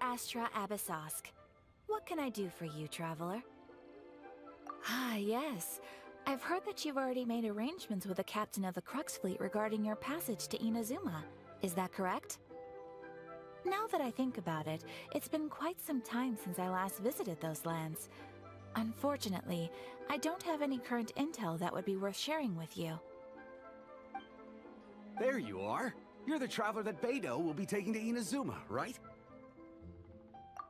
Astra Abyssosk. What can I do for you, traveler? Ah, yes. I've heard that you've already made arrangements with the captain of the Crux Fleet regarding your passage to Inazuma. Is that correct? Now that I think about it, it's been quite some time since I last visited those lands. Unfortunately, I don't have any current intel that would be worth sharing with you. There you are. You're the traveler that Beidou will be taking to Inazuma, right?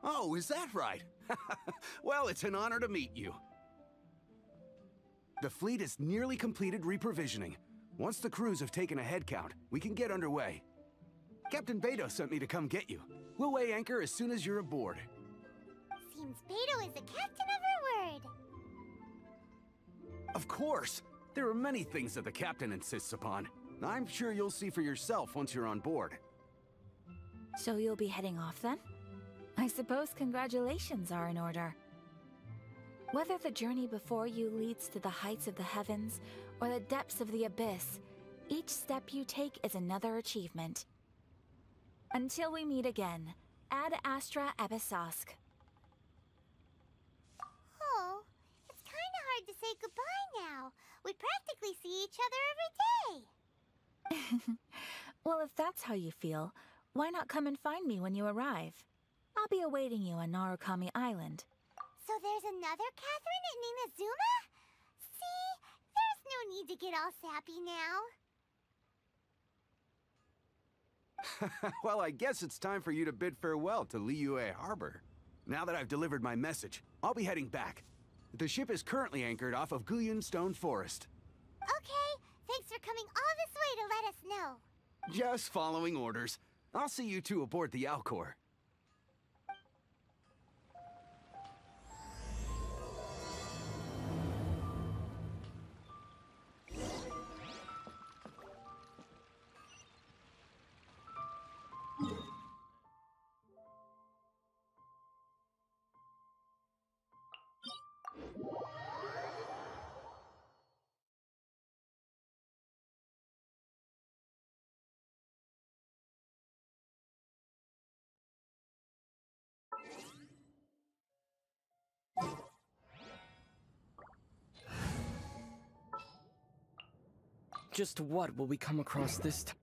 Oh, is that right? Well, it's an honor to meet you. The fleet is nearly completed reprovisioning. Once the crews have taken a head count, we can get underway. Captain Beidou sent me to come get you. We'll weigh anchor as soon as you're aboard. Seems Beidou is the captain of her word. Of course! There are many things that the captain insists upon. I'm sure you'll see for yourself once you're on board. So you'll be heading off then? I suppose congratulations are in order. Whether the journey before you leads to the heights of the heavens or the depths of the abyss, each step you take is another achievement. Until we meet again, Ad Astra Abyssosk. Oh, it's kinda hard to say goodbye now. We practically see each other every day. Well, if that's how you feel, why not come and find me when you arrive? I'll be awaiting you on Narukami Island. So there's another Katheryne in Inazuma? See? There's no need to get all sappy now. Well, I guess it's time for you to bid farewell to Liyue Harbor. Now that I've delivered my message, I'll be heading back. The ship is currently anchored off of Guyun Stone Forest. Okay, thanks for coming all this way to let us know. Just following orders. I'll see you two aboard the Alcor. Just what will we come across this time?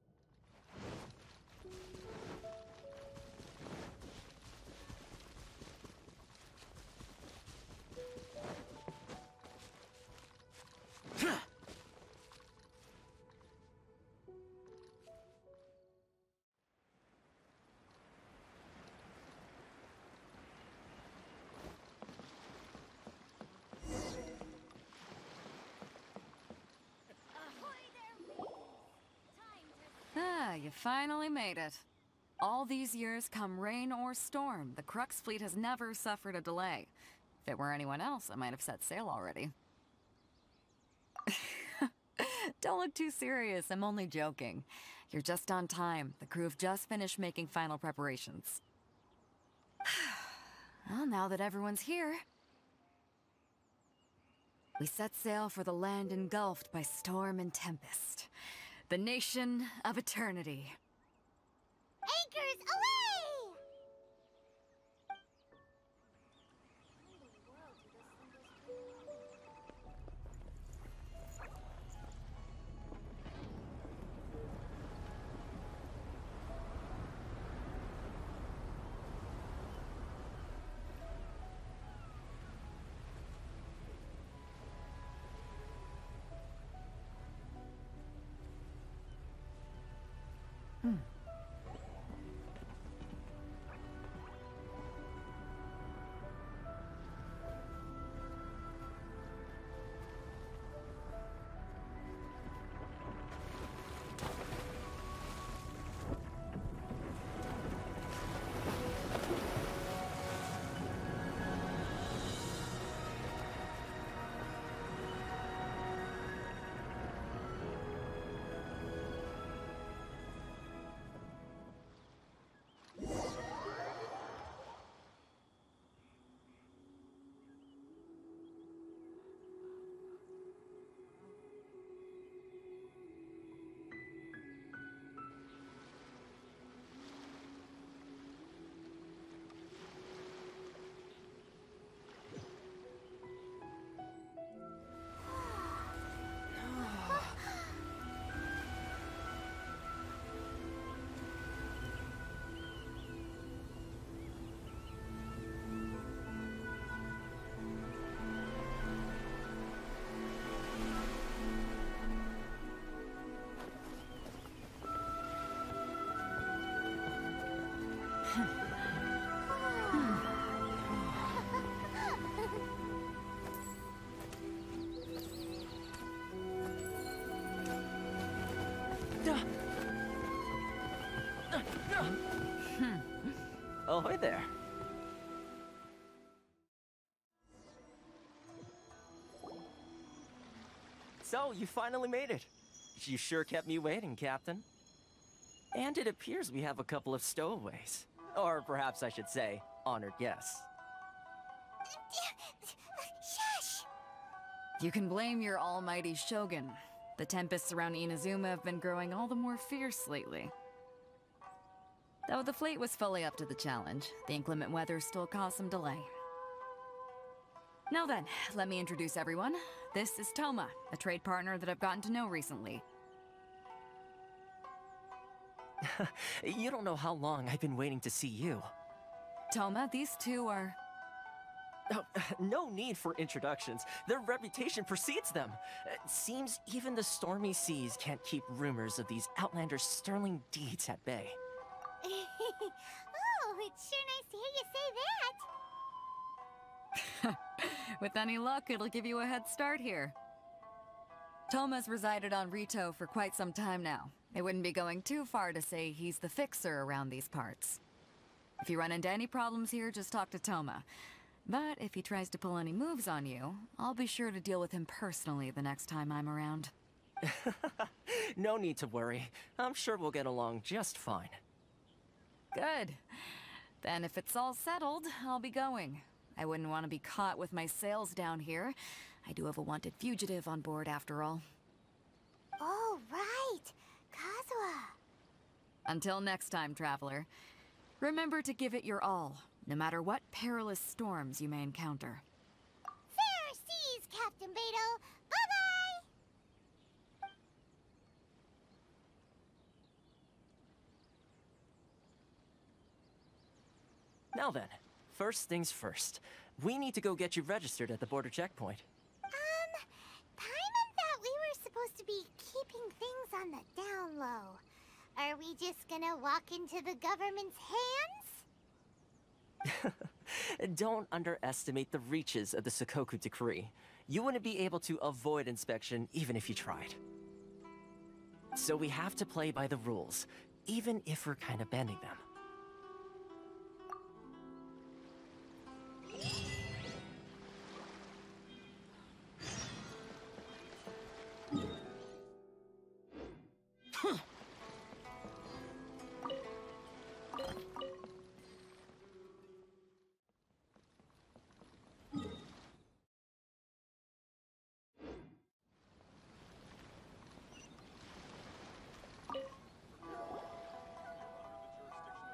Ah, you finally made it. All these years, come rain or storm, the Crux fleet has never suffered a delay. If it were anyone else, I might have set sail already. Don't look too serious, I'm only joking. You're just on time. The crew have just finished making final preparations. Well, now that everyone's here, we set sail for the land engulfed by storm and tempest. The nation of eternity. Anchors away! Ahoy there. So, you finally made it. You sure kept me waiting, Captain. And it appears we have a couple of stowaways. Or perhaps I should say, honored guests. Shush! You can blame your almighty Shogun. The tempests around Inazuma have been growing all the more fierce lately. Though the fleet was fully up to the challenge, the inclement weather still caused some delay. Now then, let me introduce everyone. This is Tohma, a trade partner that I've gotten to know recently. You don't know how long I've been waiting to see you. Tohma, these two are... Oh, no need for introductions. Their reputation precedes them. It seems even the stormy seas can't keep rumors of these Outlanders' sterling deeds at bay. Oh, it's sure nice to hear you say that. With any luck, it'll give you a head start here. Tohma's resided on Ritou for quite some time now. It wouldn't be going too far to say he's the fixer around these parts. If you run into any problems here, just talk to Tohma. But if he tries to pull any moves on you, I'll be sure to deal with him personally the next time I'm around. No need to worry. I'm sure we'll get along just fine. Good. Then if it's all settled, I'll be going. I wouldn't want to be caught with my sails down here. I do have a wanted fugitive on board after all. Oh, right. Kazuha. Until next time, traveler. Remember to give it your all, no matter what perilous storms you may encounter. Fair seas, Captain Beidou. Bye-bye! Now then, first things first. We need to go get you registered at the border checkpoint. Paimon thought we were supposed to be keeping things on the down low. Are we just gonna walk into the government's hands? Don't underestimate the reaches of the Sakoku decree. You wouldn't be able to avoid inspection even if you tried. So we have to play by the rules, even if we're kind of bending them.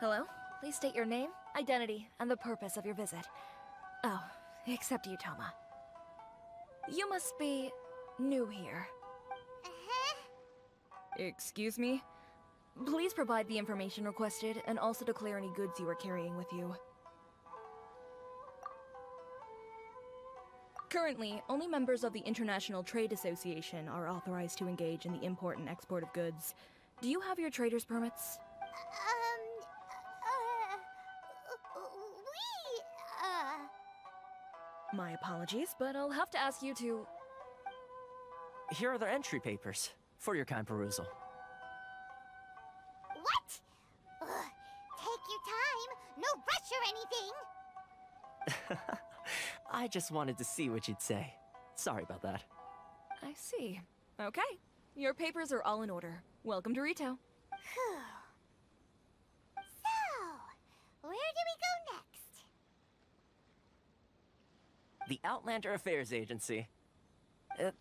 Hello? Please state your name, identity, and the purpose of your visit. Oh, except you, Tohma. You must be new here. Excuse me? Please provide the information requested, and also declare any goods you are carrying with you. Currently, only members of the International Trade Association are authorized to engage in the import and export of goods. Do you have your trader's permits? My apologies, but I'll have to ask you to... Here are the entry papers, for your kind perusal. What? Take your time. No rush or anything. I just wanted to see what you'd say. Sorry about that. I see. Okay. Your papers are all in order. Welcome to Ritou. Phew. So, where do we go next? The Outlander Affairs Agency.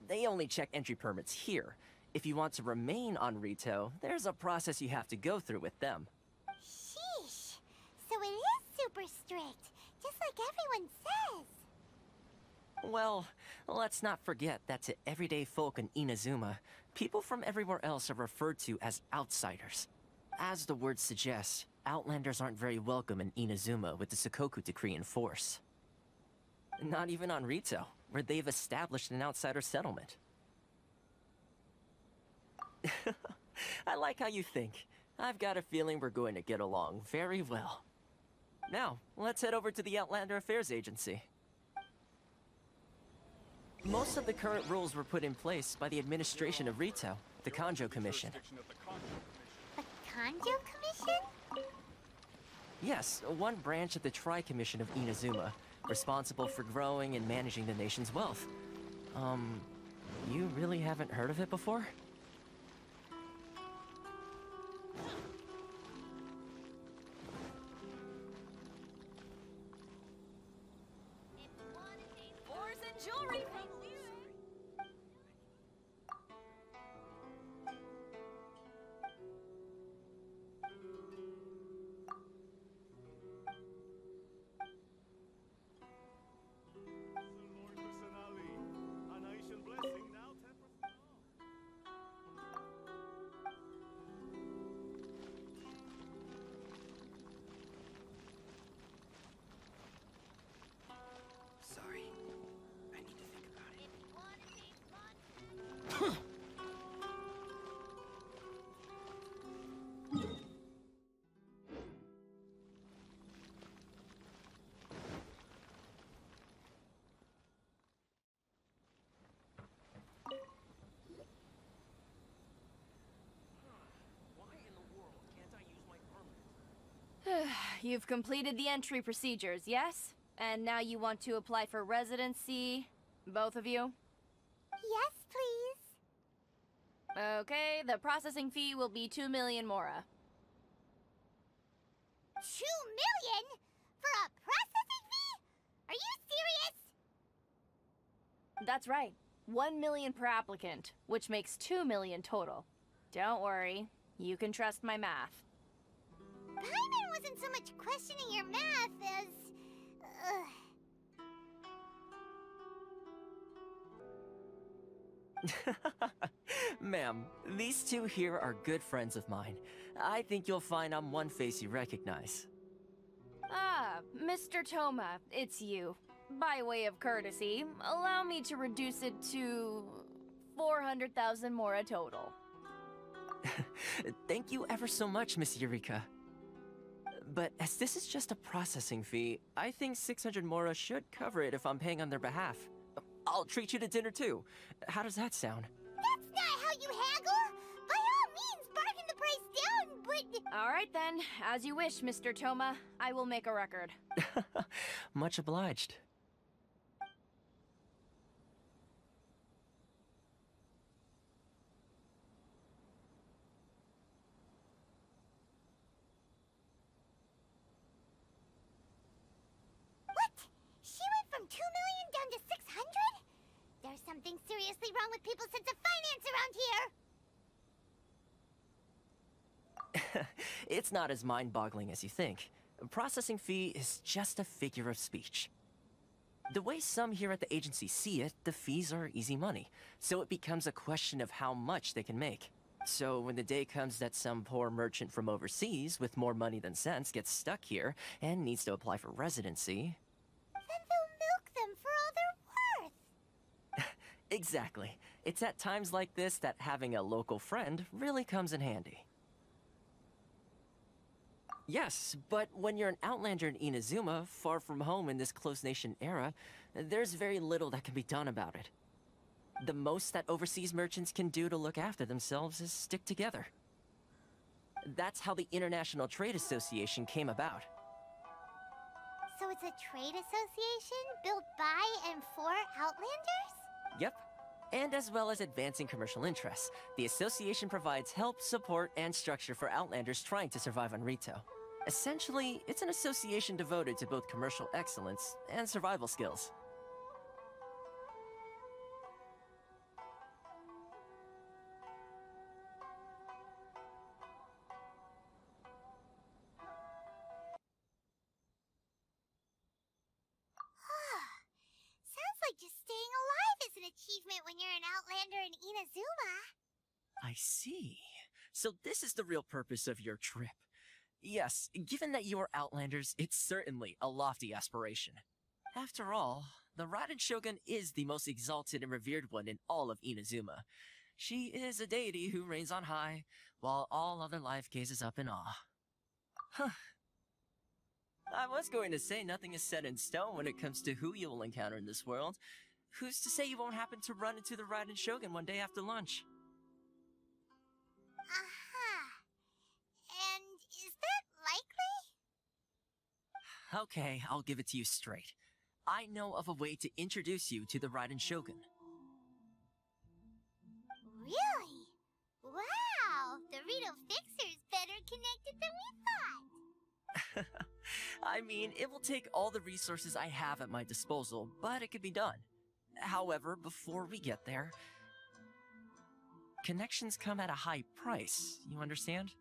They only check entry permits here. If you want to remain on Ritou, there's a process you have to go through with them. Sheesh. So it is super strict, just like everyone says. Well, let's not forget that to everyday folk in Inazuma, people from everywhere else are referred to as outsiders. As the word suggests, Outlanders aren't very welcome in Inazuma with the Sakoku decree in force. Not even on Ritou, where they've established an outsider settlement. I like how you think. I've got a feeling we're going to get along very well. Now, let's head over to the Outlander Affairs Agency. Most of the current rules were put in place by the administration of Ritou, the Kanjo Commission. The Kanjo Commission? Yes, one branch of the Tri-Commission of Inazuma, responsible for growing and managing the nation's wealth. You really haven't heard of it before? Ores and jewelry from Liyue. Sorry. I need to think about it. You've completed the entry procedures, yes? And now you want to apply for residency? Both of you? Yes, please. Okay, the processing fee will be 2 million mora. 2 million? For a processing fee? Are you serious? That's right. 1 million per applicant, which makes 2 million total. Don't worry, you can trust my math. Paimon wasn't so much questioning your math as... Ma'am, these two here are good friends of mine. I think you'll find I'm one face you recognize. Ah, Mr. Tohma, it's you. By way of courtesy, allow me to reduce it to 400,000 mora total. Thank you ever so much, Miss Eureka. But as this is just a processing fee, I think 600 mora should cover it if I'm paying on their behalf. I'll treat you to dinner too. How does that sound? That's not how you haggle! By all means, bargain the price down, but... Alright then, as you wish, Mr. Tohma. I will make a record. Much obliged. What? She went from 2 million down to 600? There's something seriously wrong with people's sense of finance around here! It's not as mind-boggling as you think. Processing fee is just a figure of speech. The way some here at the agency see it, the fees are easy money, so it becomes a question of how much they can make. So when the day comes that some poor merchant from overseas with more money than sense gets stuck here and needs to apply for residency... Then they'll milk them for all they're worth! Exactly. It's at times like this that having a local friend really comes in handy. Yes, but when you're an outlander in Inazuma, far from home in this closed nation era, there's very little that can be done about it. The most that overseas merchants can do to look after themselves is stick together. That's how the International Trade Association came about. So it's a trade association built by and for Outlanders? Yep. And as well as advancing commercial interests, the association provides help, support, and structure for Outlanders trying to survive on Ritou. Essentially, it's an association devoted to both commercial excellence and survival skills. Sounds like just staying alive is an achievement when you're an Outlander in Inazuma. I see. So this is the real purpose of your trip. Yes, given that you are Outlanders, it's certainly a lofty aspiration. After all, the Raiden Shogun is the most exalted and revered one in all of Inazuma. She is a deity who reigns on high, while all other life gazes up in awe. Huh. I was going to say nothing is set in stone when it comes to who you will encounter in this world, who's to say you won't happen to run into the Raiden Shogun one day after lunch? And is that likely? Okay, I'll give it to you straight. I know of a way to introduce you to the Raiden Shogun. Really? Wow! The Ritou Fixer's better connected than we thought! I mean, it will take all the resources I have at my disposal, but it could be done. However, before we get there, connections come at a high price, you understand?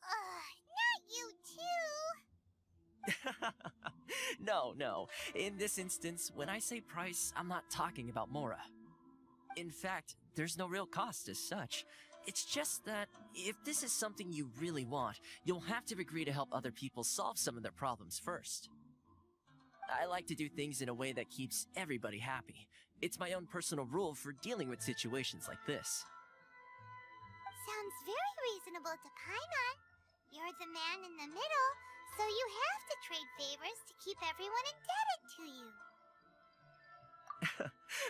Not you too! No. In this instance, when I say price, I'm not talking about Mora. In fact, there's no real cost as such. It's just that, if this is something you really want, you'll have to agree to help other people solve some of their problems first. I like to do things in a way that keeps everybody happy. It's my own personal rule for dealing with situations like this. Sounds very reasonable to Paimon. You're the man in the middle, so you have to trade favors to keep everyone indebted to you.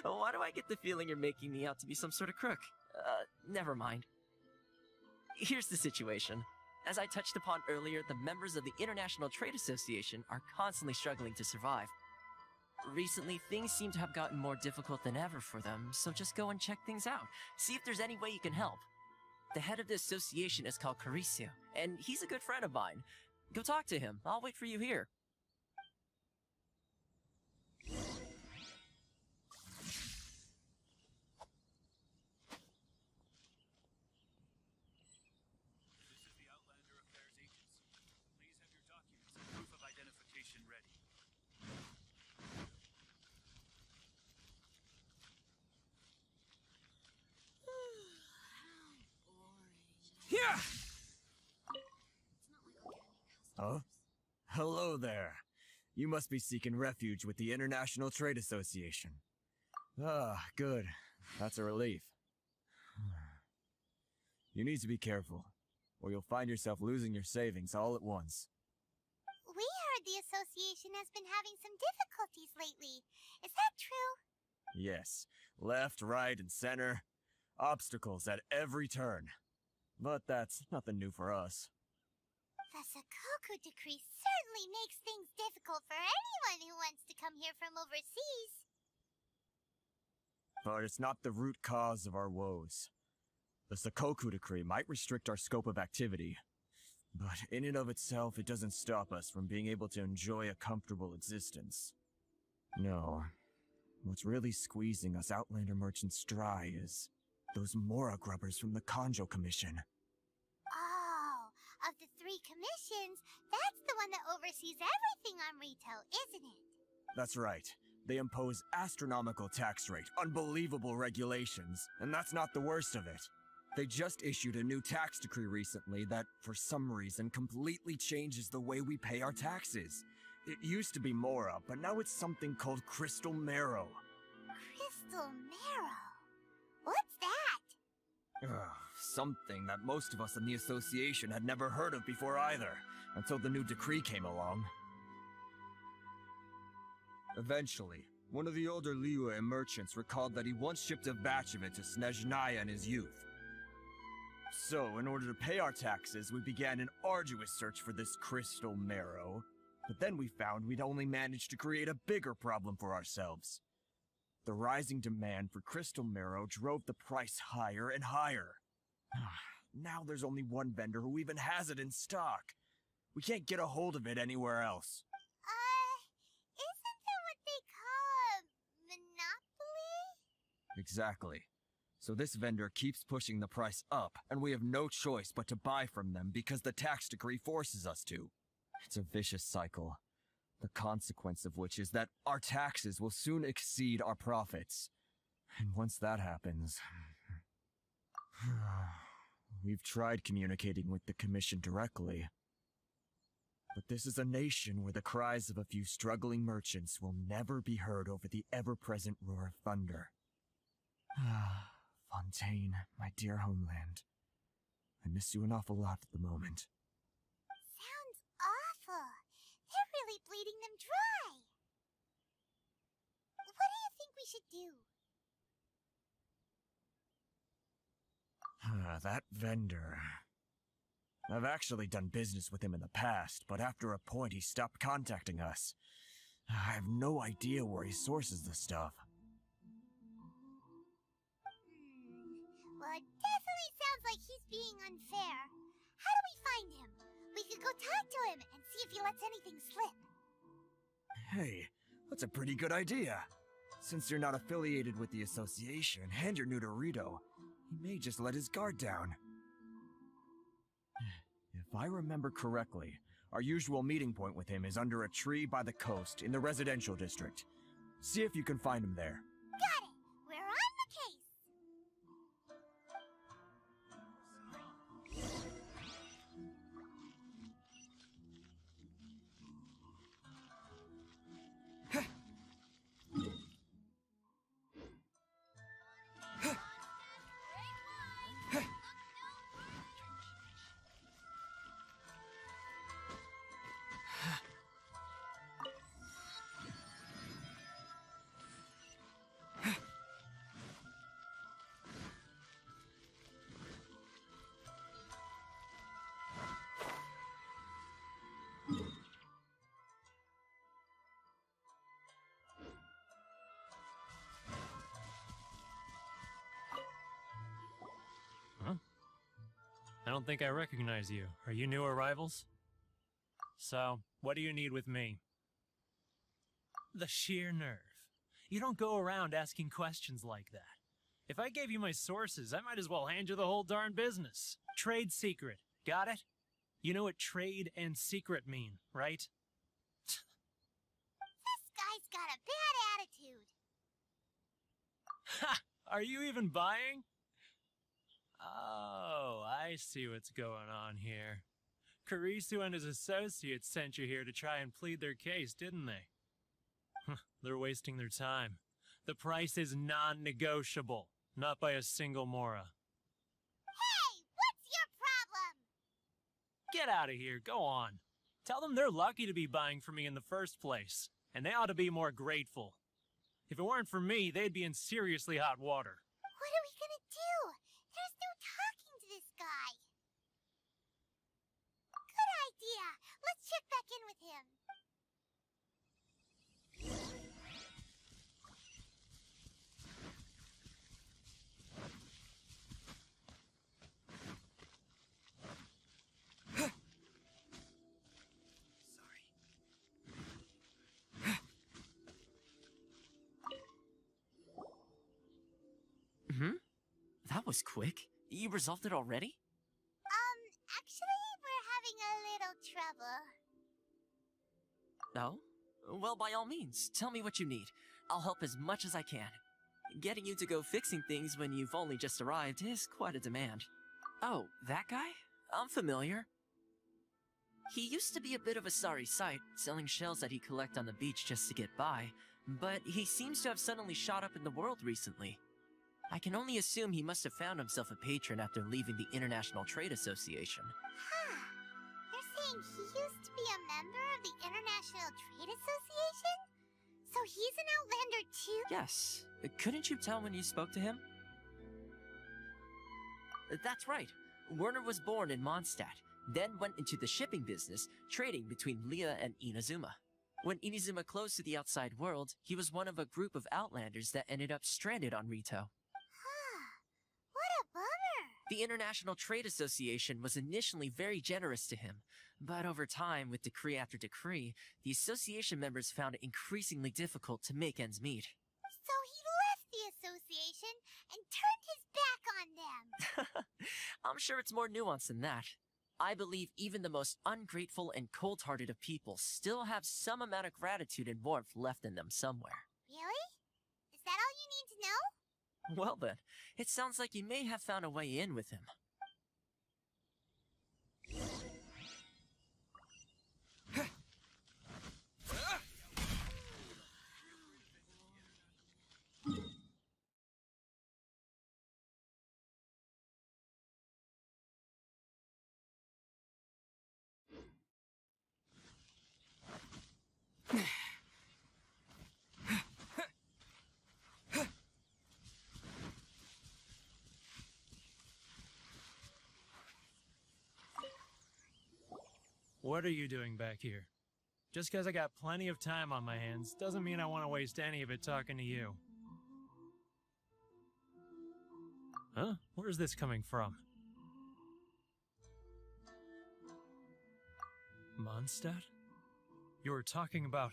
Why do I get the feeling you're making me out to be some sort of crook? Never mind. Here's the situation. As I touched upon earlier, the members of the International Trade Association are constantly struggling to survive. Recently, things seem to have gotten more difficult than ever for them, so just go and check things out. See if there's any way you can help. The head of the association is called Kujou, and he's a good friend of mine. Go talk to him. I'll wait for you here. Huh? Hello there. You must be seeking refuge with the International Trade Association. Ah, good. That's a relief. You need to be careful, or you'll find yourself losing your savings all at once. We heard the association has been having some difficulties lately. Is that true? Yes. Left, right, and center. Obstacles at every turn. But that's nothing new for us. The Sakoku decree certainly makes things difficult for anyone who wants to come here from overseas. But it's not the root cause of our woes. The Sakoku decree might restrict our scope of activity, but in and of itself, it doesn't stop us from being able to enjoy a comfortable existence. No. What's really squeezing us Outlander merchants dry is those Mora grubbers from the Kanjo Commission. Of the 3 commissions, that's the one that oversees everything on Ritou, isn't it? That's right. They impose astronomical tax rate, unbelievable regulations, and that's not the worst of it. They just issued a new tax decree recently that, for some reason, completely changes the way we pay our taxes. It used to be Mora, but now it's something called Crystal Marrow. Crystal Marrow? What's that? Something that most of us in the association had never heard of before either, until the new decree came along. Eventually, one of the older Liyue merchants recalled that he once shipped a batch of it to Snezhnaya in his youth. So, in order to pay our taxes, we began an arduous search for this crystal marrow. But then we found we'd only managed to create a bigger problem for ourselves. The rising demand for crystal marrow drove the price higher and higher. Now there's only one vendor who even has it in stock. We can't get a hold of it anywhere else. Isn't that what they call a monopoly? Exactly. So this vendor keeps pushing the price up, and we have no choice but to buy from them because the tax decree forces us to. It's a vicious cycle, the consequence of which is that our taxes will soon exceed our profits. And once that happens... We've tried communicating with the Commission directly. But this is a nation where the cries of a few struggling merchants will never be heard over the ever-present roar of thunder. Fontaine, my dear homeland. I miss you an awful lot at the moment. Sounds awful. They're really bleeding them dry. we should do? That vendor. I've actually done business with him in the past, but after a point he stopped contacting us. I have no idea where he sources the stuff. Well, it definitely sounds like he's being unfair. How do we find him? We could go talk to him and see if he lets anything slip. Hey, that's a pretty good idea. Since you're not affiliated with the association and you're new to Ritou, he may just let his guard down. If I remember correctly, our usual meeting point with him is under a tree by the coast in the residential district. See if you can find him there. Got it! We're on the case! I don't think I recognize you. Are you new arrivals? So, what do you need with me? The sheer nerve. You don't go around asking questions like that. If I gave you my sources, I might as well hand you the whole darn business. Trade secret. Got it? You know what trade and secret mean, right? This guy's got a bad attitude. Ha! Are you even buying? Oh, I see what's going on here. Kurisu and his associates sent you here to try and plead their case, didn't they? They're wasting their time. The price is non-negotiable, not by a single Mora. Hey, what's your problem? Get out of here, go on. Tell them they're lucky to be buying from me in the first place, and they ought to be more grateful. If it weren't for me, they'd be in seriously hot water. What are we gonna do? There's no talking to this guy. Good idea. Let's check back in with him. That was quick. You resolved it already? Actually, we're having a little trouble. Oh? Well, by all means, tell me what you need. I'll help as much as I can. Getting you to go fixing things when you've only just arrived is quite a demand. Oh, that guy? I'm familiar. He used to be a bit of a sorry sight, selling shells that he collect on the beach just to get by, but he seems to have suddenly shot up in the world recently. I can only assume he must have found himself a patron after leaving the International Trade Association. Huh. You're saying he used to be a member of the International Trade Association? So he's an Outlander too? Yes. Couldn't you tell when you spoke to him? That's right. Werner was born in Mondstadt, then went into the shipping business, trading between Liyue and Inazuma. When Inazuma closed to the outside world, he was one of a group of Outlanders that ended up stranded on Ritou. What a bummer! The International Trade Association was initially very generous to him, but over time, with decree after decree, the association members found it increasingly difficult to make ends meet. So he left the association and turned his back on them! I'm sure it's more nuanced than that. I believe even the most ungrateful and cold-hearted of people still have some amount of gratitude and warmth left in them somewhere. Really? Is that all you need to know? Well then, it sounds like you may have found a way in with him. What are you doing back here? Just because I got plenty of time on my hands doesn't mean I want to waste any of it talking to you. Huh? Where's this coming from? Mondstadt? You were talking about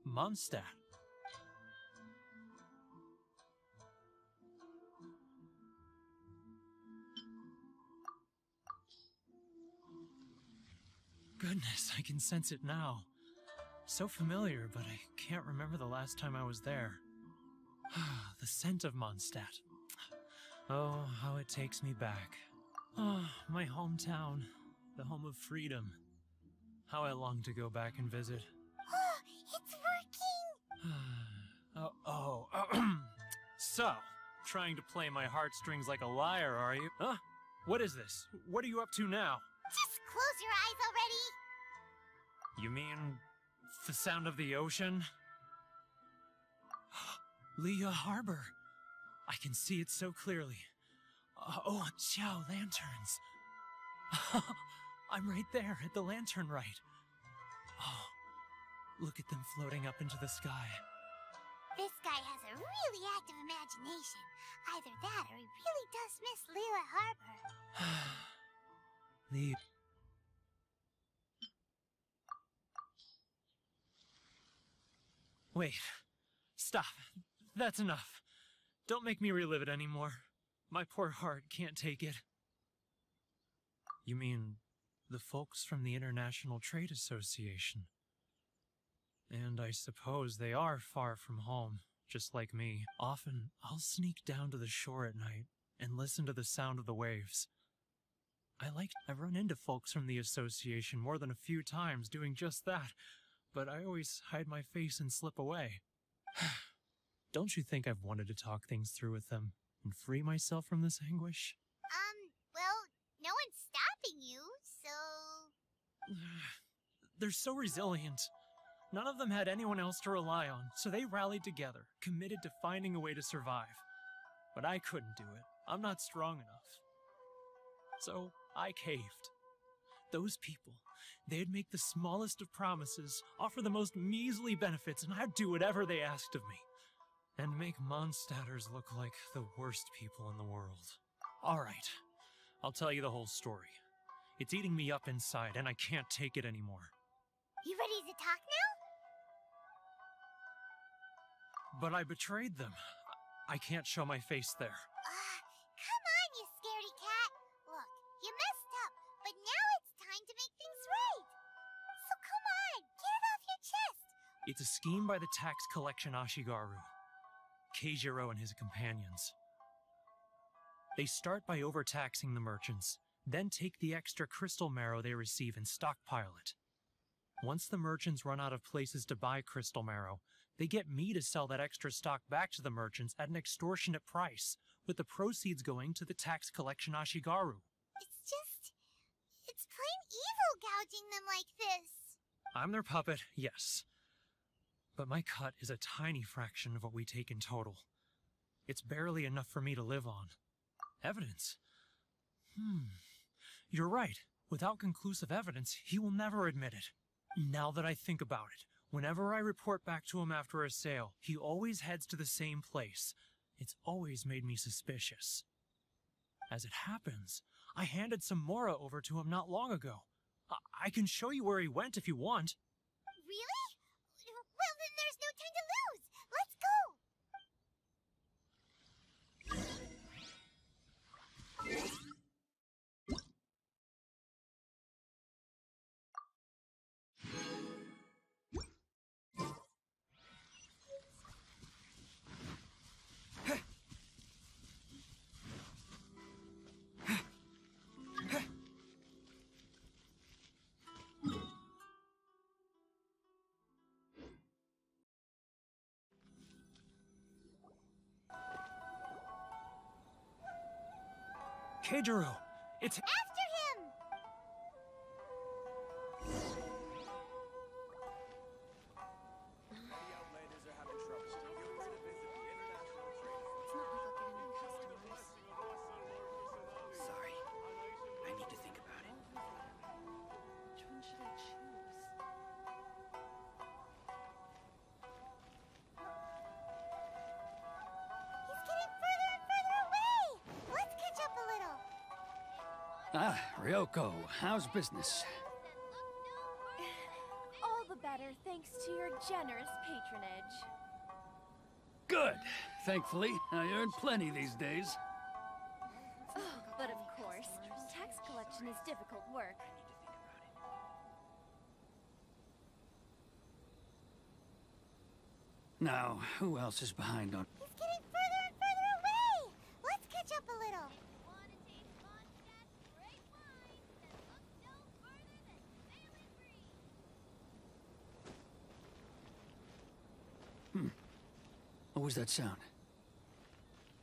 Mondstadt. Goodness, I can sense it now. So familiar, but I can't remember the last time I was there. The scent of Mondstadt. Oh, how it takes me back. Oh, my hometown, the home of freedom. How I long to go back and visit. It's working! So, trying to play my heartstrings like a liar, are you? Huh? What is this? What are you up to now? Just close your eyes already! You mean the sound of the ocean? Liyue Harbor. I can see it so clearly. Oh, Xiao lanterns. I'm right there at the lantern right. Oh, look at them floating up into the sky. This guy has a really active imagination. Either that or he really does miss Liyue Harbor. Wait. Stop. That's enough. Don't make me relive it anymore. My poor heart can't take it. You mean the folks from the International Trade Association? And I suppose they are far from home, just like me. Often, I'll sneak down to the shore at night and listen to the sound of the waves. I've run into folks from the association more than a few times doing just that, but I always hide my face and slip away. Don't you think I've wanted to talk things through with them and free myself from this anguish? Well, no one's stopping you, so... They're so resilient. None of them had anyone else to rely on, so they rallied together, committed to finding a way to survive. But I couldn't do it. I'm not strong enough. So I caved. Those people, they'd make the smallest of promises, offer the most measly benefits, and I'd do whatever they asked of me. And make Mondstadters look like the worst people in the world. Alright, I'll tell you the whole story. It's eating me up inside, and I can't take it anymore. You ready to talk now? But I betrayed them. I can't show my face there. Come on, you scaredy cat. Look, you messed up, but now it's time to make things right. So come on, get it off your chest. It's a scheme by the tax collection Ashigaru, Keijiro and his companions. They start by overtaxing the merchants, then take the extra crystal marrow they receive and stockpile it. Once the merchants run out of places to buy crystal marrow, they get me to sell that extra stock back to the merchants at an extortionate price, with the proceeds going to the tax collection Ashigaru. It's plain evil gouging them like this. I'm their puppet, yes. But my cut is a tiny fraction of what we take in total. It's barely enough for me to live on. Evidence? You're right. Without conclusive evidence, he will never admit it. Now that I think about it, whenever I report back to him after a sale, he always heads to the same place. It's always made me suspicious. As it happens, I handed some Mora over to him not long ago. I can show you where he went if you want. Really? Well, then there's no time to lose. Let's go! Keijiro! It's... After him! Sorry. I need to think about it. Which one should I Ah, Ryoko, how's business? All the better thanks to your generous patronage. Good. Thankfully, I earn plenty these days. Oh, but of course, tax collection is difficult work. Now, who else is behind on... He's getting further and further away! Let's catch up a little. Wanna taste Mondstadt's great wine that looks no further than sailing breeze? What was that sound?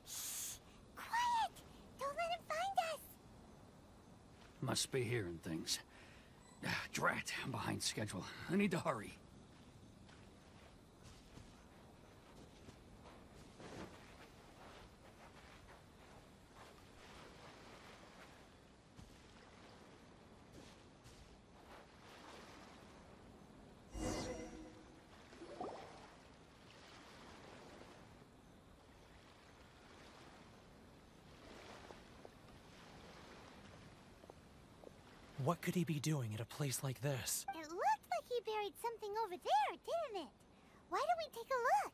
Shh! Quiet! Don't let him find us! Must be hearing things. Drat, I'm behind schedule. I need to hurry. What could he be doing at a place like this? It looked like he buried something over there, didn't it? Why don't we take a look?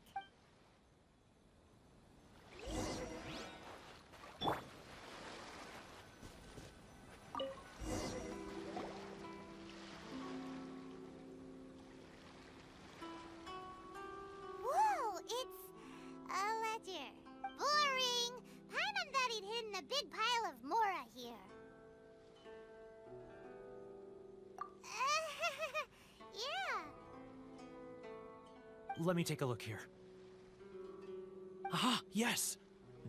Whoa, it's a ledger. Boring! Paimon thought he'd hidden a big pile of Mora here. Yeah. Let me take a look here. Ah, yes!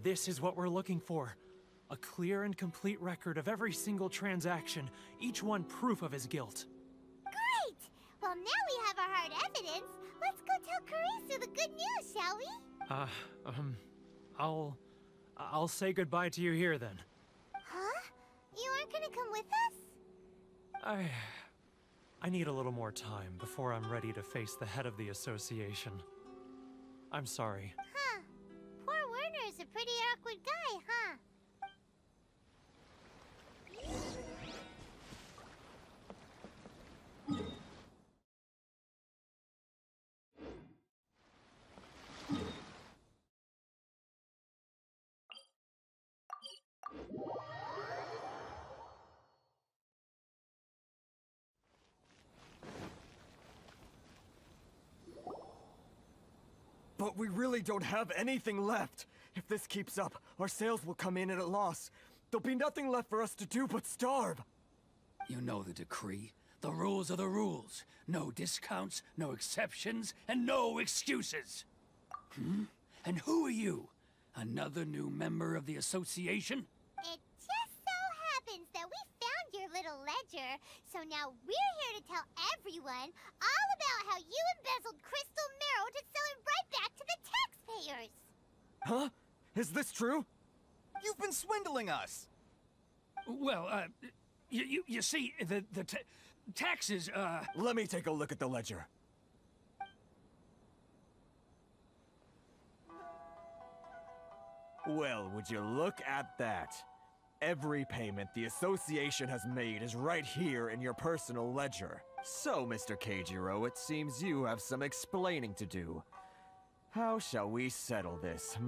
This is what we're looking for. A clear and complete record of every single transaction, each one proof of his guilt. Great! Well, now we have our hard evidence. Let's go tell Karisu the good news, shall we? I'll say goodbye to you here then. Huh? You aren't gonna come with us? I need a little more time before I'm ready to face the head of the association. I'm sorry. Huh. Poor Werner's a pretty awkward guy, huh? But we really don't have anything left. If this keeps up, our sales will come in at a loss. There'll be nothing left for us to do but starve. You know the decree. The rules are the rules. No discounts, no exceptions, and no excuses. And who are you? Another new member of the association? It just so happens that we found your little ledger, so now we're here to tell everyone all about how you embezzled crystal marrow to sell it right back to the taxpayers. Huh? Is this true? You've been swindling us! Well, you see, the taxes, Let me take a look at the ledger. Well, would you look at that? Every payment the association has made is right here in your personal ledger. So, Mr. Keijiro, it seems you have some explaining to do. How shall we settle this,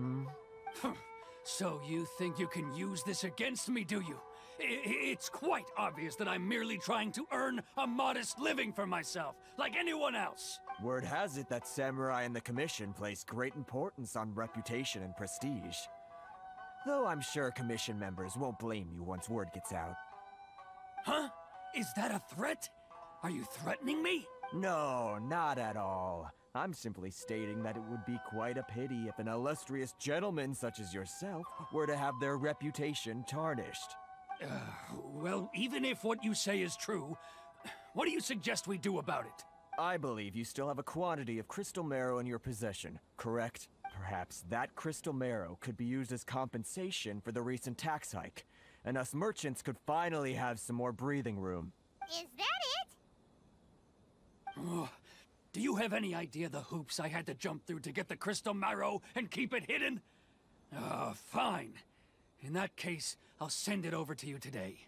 So you think you can use this against me, do you? It's quite obvious that I'm merely trying to earn a modest living for myself, like anyone else. Word has it that Samurai and the Commission place great importance on reputation and prestige. Though I'm sure Commission members won't blame you once word gets out. Huh? Is that a threat? Are you threatening me? No, not at all. I'm simply stating that it would be quite a pity if an illustrious gentleman such as yourself were to have their reputation tarnished. Well, even if what you say is true, what do you suggest we do about it? I believe you still have a quantity of crystal marrow in your possession, correct? Perhaps that crystal marrow could be used as compensation for the recent tax hike, and us merchants could finally have some more breathing room. Is that it? Oh, do you have any idea the hoops I had to jump through to get the crystal marrow and keep it hidden? Fine. In that case, I'll send it over to you today.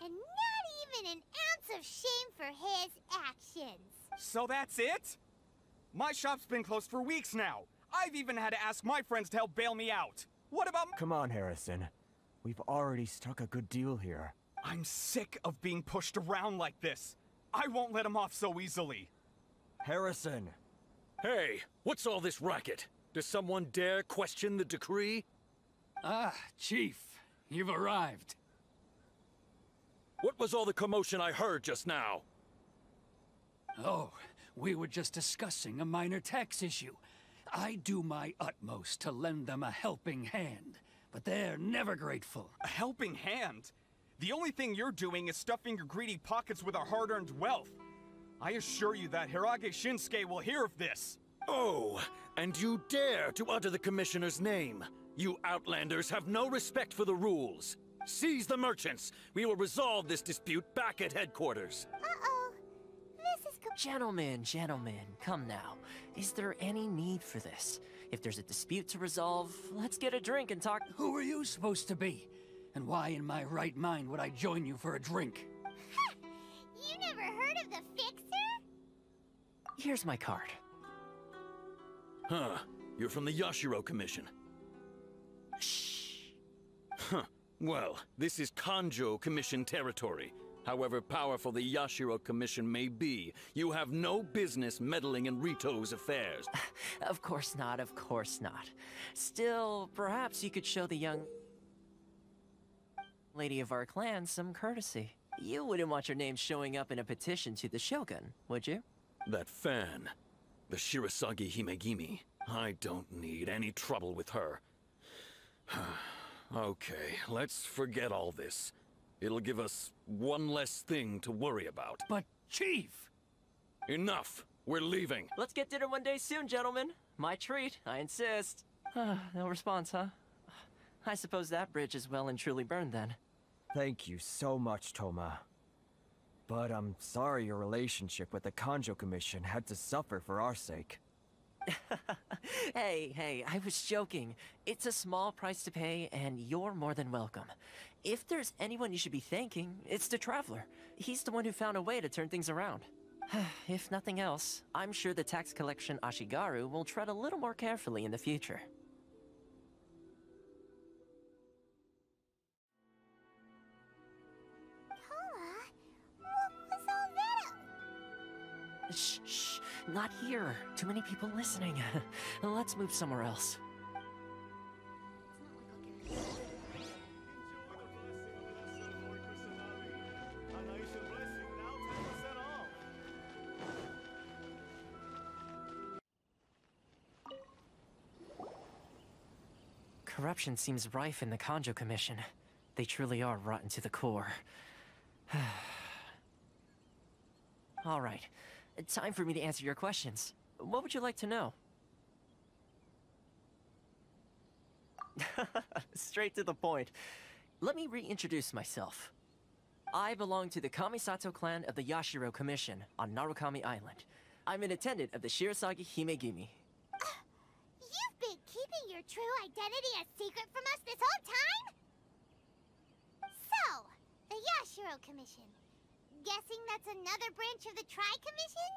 And not even an ounce of shame for his actions. So that's it? My shop's been closed for weeks now. I've even had to ask my friends to help bail me out. What about— Come on, Harrison. We've already struck a good deal here. I'm sick of being pushed around like this. I won't let him off so easily. Harrison! Hey, what's all this racket? Does someone dare question the decree? Ah, Chief, you've arrived. What was all the commotion I heard just now? Oh, we were just discussing a minor tax issue. I do my utmost to lend them a helping hand, but they're never grateful. A helping hand? The only thing you're doing is stuffing your greedy pockets with our hard-earned wealth. I assure you that Hirage Shinsuke will hear of this. Oh, and you dare to utter the Commissioner's name. You Outlanders have no respect for the rules. Seize the merchants. We will resolve this dispute back at headquarters. Uh-oh. This is Gentlemen, come now. Is there any need for this? If there's a dispute to resolve, let's get a drink and talk— Who are you supposed to be? And why in my right mind would I join you for a drink? You never heard of the Fixer? Here's my card. Huh. You're from the Yashiro Commission. Shh. Huh. Well, this is Kanjo Commission territory. However powerful the Yashiro Commission may be, you have no business meddling in Ritou's affairs. Of course not, of course not. Still, perhaps you could show the young lady of our clan some courtesy. You wouldn't want your name showing up in a petition to the Shogun, would you? That fan, the Shirasagi Himegimi, I don't need any trouble with her. Okay, let's forget all this. It'll give us one less thing to worry about. But, Chief! Enough! We're leaving. Let's get dinner one day soon, gentlemen. My treat, I insist. No response, huh? I suppose that bridge is well and truly burned then. Thank you so much, Tohma. But I'm sorry your relationship with the Kanjo Commission had to suffer for our sake. Hey, I was joking. It's a small price to pay, and you're more than welcome. If there's anyone you should be thanking, it's the Traveler. He's the one who found a way to turn things around. If nothing else, I'm sure the tax collection Ashigaru will tread a little more carefully in the future. What was all that? Shh, not here. Too many people listening. Let's move somewhere else. Corruption seems rife in the Kanjo Commission. They truly are rotten to the core. All right. Time for me to answer your questions. What would you like to know? Straight to the point. Let me reintroduce myself. I belong to the Kamisato clan of the Yashiro Commission on Narukami Island. I'm an attendant of the Shirasagi Himegimi. You've been keeping your true identity a secret from us this whole time? So, the Yashiro Commission. Guessing that's another branch of the Tri-Commission?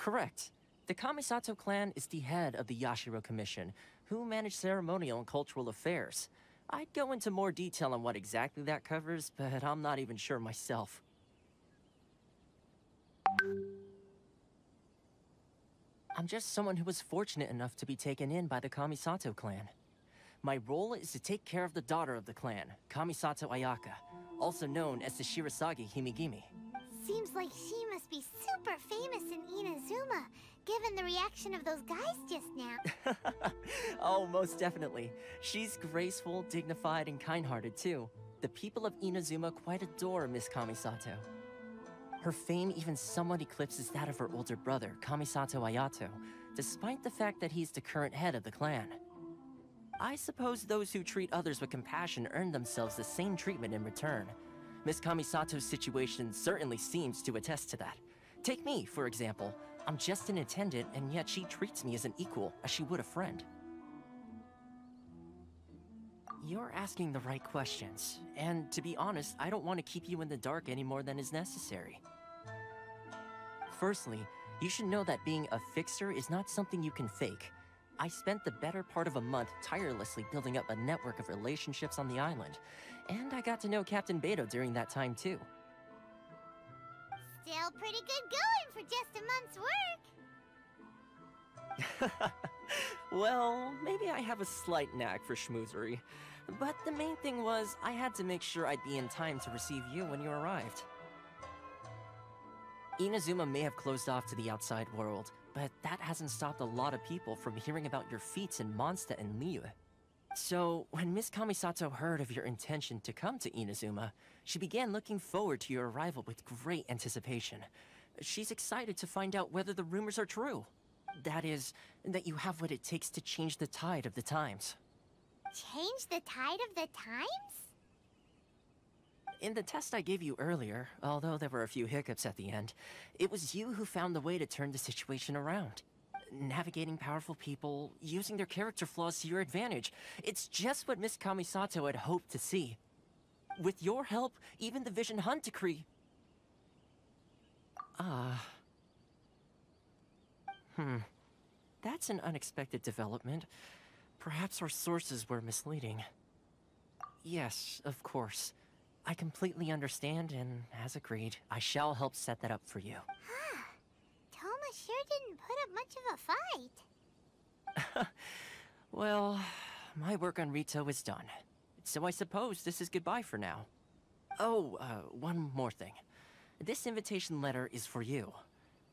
Correct. The Kamisato clan is the head of the Yashiro Commission, who manage ceremonial and cultural affairs. I'd go into more detail on what exactly that covers, but I'm not even sure myself. I'm just someone who was fortunate enough to be taken in by the Kamisato clan. My role is to take care of the daughter of the clan, Kamisato Ayaka, also known as the Shirasagi Himegimi. Seems like she must be super famous in Inazuma, given the reaction of those guys just now. Oh, most definitely. She's graceful, dignified, and kind-hearted too. The people of Inazuma quite adore Miss Kamisato. Her fame even somewhat eclipses that of her older brother, Kamisato Ayato, despite the fact that he's the current head of the clan. I suppose those who treat others with compassion earn themselves the same treatment in return. Miss Kamisato's situation certainly seems to attest to that. Take me, for example. I'm just an attendant, and yet she treats me as an equal, as she would a friend. You're asking the right questions, and to be honest, I don't want to keep you in the dark any more than is necessary. Firstly, you should know that being a fixer is not something you can fake. I spent the better part of a month tirelessly building up a network of relationships on the island, and I got to know Captain Beidou during that time too. Still pretty good going for just a month's work. Well, maybe I have a slight knack for schmoozery, but the main thing was I had to make sure I'd be in time to receive you when you arrived. Inazuma may have closed off to the outside world, but that hasn't stopped a lot of people from hearing about your feats in Mondstadt and Liyue. So, when Miss Kamisato heard of your intention to come to Inazuma, she began looking forward to your arrival with great anticipation. She's excited to find out whether the rumors are true. That is, that you have what it takes to change the tide of the times. Change the tide of the times? In the test I gave you earlier, although there were a few hiccups at the end, it was you who found the way to turn the situation around. Navigating powerful people, using their character flaws to your advantage. It's just what Miss Kamisato had hoped to see. With your help, even the Vision Hunt decree... That's an unexpected development. Perhaps our sources were misleading. Yes, of course. I completely understand, and as agreed, I shall help set that up for you. Huh. Tohma sure didn't put up much of a fight. Well, my work on Ritou is done. So I suppose this is goodbye for now. Oh, one more thing. This invitation letter is for you.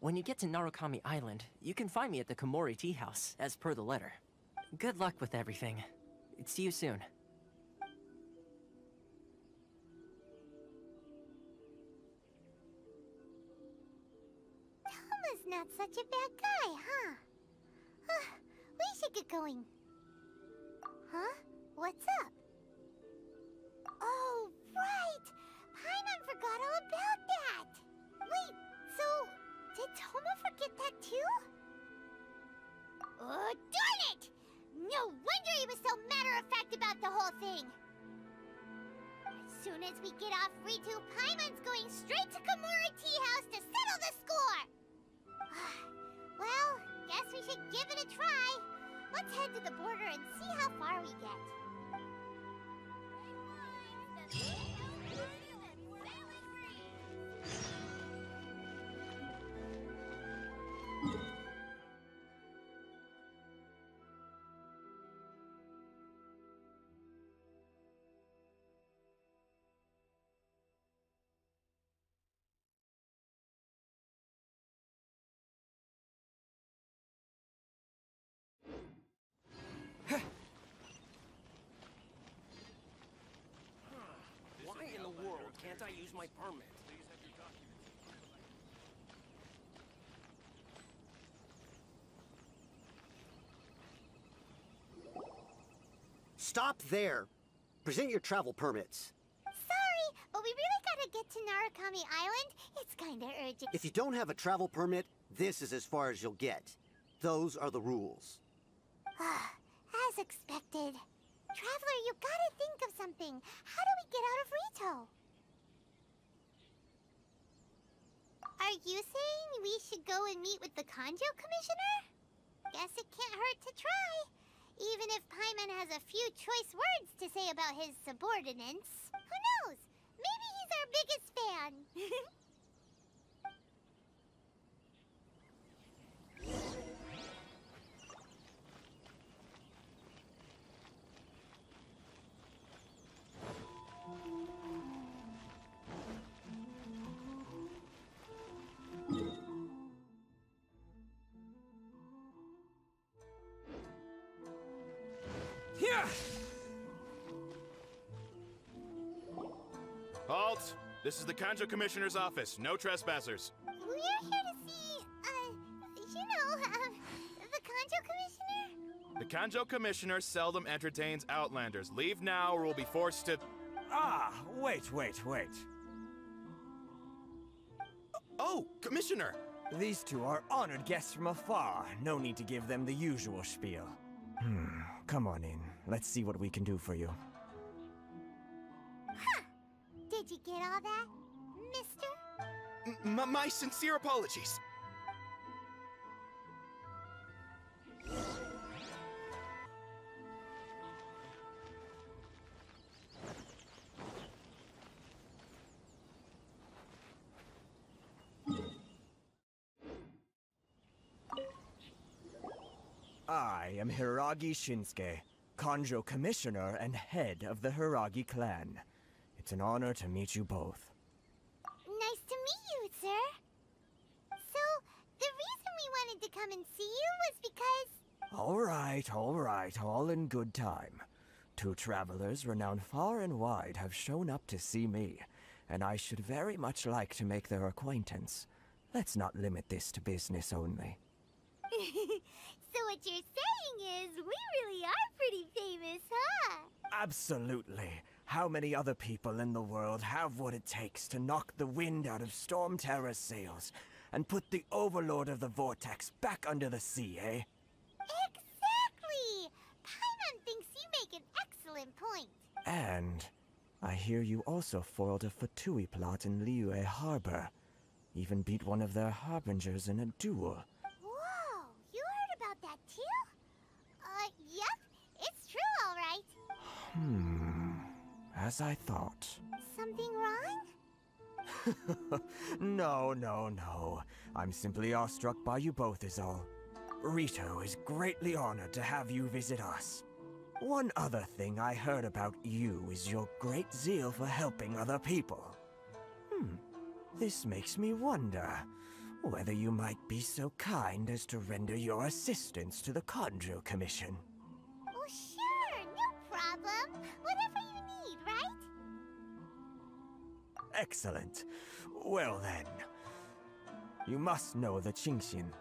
When you get to Narukami Island, you can find me at the Komore Teahouse, as per the letter. Good luck with everything. See you soon. Tohma's not such a bad guy, huh? We should get going. Huh? What's up? Oh, right! Paimon forgot all about that! Wait, so... did Tohma forget that too? Oh, darn it! No wonder he was so matter-of-fact about the whole thing! As soon as we get off Ritou, Paimon's going straight to Komore Teahouse to settle the score! Well, guess we should give it a try. Let's head to the border and see how far we get. Why in the world can't I use my permit? Stop there! Present your travel permits. Sorry, but we really gotta get to Narukami Island. It's kinda urgent. If you don't have a travel permit, this is as far as you'll get. Those are the rules. As expected. Traveler, you gotta think of something. How do we get out of Ritou? Are you saying we should go and meet with the Kujou Commissioner? Guess it can't hurt to try. Even if Paimon has a few choice words to say about his subordinates. Who knows? Maybe he's our biggest fan. Halt! This is the Kujou Commissioner's office. No trespassers. We're here to see, the Kujou Commissioner? The Kujou Commissioner seldom entertains Outlanders. Leave now or we'll be forced to... Wait. Oh, Commissioner! These two are honored guests from afar. No need to give them the usual spiel. Come on in. Let's see what we can do for you. Did you get all that, mister? My sincere apologies. I am Hiragi Shinsuke, Kanjo Commissioner and head of the Hiragi clan. It's an honor to meet you both. Nice to meet you, sir. So, the reason we wanted to come and see you was because... All right, all in good time. Two travelers renowned far and wide have shown up to see me, and I should very much like to make their acquaintance. Let's not limit this to business only. So what you're saying is, we really are pretty famous, huh? Absolutely. How many other people in the world have what it takes to knock the wind out of Storm Terror's sails and put the Overlord of the Vortex back under the sea, eh? Exactly! Paimon thinks you make an excellent point. And I hear you also foiled a Fatui plot in Liyue Harbor. Even beat one of their harbingers in a duel. Whoa, you heard about that too? Yep, it's true, all right. As I thought. Something wrong? No. I'm simply awestruck by you both is all. Ritou is greatly honored to have you visit us. One other thing I heard about you is your great zeal for helping other people. This makes me wonder whether you might be so kind as to render your assistance to the Kanjo Commission. Oh, sure, no problem. Whatever you need, right? Excellent. Well then, you must know the Qingshin.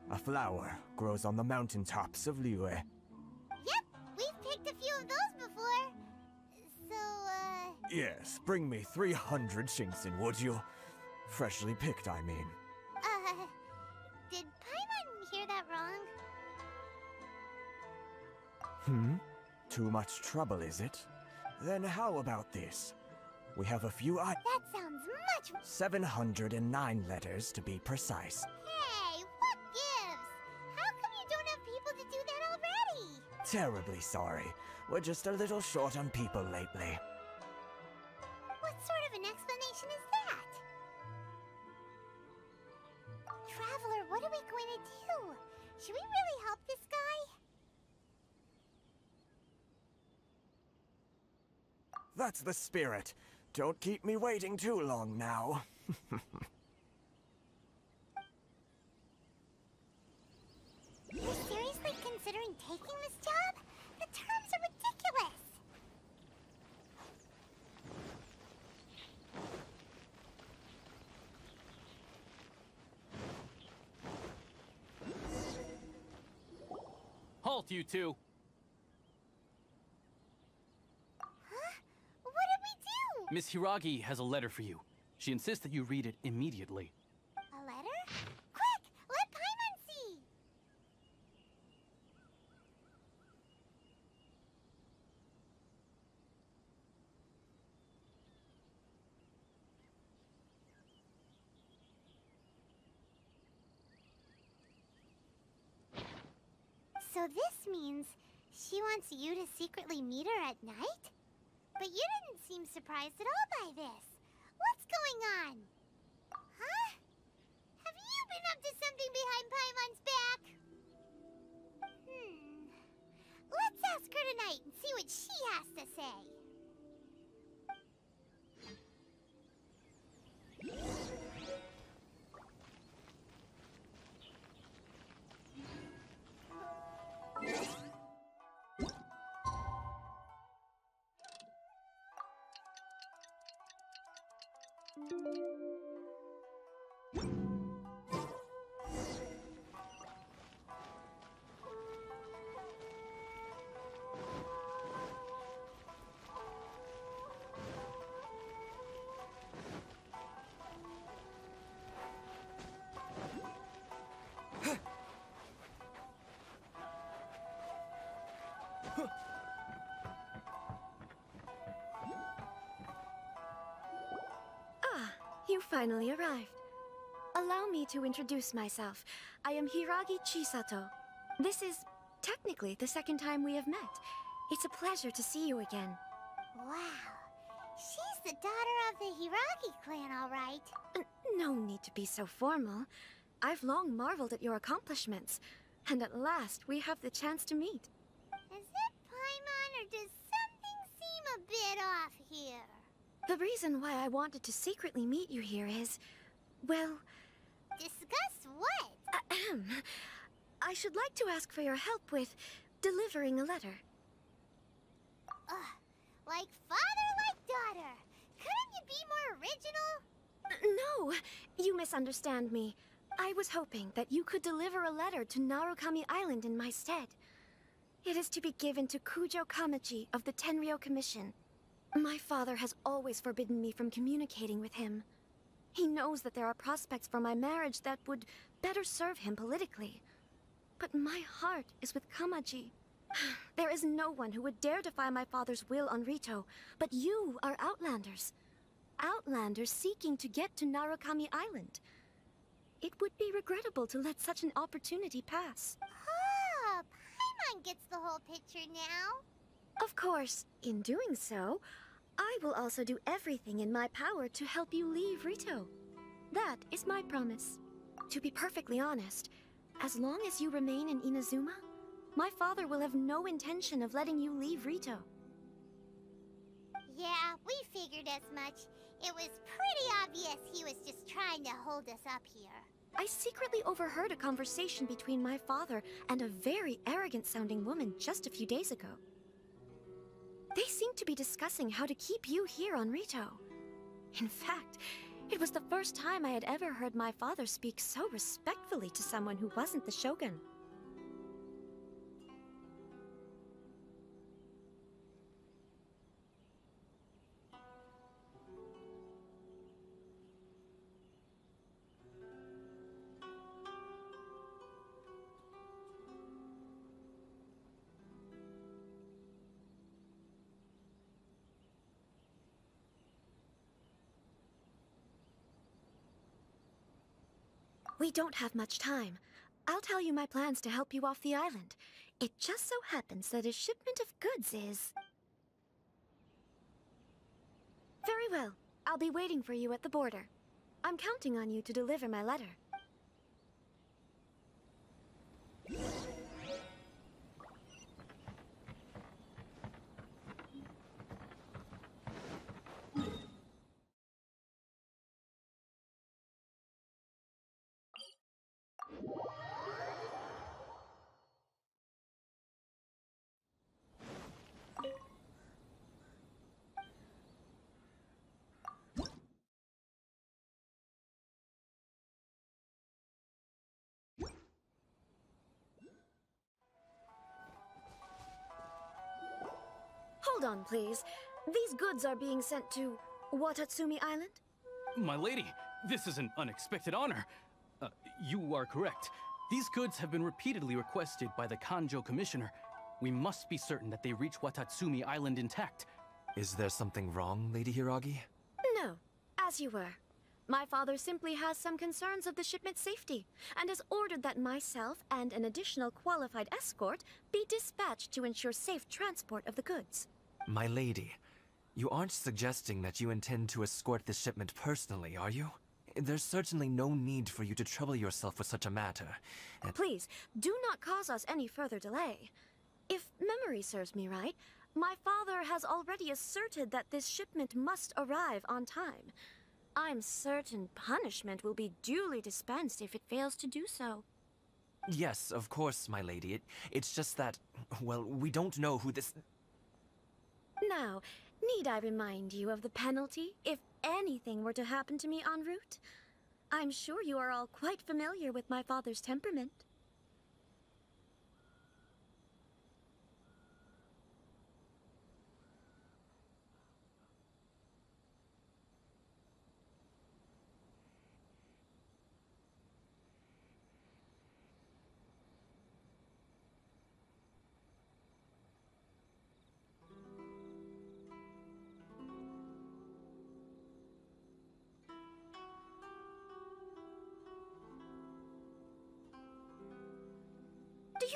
A flower grows on the mountaintops of Liyue. Yep, we've picked a few of those before. So, Yes, bring me 300 Qingshin, would you? Freshly picked, I mean. Did Paimon hear that wrong? Too much trouble, is it? Then how about this? We have a few That sounds much... 709 letters to be precise. Hey, what gives? How come you don't have people to do that already? Terribly sorry. We're just a little short on people lately. What sort of an explanation is that? Traveler, what are we going to do? Should we really help this guy? That's the spirit. Don't keep me waiting too long now. You're seriously considering taking this job? The terms are ridiculous! Halt, you two! Huh? What did we do? Miss Hiragi has a letter for you. She insists that you read it immediately. A letter? Quick! Let Paimon see! So this means she wants you to secretly meet her at night? But you didn't seem surprised at all by this. What's going on? Huh? Have you been up to something behind Paimon's back? Let's ask her tonight and see what she has to say. You finally arrived. Allow me to introduce myself. I am Hiragi Chisato. This is technically the second time we have met. It's a pleasure to see you again. Wow. She's the daughter of the Hiragi clan, all right. No need to be so formal. I've long marveled at your accomplishments, and at last we have the chance to meet. Is it Paimon, or does something seem a bit off here? The reason why I wanted to secretly meet you here is, well... Discuss what? I should like to ask for your help with delivering a letter. Like father, like daughter. Couldn't you be more original? No, you misunderstand me. I was hoping that you could deliver a letter to Narukami Island in my stead. It is to be given to Kujou Kamachi of the Tenryou Commission. My father has always forbidden me from communicating with him. He knows that there are prospects for my marriage that would better serve him politically. But my heart is with Kamachi. There is no one who would dare defy my father's will on Ritou, but you are Outlanders. Outlanders seeking to get to Narukami Island. It would be regrettable to let such an opportunity pass. Oh, Paimon gets the whole picture now. Of course, in doing so, I will also do everything in my power to help you leave Ritou. That is my promise. To be perfectly honest, as long as you remain in Inazuma, my father will have no intention of letting you leave Ritou. Yeah, we figured as much. It was pretty obvious he was just trying to hold us up here. I secretly overheard a conversation between my father and a very arrogant-sounding woman just a few days ago. They seemed to be discussing how to keep you here on Ritou. In fact, it was the first time I had ever heard my father speak so respectfully to someone who wasn't the Shogun. We don't have much time. I'll tell you my plans to help you off the island. It just so happens that a shipment of goods is... Very well. I'll be waiting for you at the border. I'm counting on you to deliver my letter. Hold on, please. These goods are being sent to Watatsumi Island? My lady, this is an unexpected honor. You are correct. These goods have been repeatedly requested by the Kanjo Commissioner. We must be certain that they reach Watatsumi Island intact. Is there something wrong, Lady Hiragi? No, as you were. My father simply has some concerns of the shipment's safety, and has ordered that myself and an additional qualified escort be dispatched to ensure safe transport of the goods. My lady, you aren't suggesting that you intend to escort this shipment personally, are you? There's certainly no need for you to trouble yourself with such a matter. Please, do not cause us any further delay. If memory serves me right, my father has already asserted that this shipment must arrive on time. I'm certain punishment will be duly dispensed if it fails to do so. Yes, of course, my lady. It's just that, well, we don't know who this... Now, need I remind you of the penalty if anything were to happen to me en route? I'm sure you are all quite familiar with my father's temperament.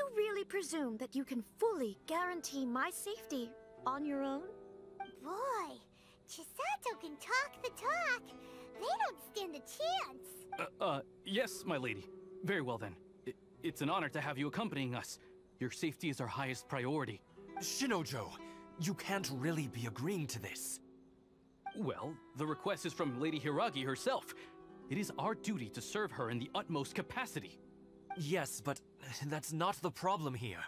you really presume that you can fully guarantee my safety on your own? Boy, Chisato can talk the talk. They don't stand a chance. Yes, my lady. Very well then. It's an honor to have you accompanying us. Your safety is our highest priority. Shinojo, you can't really be agreeing to this. Well, the request is from Lady Hiragi herself. It is our duty to serve her in the utmost capacity. Yes, but that's not the problem here.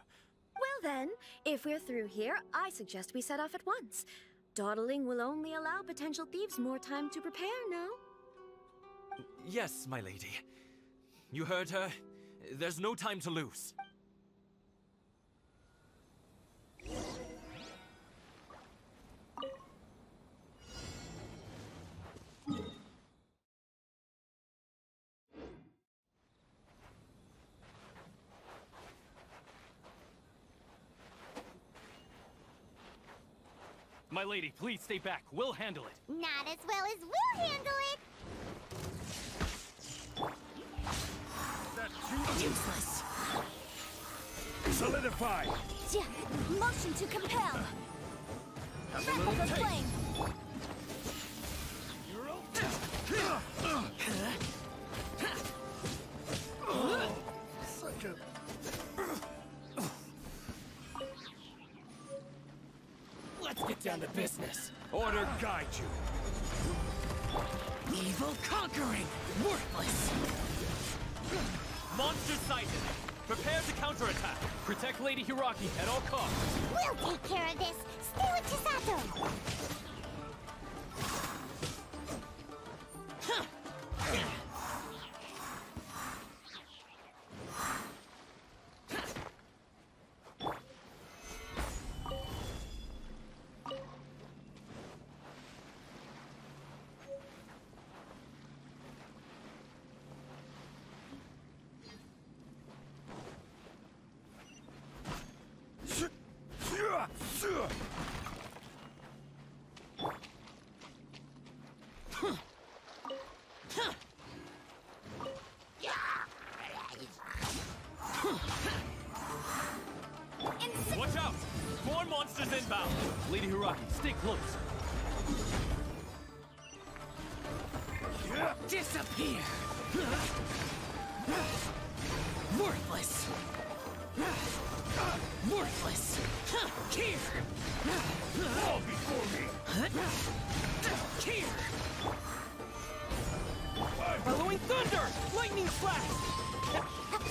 Well then, if we're through here, I suggest we set off at once. Dawdling will only allow potential thieves more time to prepare, no? Yes, my lady. You heard her. There's no time to lose. My lady, please stay back. We'll handle it. Not as well as we'll handle it. Useless. Solidify. Motion to compel. Grapple the flame. Let's get down to business. Order guide you. Evil conquering. Worthless. Monster sighted. Prepare to counterattack. Protect Lady Hiragi at all costs. We'll take care of this. Stay with Chisato. Watch out! More monsters inbound! Lady Hiragi, stay close. Disappear! Worthless! Worthless! Here! Fall before me! Here! Following thunder! Lightning flash!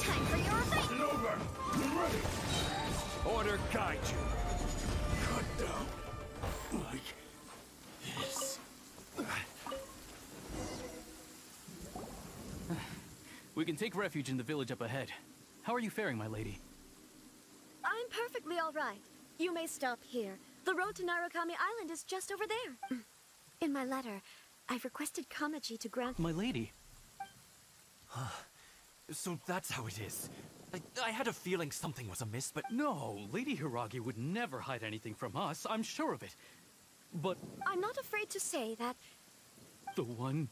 Time for your event! It's over! Be ready! Order guide you. Cut down. Like this. We can take refuge in the village up ahead. How are you faring, my lady? I'm perfectly all right. You may stop here. The road to Narukami Island is just over there. In my letter, I've requested Kamaji to grant— My lady. So that's how it is. I had a feeling something was amiss, but... No, Lady Hiragi would never hide anything from us, I'm sure of it. But... I'm not afraid to say that... The one...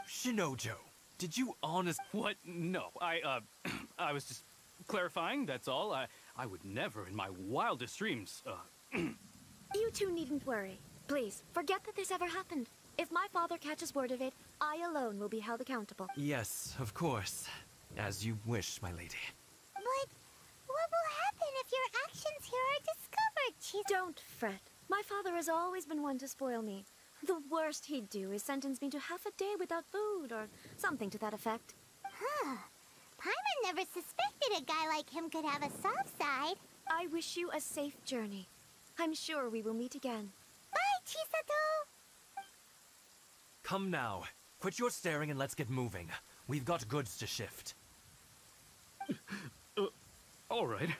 Shinojo, did you honest... What? No, I was just clarifying, that's all. I would never in my wildest dreams, You two needn't worry. Please, forget that this ever happened. If my father catches word of it, I alone will be held accountable. Yes, of course. As you wish, my lady. But what will happen if your actions here are discovered, Don't fret. My father has always been one to spoil me. The worst he'd do is sentence me to half a day without food, or something to that effect. Huh. Paimon never suspected a guy like him could have a soft side. I wish you a safe journey. I'm sure we will meet again. Bye, Chisato! Come now. Quit your staring and let's get moving. We've got goods to shift. All right.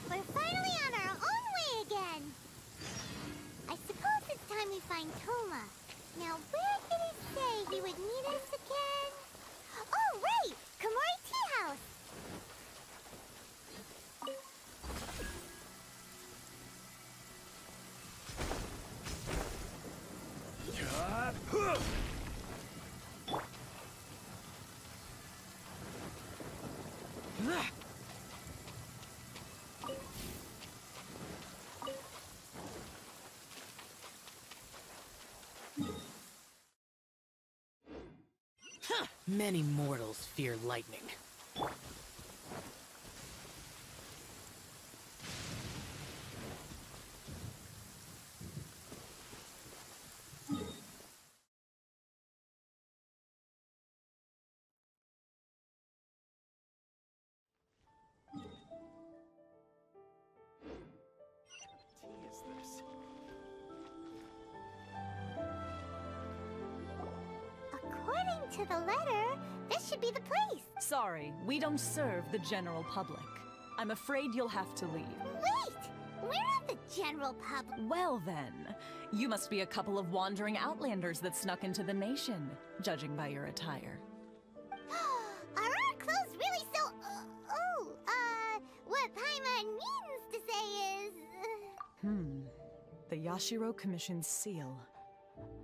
We're finally on our own way again. I suppose it's time we find Tohma. Now, where did he say he would meet us again? Oh, right! Komore Teahouse! Many mortals fear lightning. According to the letter, this should be the place. Sorry, we don't serve the general public. I'm afraid you'll have to leave. Wait! We're not the general public. Well then, you must be a couple of wandering outlanders that snuck into the nation, judging by your attire. Are our clothes really so... what Paimon means to say is... The Yashiro Commission's seal.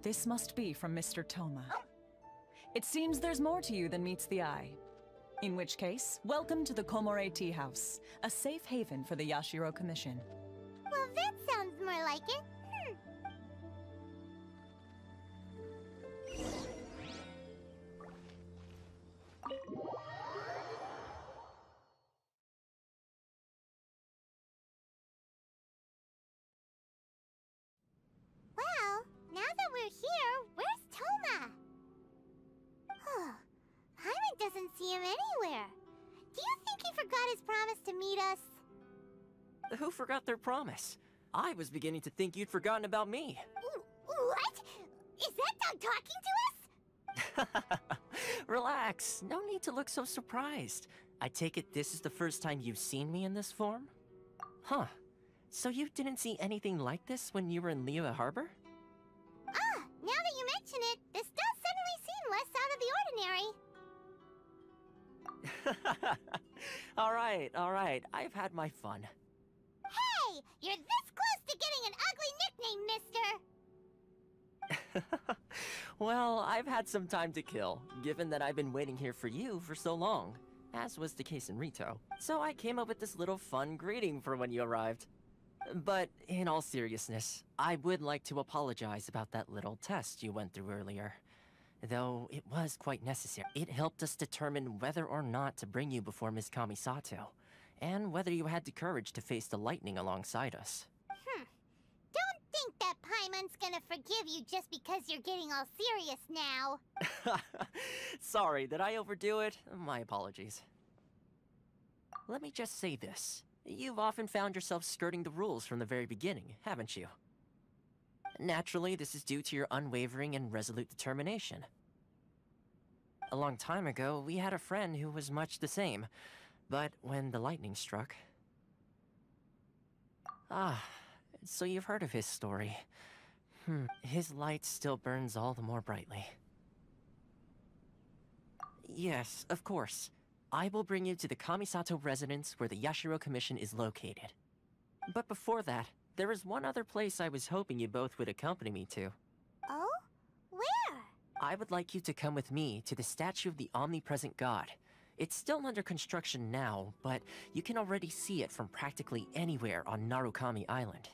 This must be from Mr. Tohma. It seems there's more to you than meets the eye. In which case, welcome to the Komore Teahouse, a safe haven for the Yashiro Commission. Well, that sounds more like it. Well, now that we're here, where's Tohma? Paimon doesn't see him anywhere. Do you think he forgot his promise to meet us? Who forgot their promise? I was beginning to think you'd forgotten about me. What? Is that dog talking to us? Relax. No need to look so surprised. I take it this is the first time you've seen me in this form? Huh. So you didn't see anything like this when you were in Liyue Harbor? Ah, now that you mention it, this does suddenly seem less out of the ordinary. Alright. I've had my fun. Hey! You're this close to getting an ugly nickname, mister! Well, I've had some time to kill, given that I've been waiting here for you for so long, as was the case in Ritou. So I came up with this little fun greeting for when you arrived. But in all seriousness, I would like to apologize about that little test you went through earlier. Though it was quite necessary. It helped us determine whether or not to bring you before Ms. Kamisato, and whether you had the courage to face the lightning alongside us. Don't think that Paimon's gonna forgive you just because you're getting all serious now. Sorry, did I overdo it? My apologies. Let me just say this. You've often found yourself skirting the rules from the very beginning, haven't you? Naturally, this is due to your unwavering and resolute determination. A long time ago, we had a friend who was much the same, but when the lightning struck... so you've heard of his story. His light still burns all the more brightly. Yes, of course. I will bring you to the Kamisato residence where the Yashiro Commission is located. But before that, there is one other place I was hoping you both would accompany me to. Oh? Where? I would like you to come with me to the statue of the omnipresent god. It's still under construction now, but you can already see it from practically anywhere on Narukami Island.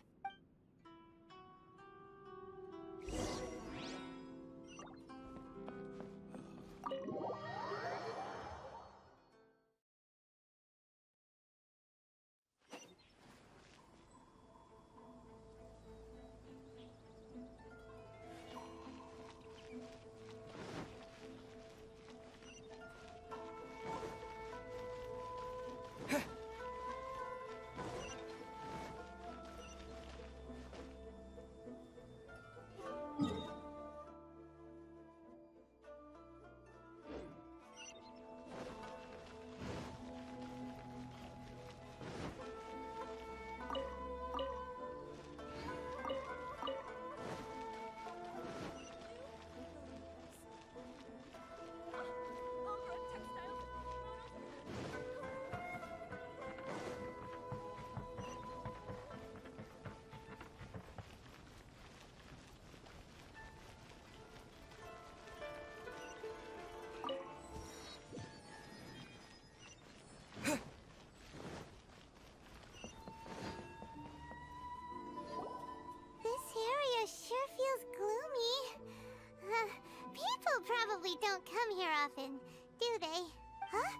really don't come here often, do they? Huh?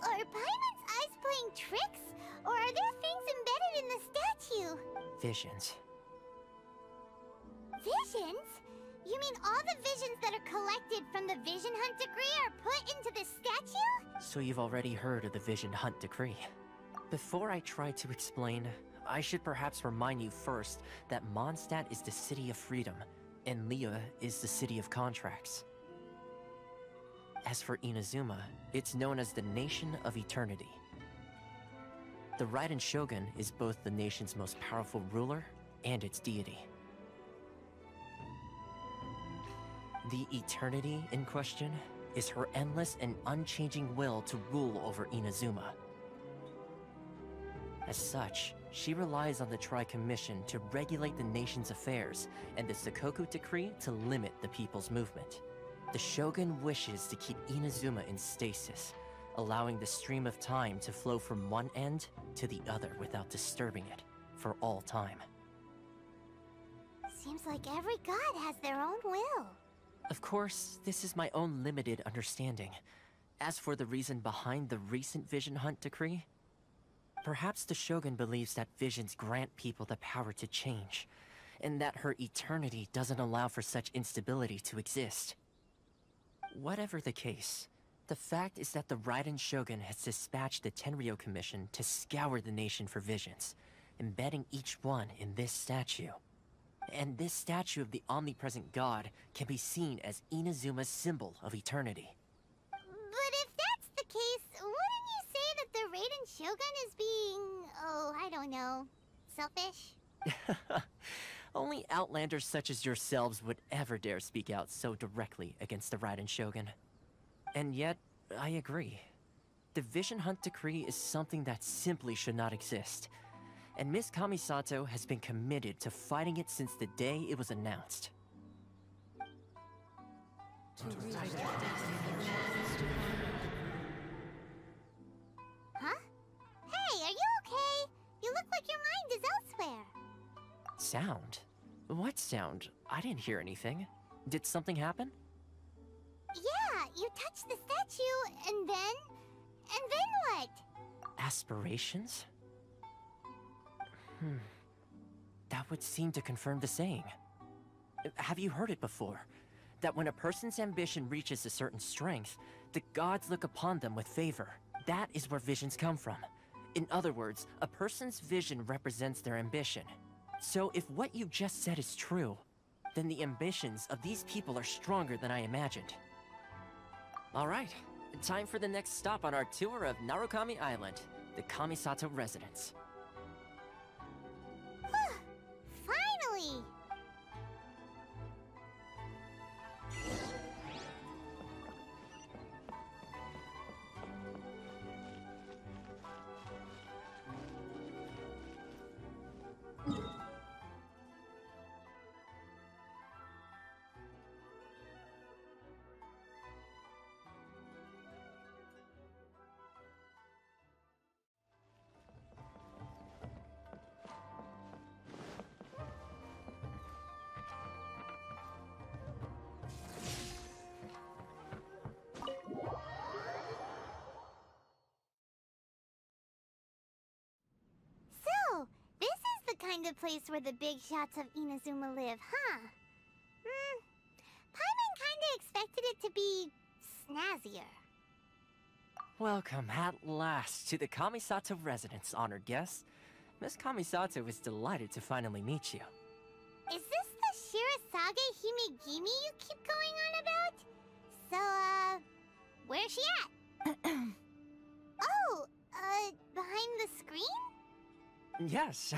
Are Paimon's eyes playing tricks? Or are there things embedded in the statue? Visions. Visions? You mean all the visions that are collected from the Vision Hunt Decree are put into the statue? So you've already heard of the Vision Hunt Decree. Before I try to explain, I should perhaps remind you first that Mondstadt is the city of freedom, and Liyue is the city of contracts. As for Inazuma, it's known as the Nation of Eternity. The Raiden Shogun is both the nation's most powerful ruler and its deity. The Eternity in question is her endless and unchanging will to rule over Inazuma. As such, she relies on the Tri-Commission to regulate the nation's affairs and the Sakoku Decree to limit the people's movement. The Shogun wishes to keep Inazuma in stasis, allowing the stream of time to flow from one end to the other without disturbing it for all time. Seems like every god has their own will. Of course, this is my own limited understanding. As for the reason behind the recent Vision Hunt Decree, perhaps the Shogun believes that visions grant people the power to change, and that her eternity doesn't allow for such instability to exist. Whatever the case, the fact is that the Raiden Shogun has dispatched the Tenryou Commission to scour the nation for visions, embedding each one in this statue. And this statue of the omnipresent god can be seen as Inazuma's symbol of eternity. But if that's the case, wouldn't you say that the Raiden Shogun is being, oh, I don't know, selfish? Only outlanders such as yourselves would ever dare speak out so directly against the Raiden Shogun. And yet, I agree. The Vision Hunt Decree is something that simply should not exist. And Miss Kamisato has been committed to fighting it since the day it was announced. Huh? Hey, are you okay? You look like your mind is elsewhere. Sound? What sound? I didn't hear anything. Did something happen? Yeah, you touched the statue, and then what? Aspirations? That would seem to confirm the saying. Have you heard it before? That when a person's ambition reaches a certain strength, the gods look upon them with favor. That is where visions come from. In other words, a person's vision represents their ambition. So if what you just said is true, then the ambitions of these people are stronger than I imagined. Alright, time for the next stop on our tour of Narukami Island, the Kamisato residence. Finally! Kind of place where the big shots of Inazuma live, huh? Paimon kinda expected it to be snazzier. Welcome at last to the Kamisato residence, honored guest. Miss Kamisato is delighted to finally meet you. Is this the Shirazage Himegimi you keep going on about? So, where's she at? Oh, behind the screen? Yes.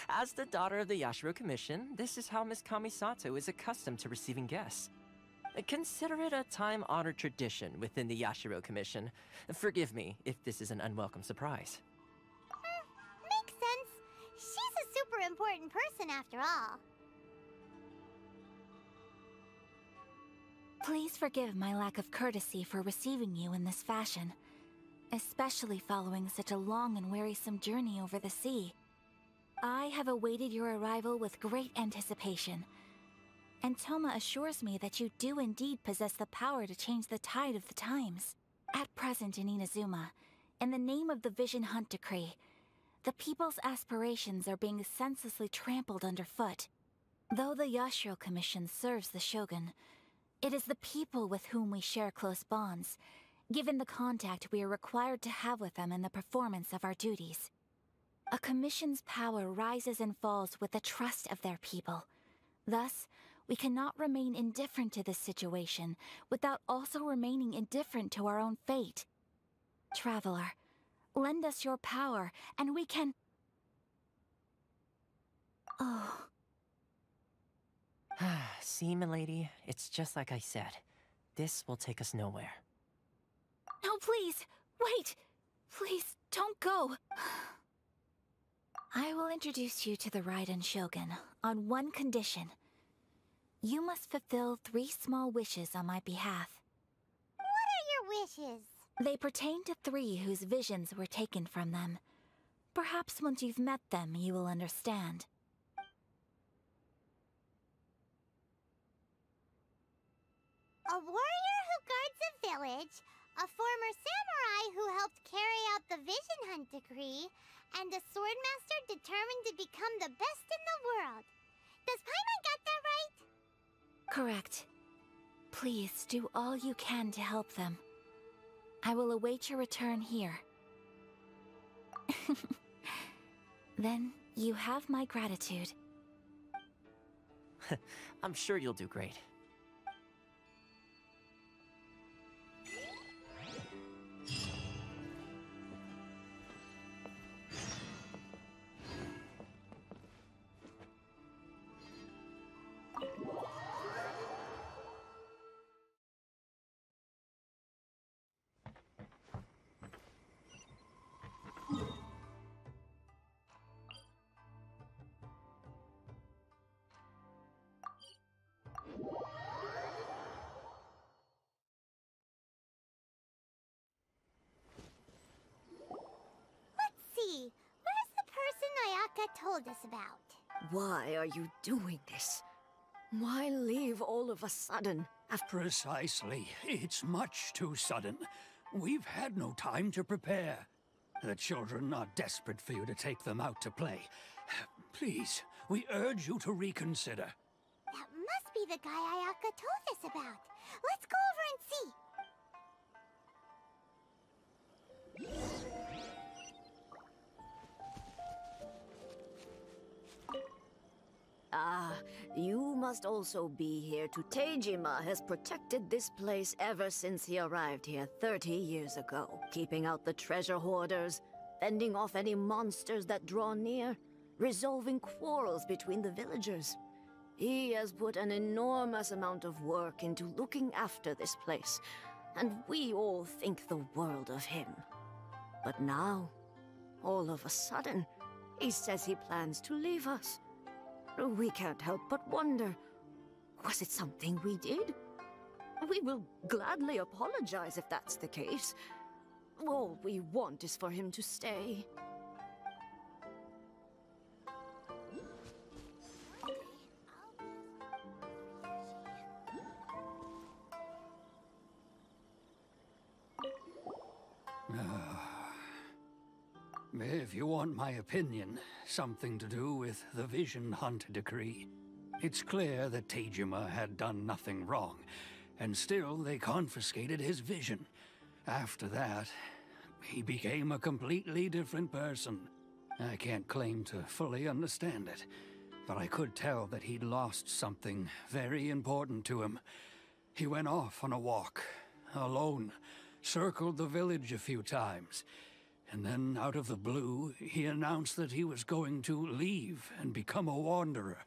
As the daughter of the Yashiro Commission, this is how Miss Kamisato is accustomed to receiving guests. Consider it a time-honored tradition within the Yashiro Commission. Forgive me if this is an unwelcome surprise. Makes sense. She's a super important person after all. Please forgive my lack of courtesy for receiving you in this fashion. Especially following such a long and wearisome journey over the sea. I have awaited your arrival with great anticipation. and Tohma assures me that you do indeed possess the power to change the tide of the times. At present in Inazuma, in the name of the Vision Hunt Decree, the people's aspirations are being senselessly trampled underfoot. Though the Yashiro Commission serves the Shogun, it is the people with whom we share close bonds, given the contact we are required to have with them in the performance of our duties. A commission's power rises and falls with the trust of their people. Thus, we cannot remain indifferent to this situation without also remaining indifferent to our own fate. Traveler, lend us your power, and we can... Oh... See, milady, it's just like I said. This will take us nowhere. No, please! Wait! Please, don't go! I will introduce you to the Raiden Shogun on one condition. You must fulfill 3 small wishes on my behalf. What are your wishes? They pertain to 3 whose visions were taken from them. Perhaps once you've met them, you will understand. A warrior who guards a village, a former samurai who helped carry out the Vision Hunt Decree, and a swordmaster determined to become the best in the world. Does Paimon got that right? Correct. Please do all you can to help them. I will await your return here. Then you have my gratitude. I'm sure you'll do great. Where's the person Ayaka told us about? Why are you doing this? Why leave all of a sudden? Precisely. It's much too sudden. We've had no time to prepare. The children are desperate for you to take them out to play. Please, we urge you to reconsider. That must be the guy Ayaka told us about. Let's go over and see. Ah, you must also be here. Teijima has protected this place ever since he arrived here 30 years ago, keeping out the treasure hoarders, fending off any monsters that draw near, resolving quarrels between the villagers. He has put an enormous amount of work into looking after this place, and we all think the world of him. But now, all of a sudden, he says he plans to leave us. We can't help but wonder, was it something we did? We will gladly apologize if that's the case. All we want is for him to stay. If you want my opinion, something to do with the Vision Hunt Decree. It's clear that Teijima had done nothing wrong, and still they confiscated his vision. After that, he became a completely different person. I can't claim to fully understand it, but I could tell that he'd lost something very important to him. He went off on a walk, alone, circled the village a few times, and then, out of the blue, he announced that he was going to leave and become a wanderer.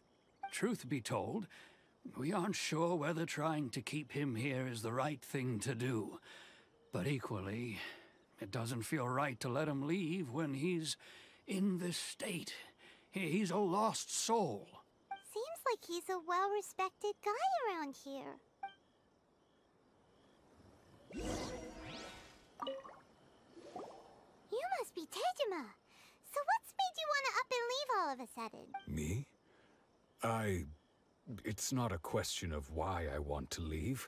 Truth be told, we aren't sure whether trying to keep him here is the right thing to do. But equally, it doesn't feel right to let him leave when he's in this state. He's a lost soul. Seems like he's a well-respected guy around here. You must be Teijima. So what's made you want to up and leave all of a sudden? Me? It's not a question of why I want to leave,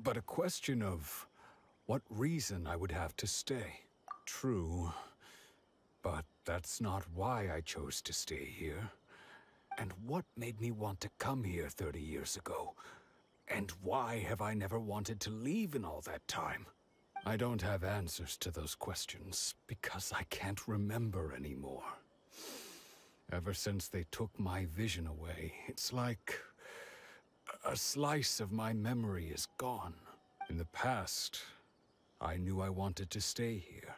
but a question of what reason I would have to stay. True, but that's not why I chose to stay here. And what made me want to come here 30 years ago? And why have I never wanted to leave in all that time? I don't have answers to those questions because I can't remember anymore. Ever since they took my vision away, it's like a slice of my memory is gone. In the past, I knew I wanted to stay here.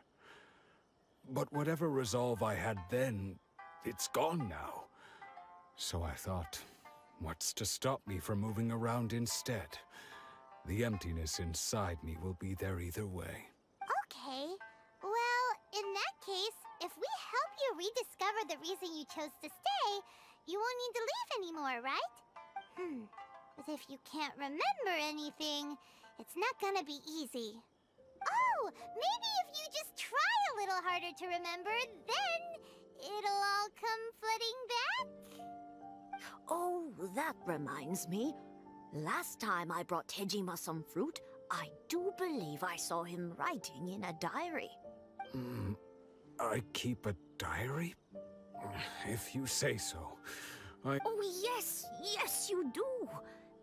But whatever resolve I had then, it's gone now. So I thought, what's to stop me from moving around instead? The emptiness inside me will be there either way. Okay. Well, in that case, if we help you rediscover the reason you chose to stay, you won't need to leave anymore, right? But if you can't remember anything, it's not gonna be easy. Oh, maybe if you just try a little harder to remember, then it'll all come flooding back? Oh, that reminds me. Last time I brought Tejima some fruit, I do believe I saw him writing in a diary. I keep a diary? If you say so. Oh, yes, yes, you do.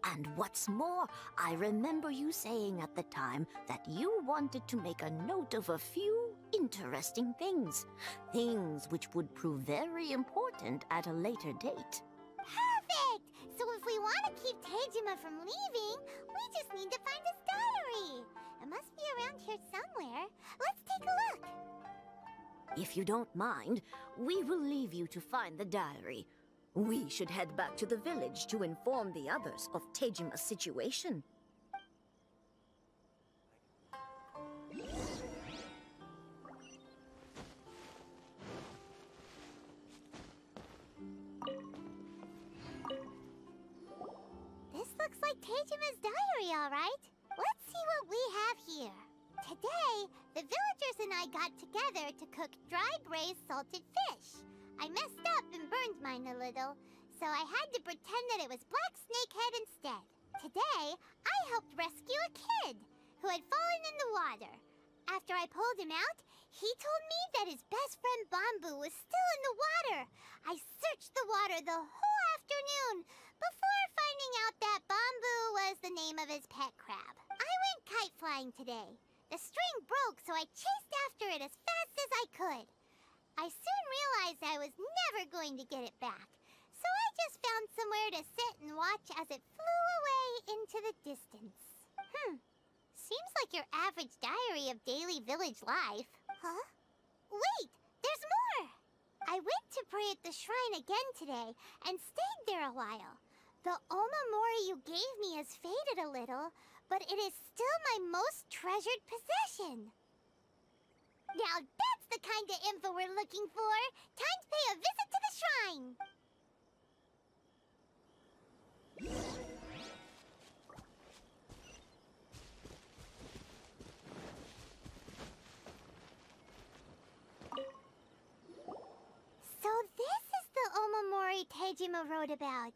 And what's more, I remember you saying at the time that you wanted to make a note of a few interesting things. Things which would prove very important at a later date. Perfect! So if we want to keep Tejima from leaving, we just need to find his diary. It must be around here somewhere. Let's take a look. If you don't mind, we will leave you to find the diary. We should head back to the village to inform the others of Tejima's situation. This looks like Tejima's diary, all right. Let's see what we have here. Today, the villagers and I got together to cook dry braised salted fish. I messed up and burned mine a little, so I had to pretend that it was Black Snakehead instead. Today, I helped rescue a kid who had fallen in the water. After I pulled him out, he told me that his best friend Bamboo was still in the water. I searched the water the whole afternoon before finding out that Bamboo was the name of his pet crab. I went kite flying today. The string broke, so I chased after it as fast as I could. I soon realized I was never going to get it back, so I just found somewhere to sit and watch as it flew away into the distance. Seems like your average diary of daily village life. Huh? Wait, there's more! I went to pray at the shrine again today and stayed there a while. The Omamori you gave me has faded a little, but it is still my most treasured possession. Now that's the kind of info we're looking for! Time to pay a visit to the shrine! So this is the Omamori Tejima wrote about.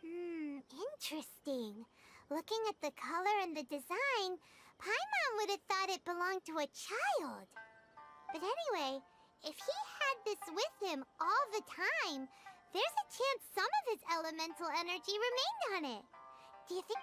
Interesting. Looking at the color and the design, Paimon would have thought it belonged to a child. But anyway, if he had this with him all the time, there's a chance some of his elemental energy remained on it. Do you think...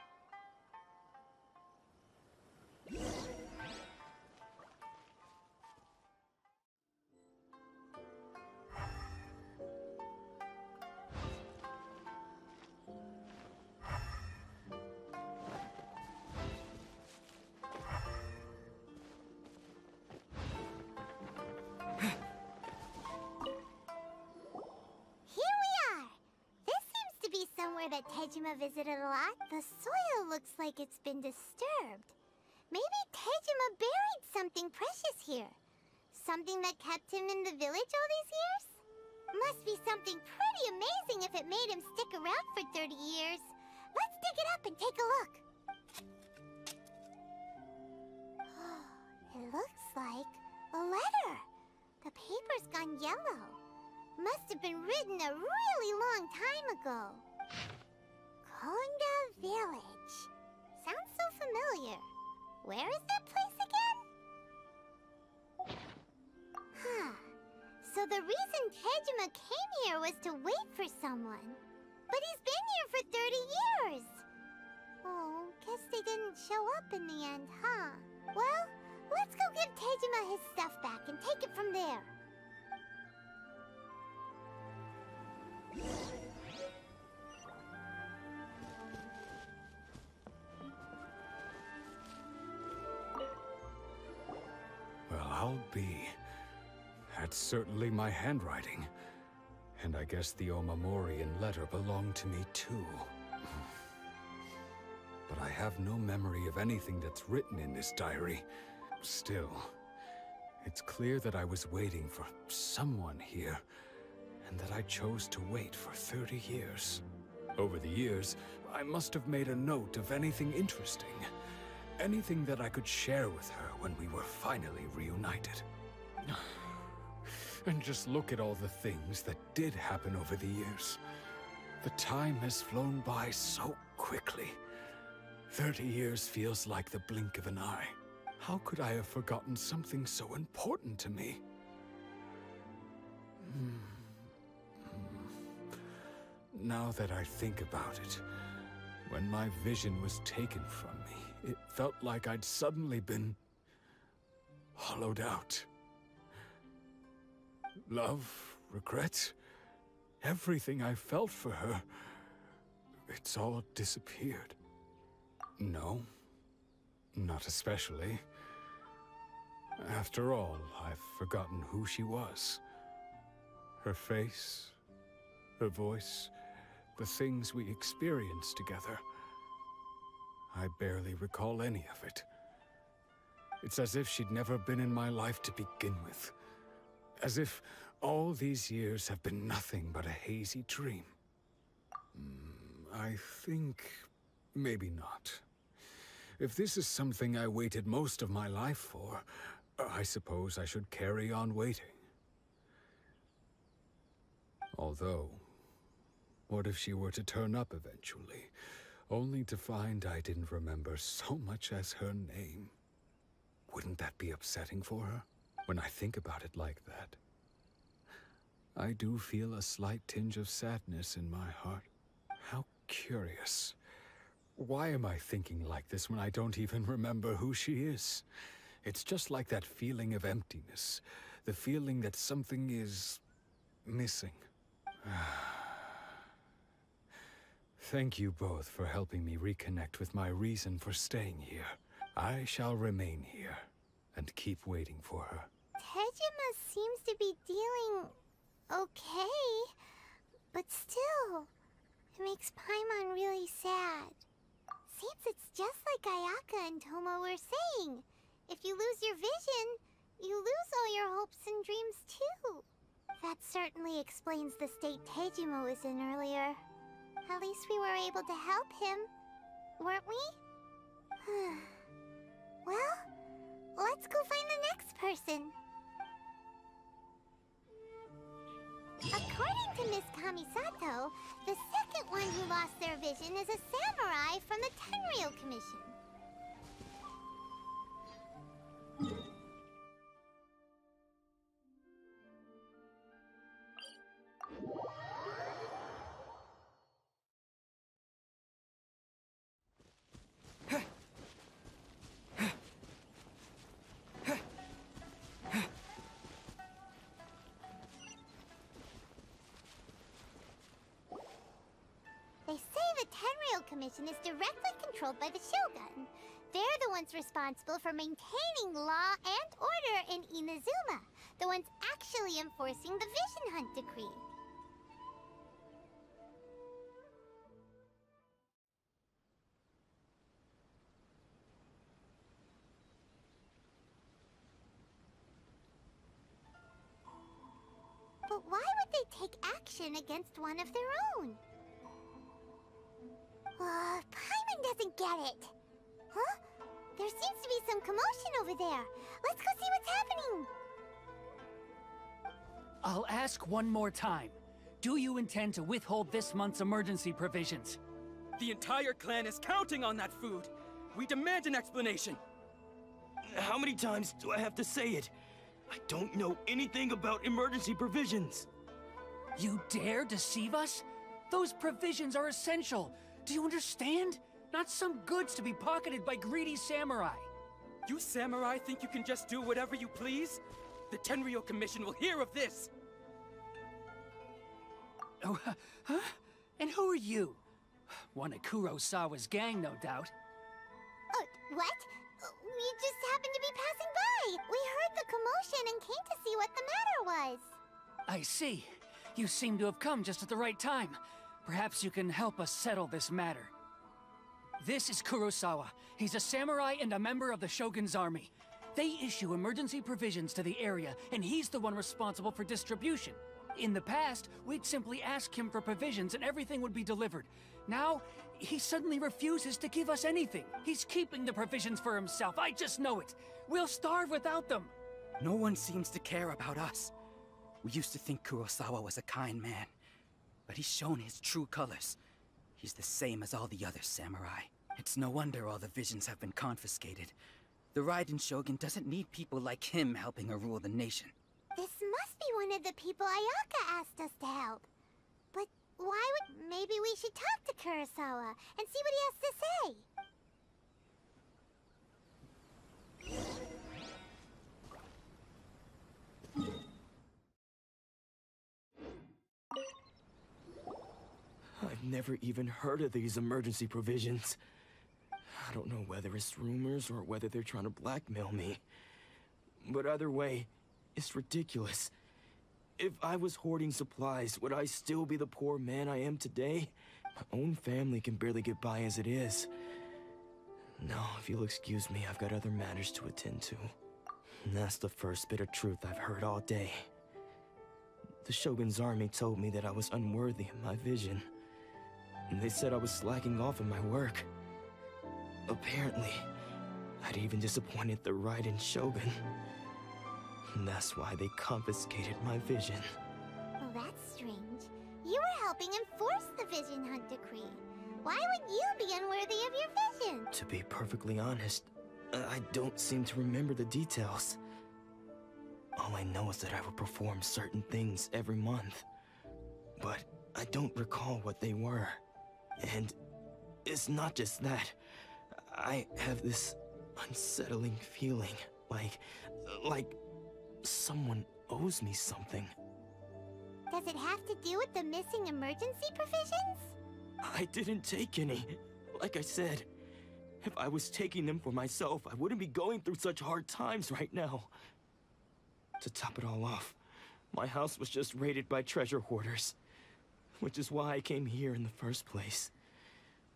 Somewhere that Tejima visited a lot, the soil looks like it's been disturbed. Maybe Tejima buried something precious here. Something that kept him in the village all these years? Must be something pretty amazing if it made him stick around for 30 years. Let's dig it up and take a look. It looks like a letter. The paper's gone yellow. Must have been written a really long time ago. Honda Village. Sounds so familiar. Where is that place again? Huh. So the reason Tejima came here was to wait for someone. But he's been here for 30 years! Oh, guess they didn't show up in the end, huh? Well, let's go give Tejima his stuff back and take it from there. Well, I'll be. That's certainly my handwriting. And I guess the Omamorian letter belonged to me too. But I have no memory of anything that's written in this diary. Still, it's clear that I was waiting for someone here, and that I chose to wait for 30 years. Over the years, I must have made a note of anything interesting. Anything that I could share with her when we were finally reunited. And just look at all the things that did happen over the years. The time has flown by so quickly. 30 years feels like the blink of an eye. How could I have forgotten something so important to me? Now that I think about it, when my vision was taken from me, it felt like I'd suddenly been hollowed out. Love, regret, everything I felt for her, it's all disappeared. No, not especially. After all, I've forgotten who she was. Her face, her voice, the things we experienced together. I barely recall any of it. It's as if she'd never been in my life to begin with. As if all these years have been nothing but a hazy dream. I think maybe not. If this is something I waited most of my life for, I suppose I should carry on waiting. Although, what if she were to turn up eventually, only to find I didn't remember so much as her name? Wouldn't that be upsetting for her? When I think about it like that, I do feel a slight tinge of sadness in my heart. How curious. Why am I thinking like this when I don't even remember who she is? It's just like that feeling of emptiness. The feeling that something is missing. Thank you both for helping me reconnect with my reason for staying here. I shall remain here and keep waiting for her. Tejima seems to be dealing okay, but still, it makes Paimon really sad. Seems it's just like Ayaka and Tohma were saying. If you lose your vision, you lose all your hopes and dreams too. That certainly explains the state Tejima was in earlier. At least we were able to help him, weren't we? Well, let's go find the next person. According to Miss Kamisato, the second one who lost their vision is a samurai from the Tenryou Commission. They say the Tenryou Commission is directly controlled by the Shogun. They're the ones responsible for maintaining law and order in Inazuma. The ones actually enforcing the Vision Hunt decree. But why would they take action against one of their own? Paimon doesn't get it. Huh? There seems to be some commotion over there. Let's go see what's happening. I'll ask one more time. Do you intend to withhold this month's emergency provisions? The entire clan is counting on that food. We demand an explanation. How many times do I have to say it? I don't know anything about emergency provisions. You dare deceive us? Those provisions are essential. Do you understand? Not some goods to be pocketed by greedy samurai. You samurai think you can just do whatever you please? The Tenryou Commission will hear of this! Oh, huh? And who are you? One of Kurosawa's gang, no doubt. What? We just happened to be passing by. We heard the commotion and came to see what the matter was. I see. You seem to have come just at the right time. Perhaps you can help us settle this matter. This is Kurosawa. He's a samurai and a member of the Shogun's army. They issue emergency provisions to the area, and he's the one responsible for distribution. In the past, we'd simply ask him for provisions and everything would be delivered. Now, he suddenly refuses to give us anything. He's keeping the provisions for himself. I just know it. We'll starve without them. No one seems to care about us. We used to think Kurosawa was a kind man, but he's shown his true colors. He's the same as all the other samurai. It's no wonder all the visions have been confiscated. The Raiden Shogun doesn't need people like him helping her rule the nation. This must be one of the people Ayaka asked us to help. But why would... Maybe we should talk to Kurosawa and see what he has to say. I've never even heard of these emergency provisions. I don't know whether it's rumors or whether they're trying to blackmail me. But either way, it's ridiculous. If I was hoarding supplies, would I still be the poor man I am today? My own family can barely get by as it is. No, if you'll excuse me, I've got other matters to attend to. And that's the first bit of truth I've heard all day. The Shogun's army told me that I was unworthy of my vision. And they said I was slacking off in my work. Apparently, I'd even disappointed the Raiden Shogun. And that's why they confiscated my vision. Well, that's strange. You were helping enforce the Vision Hunt Decree. Why would you be unworthy of your vision? To be perfectly honest, I don't seem to remember the details. All I know is that I would perform certain things every month. But I don't recall what they were. And it's not just that. I have this unsettling feeling, like someone owes me something. Does it have to do with the missing emergency provisions? I didn't take any. Like I said, if I was taking them for myself, I wouldn't be going through such hard times right now. To top it all off, my house was just raided by treasure hoarders, which is why I came here in the first place.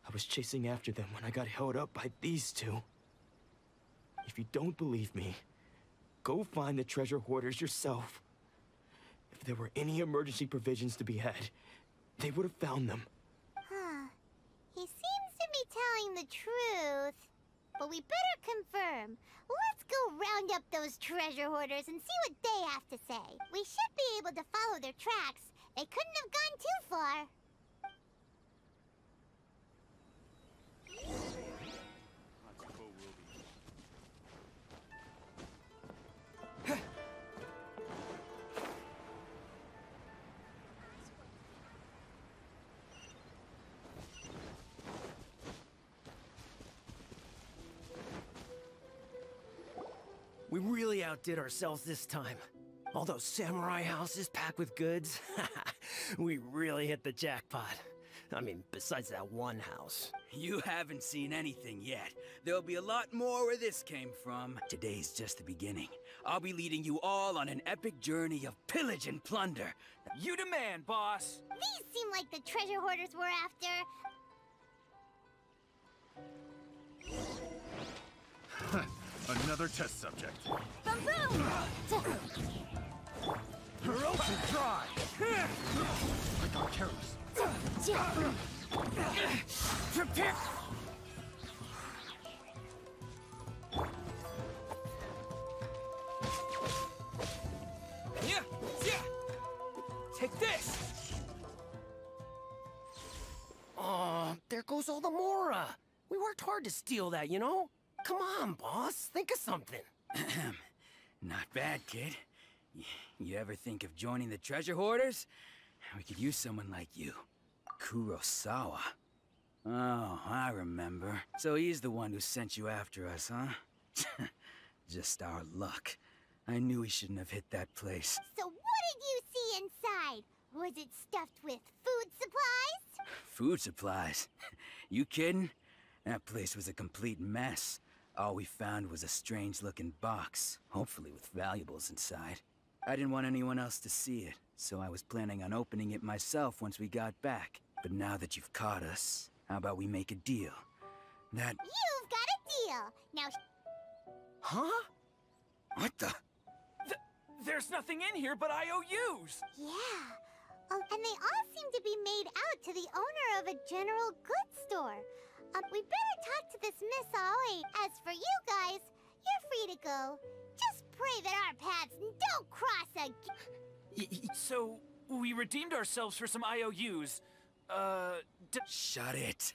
I was chasing after them when I got held up by these two. If you don't believe me, go find the treasure hoarders yourself. If there were any emergency provisions to be had, they would have found them. Huh. He seems to be telling the truth. But we better confirm. Let's go round up those treasure hoarders and see what they have to say. We should be able to follow their tracks. They couldn't have gone too far. We really outdid ourselves this time. All those samurai houses packed with goods. We really hit the jackpot. I mean, besides that one house. You haven't seen anything yet. There'll be a lot more where this came from. Today's just the beginning. I'll be leading you all on an epic journey of pillage and plunder. You demand, boss! These seem like the treasure hoarders we're after. Another test subject. Boom! Ocean dry! I got careless. Prepare! Take this! there goes all the Mora. We worked hard to steal that, you know? Come on, boss. Think of something. Not bad, kid. You ever think of joining the treasure hoarders? We could use someone like you. Kurosawa. Oh, I remember. So he's the one who sent you after us, huh? Just our luck. I knew he shouldn't have hit that place. So what did you see inside? Was it stuffed with food supplies? Food supplies? You kidding? That place was a complete mess. All we found was a strange-looking box, hopefully with valuables inside. I didn't want anyone else to see it, so I was planning on opening it myself once we got back. But now that you've caught us, how about we make a deal? That... You've got a deal! Now... Huh? What the... There's nothing in here but IOUs! Yeah. Oh, and they all seem to be made out to the owner of a general goods store. We better talk to this Miss Aoi. As for you guys, you're free to go. Just pray that our paths don't cross again. So, we redeemed ourselves for some IOUs. Shut it.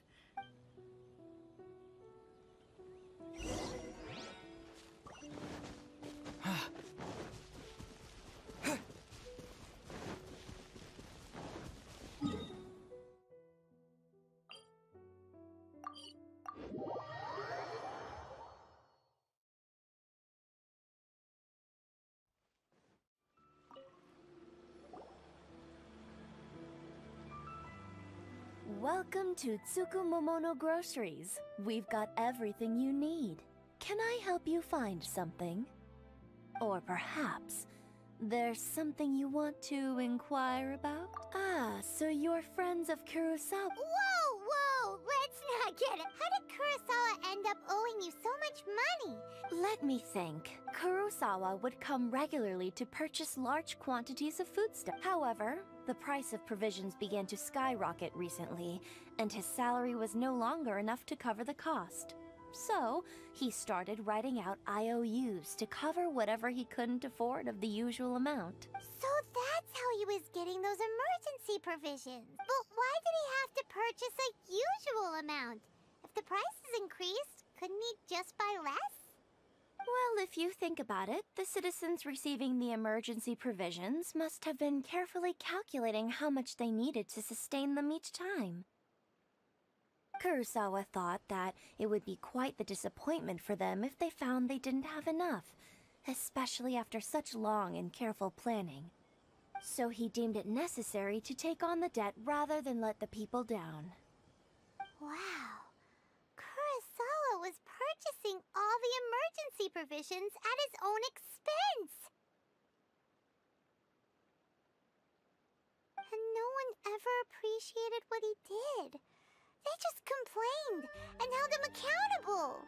Welcome to Tsukumomono Groceries. We've got everything you need. Can I help you find something? Or perhaps there's something you want to inquire about? Ah, so you're friends of Kurosawa. Whoa! Let's not get it. How did Kurosawa end up owing you so much money? Let me think. Kurosawa would come regularly to purchase large quantities of foodstuff. However, the price of provisions began to skyrocket recently, and his salary was no longer enough to cover the cost. So, he started writing out IOUs to cover whatever he couldn't afford of the usual amount. So that's how he was getting those emergency provisions. But why did he have to purchase a usual amount? If the prices increased, couldn't he just buy less? Well, if you think about it, the citizens receiving the emergency provisions must have been carefully calculating how much they needed to sustain them each time. Kurosawa thought that it would be quite the disappointment for them if they found they didn't have enough, especially after such long and careful planning. So he deemed it necessary to take on the debt rather than let the people down. Wow. Kurosawa was purchasing all the emergency provisions at his own expense. And no one ever appreciated what he did. They just complained and held him accountable.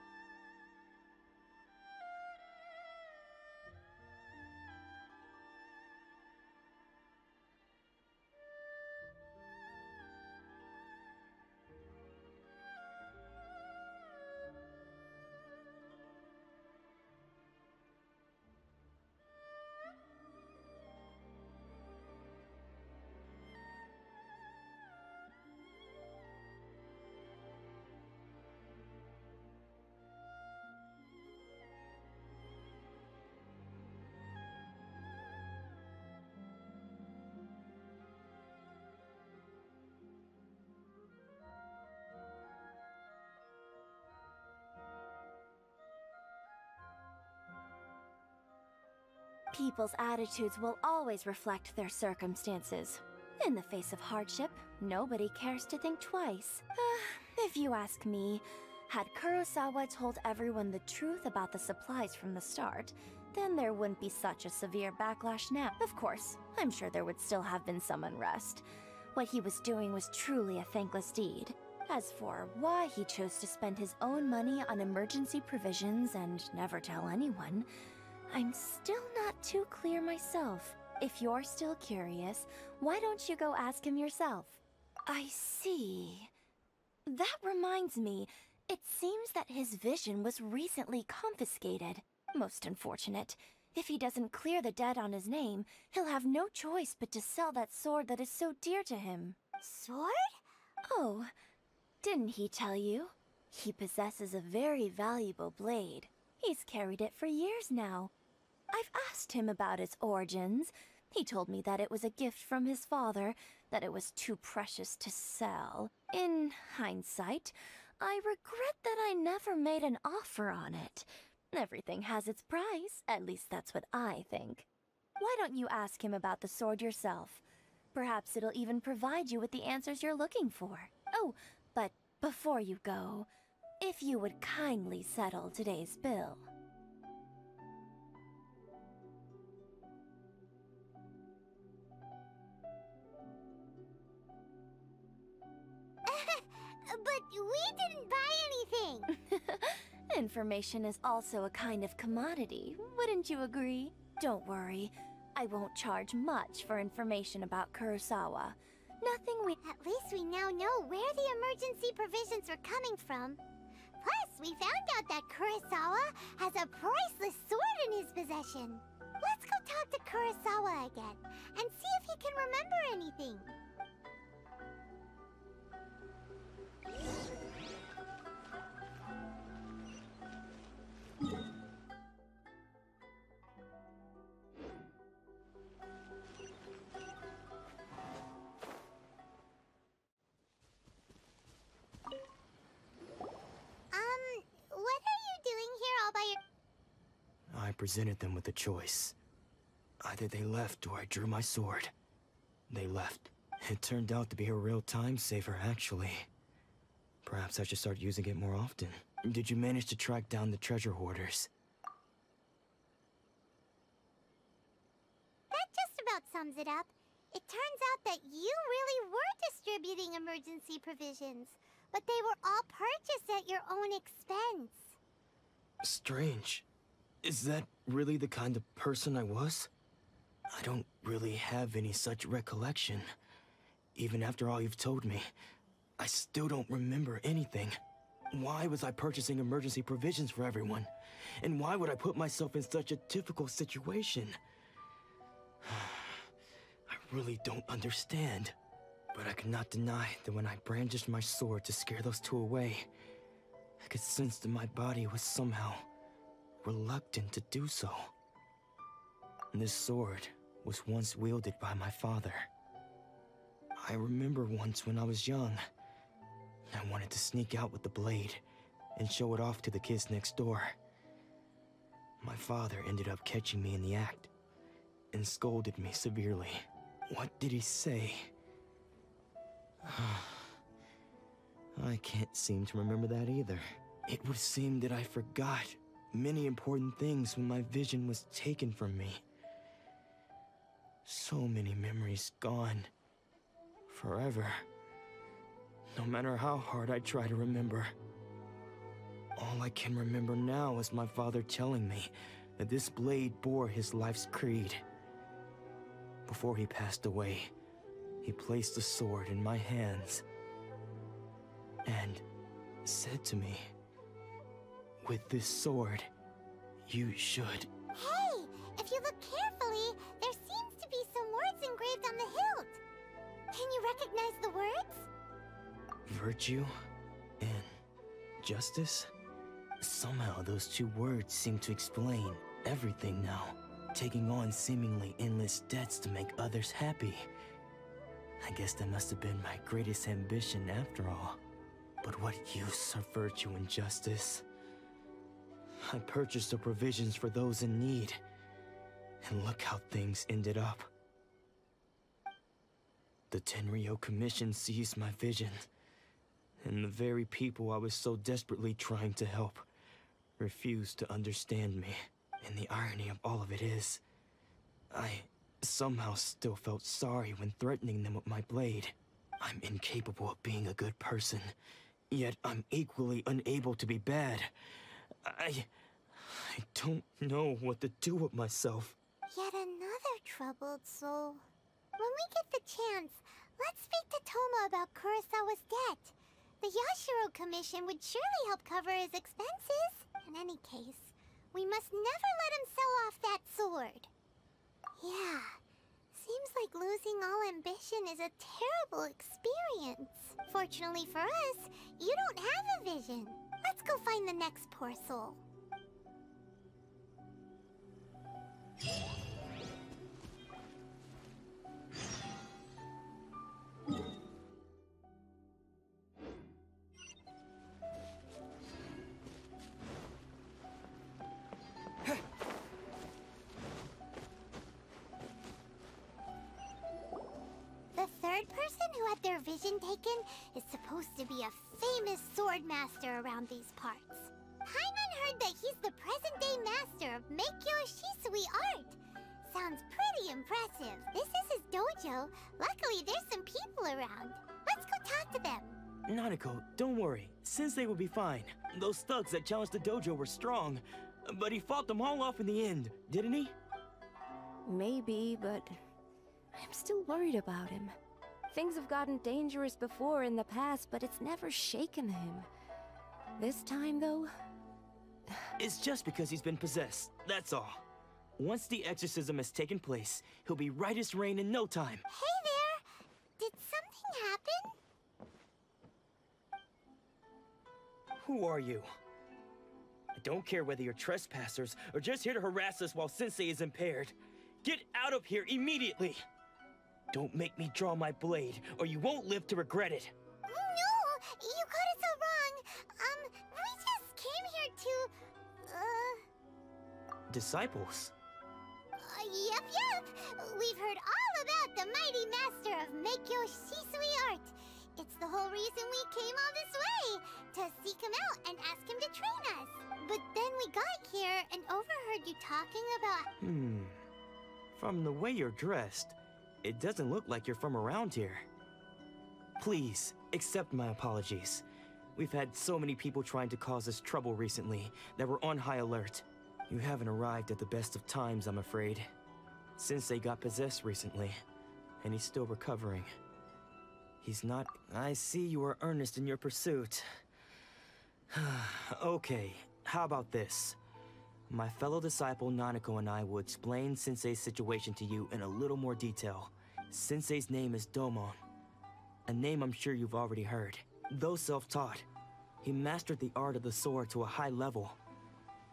People's attitudes will always reflect their circumstances. In the face of hardship, nobody cares to think twice. If you ask me, had Kurosawa told everyone the truth about the supplies from the start, then there wouldn't be such a severe backlash now. Of course, I'm sure there would still have been some unrest. What he was doing was truly a thankless deed. As for why he chose to spend his own money on emergency provisions and never tell anyone, I'm still not too clear myself. If you're still curious, why don't you go ask him yourself? I see. That reminds me, it seems that his vision was recently confiscated. Most unfortunate. If he doesn't clear the debt on his name, he'll have no choice but to sell that sword that is so dear to him. Sword? Oh, Didn't he tell you? He possesses a very valuable blade. He's carried it for years now. I've asked him about its origins. He told me that it was a gift from his father, that it was too precious to sell. In hindsight, I regret that I never made an offer on it. Everything has its price, at least that's what I think. Why don't you ask him about the sword yourself? Perhaps it'll even provide you with the answers you're looking for. Oh, but before you go, if you would kindly settle today's bill. But we didn't buy anything! Information is also a kind of commodity, wouldn't you agree? Don't worry, I won't charge much for information about Kurosawa. Nothing we— At least we now know where the emergency provisions are coming from. Plus, we found out that Kurosawa has a priceless sword in his possession. Let's go talk to Kurosawa again, and see if he can remember anything. What are you doing here all by your— I presented them with a choice. Either they left or I drew my sword. They left. It turned out to be a real time saver, actually. Perhaps I should start using it more often. Did you manage to track down the treasure hoarders? That just about sums it up. It turns out that you really were distributing emergency provisions, but they were all purchased at your own expense. Strange. Is that really the kind of person I was? I don't really have any such recollection. Even after all you've told me, I still don't remember anything. Why was I purchasing emergency provisions for everyone? And why would I put myself in such a difficult situation? I really don't understand. But I cannot deny that when I brandished my sword to scare those two away, I could sense that my body was somehow reluctant to do so. This sword was once wielded by my father. I remember once when I was young, I wanted to sneak out with the blade and show it off to the kids next door. My father ended up catching me in the act and scolded me severely. What did he say? I can't seem to remember that either. It would seem that I forgot many important things when my vision was taken from me. So many memories gone. Forever. No matter how hard I try to remember. All I can remember now is my father telling me that this blade bore his life's creed. Before he passed away, he placed the sword in my hands and said to me, "With this sword, you should..." Hey! If you look carefully, there seems to be some words engraved on the hilt. Can you recognize the words? Virtue and justice? Somehow those two words seem to explain everything now. Taking on seemingly endless debts to make others happy. I guess that must have been my greatest ambition after all. But what use are virtue and justice? I purchased the provisions for those in need, and look how things ended up. The Tenryou Commission seized my vision, and the very people I was so desperately trying to help refused to understand me. And the irony of all of it is, I somehow still felt sorry when threatening them with my blade. I'm incapable of being a good person, yet I'm equally unable to be bad. I don't know what to do with myself. Yet another troubled soul. When we get the chance, let's speak to Tohma about Kurosawa's debt. The Yashiro Commission would surely help cover his expenses. In any case, we must never let him sell off that sword. Yeah, Seems like losing all ambition is a terrible experience. Fortunately for us, you don't have a vision. Let's go find the next poor soul. The third person who had their vision taken is supposed to be a famous sword master around these parts. Paimon heard that he's the present-day master of Meikyo Shisui art. Sounds pretty impressive. This is his dojo. Luckily, there's some people around. Let's go talk to them. Nanako, don't worry. Sensei will be fine. Those thugs that challenged the dojo were strong, but he fought them all off in the end, didn't he? Maybe, but I'm still worried about him. Things have gotten dangerous before in the past, but it's never shaken him. This time, though... It's just because he's been possessed, that's all. Once the exorcism has taken place, he'll be right as rain in no time. Hey there! Did something happen? Who are you? I don't care whether you're trespassers or just here to harass us while Sensei is impaired. Get out of here immediately! Don't make me draw my blade, or you won't live to regret it. No! You got it so wrong. We just came here to, Disciples? Yep. We've heard all about the mighty master of Meikyo Shisui art. It's the whole reason we came all this way, to seek him out and ask him to train us. But then we got here and overheard you talking about... From the way you're dressed, it doesn't look like you're from around here. Please, accept my apologies. We've had so many people trying to cause us trouble recently that we're on high alert. You haven't arrived at the best of times, I'm afraid. Sensei got possessed recently, and he's still recovering. He's not... I see you are earnest in your pursuit. Okay, how about this? My fellow disciple Nanako and I will explain Sensei's situation to you in a little more detail. Sensei's name is Domon, a name I'm sure you've already heard. Though self-taught, he mastered the art of the sword to a high level.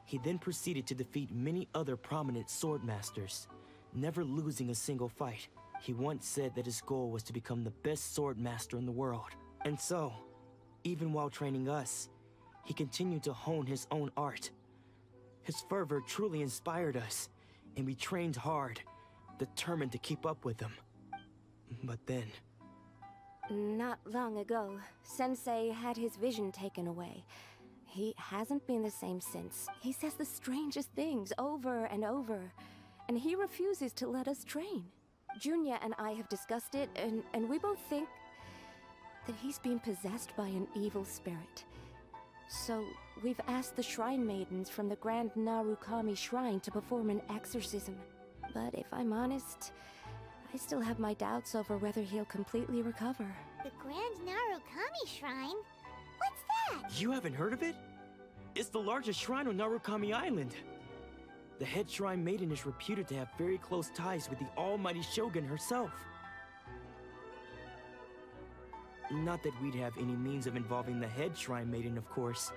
He then proceeded to defeat many other prominent sword masters, never losing a single fight. He once said that his goal was to become the best sword master in the world. And so, even while training us, he continued to hone his own art. His fervor truly inspired us, and we trained hard, determined to keep up with him. But then... Not long ago, Sensei had his vision taken away. He hasn't been the same since. He says the strangest things over and over, and he refuses to let us train. Junya and I have discussed it, and we both think that he's been possessed by an evil spirit. So, we've asked the shrine maidens from the Grand Narukami Shrine to perform an exorcism. But if I'm honest, I still have my doubts over whether he'll completely recover. The Grand Narukami Shrine? What's that? You haven't heard of it? It's the largest shrine on Narukami Island. The head shrine maiden is reputed to have very close ties with the almighty Shogun herself. Not that we'd have any means of involving the head shrine maiden, of course.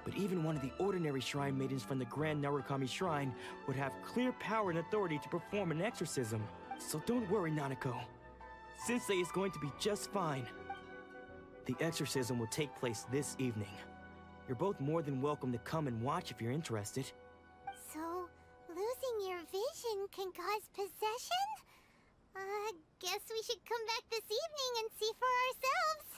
But even one of the ordinary shrine maidens from the Grand Narukami Shrine would have clear power and authority to perform an exorcism. So don't worry, Nanako. Sensei is going to be just fine. The exorcism will take place this evening. You're both more than welcome to come and watch if you're interested. So, losing your vision can cause possession? Guess we should come back this evening and see for ourselves.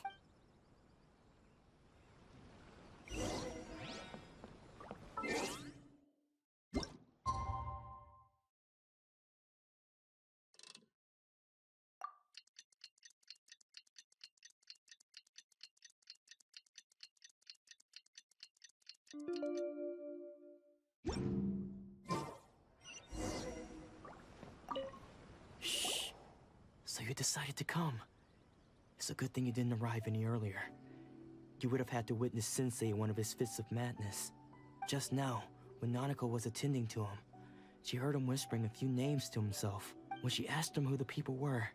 Shh. So you decided to come. It's a good thing you didn't arrive any earlier. You would have had to witness Sensei in one of his fits of madness. Just now, when Nanako was attending to him, she heard him whispering a few names to himself. When she asked him who the people were,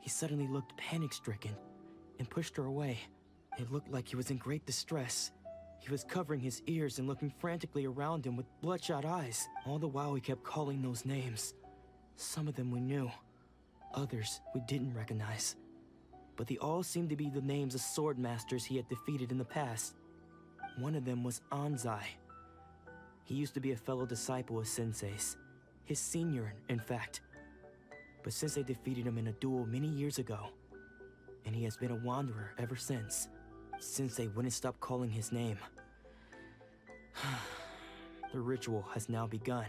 he suddenly looked panic-stricken and pushed her away. It looked like he was in great distress. He was covering his ears and looking frantically around him with bloodshot eyes. All the while he kept calling those names. Some of them we knew, others we didn't recognize. But they all seemed to be the names of sword masters he had defeated in the past. One of them was Anzai. He used to be a fellow disciple of Sensei's. His senior, in fact. But Sensei defeated him in a duel many years ago, and he has been a wanderer ever since. Sensei wouldn't stop calling his name. The ritual has now begun.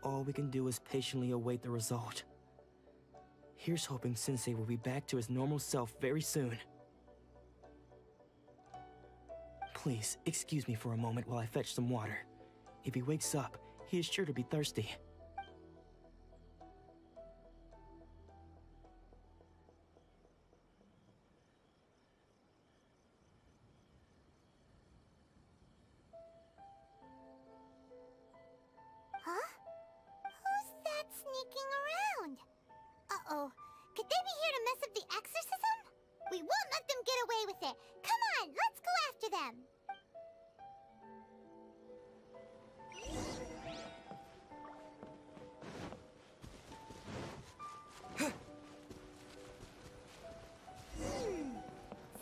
All we can do is patiently await the result. Here's hoping Sensei will be back to his normal self very soon. Please, excuse me for a moment while I fetch some water. If he wakes up, he is sure to be thirsty. Huh? Who's that sneaking around? Uh-oh. Could they be here to mess up the exorcism? We won't let them get away with it. Come on, let's go after them.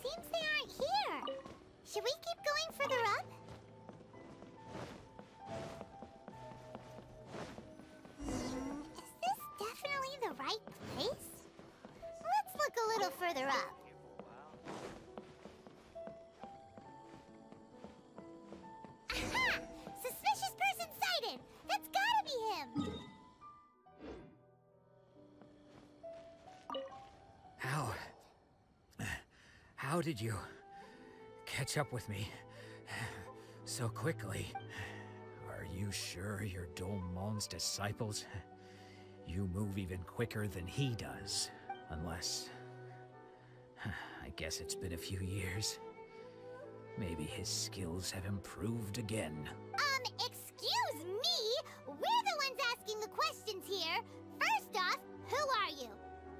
Seems they aren't here. Should we keep going further up? Is this definitely the right place? Let's look a little further up. Aha! Suspicious person sighted! That's gotta be him! How did you catch up with me so quickly? Are you sure you're Domon's disciples? You move even quicker than he does. Unless... I guess it's been a few years. Maybe his skills have improved again. Excuse me? We're the ones asking the questions here. First off, who are you?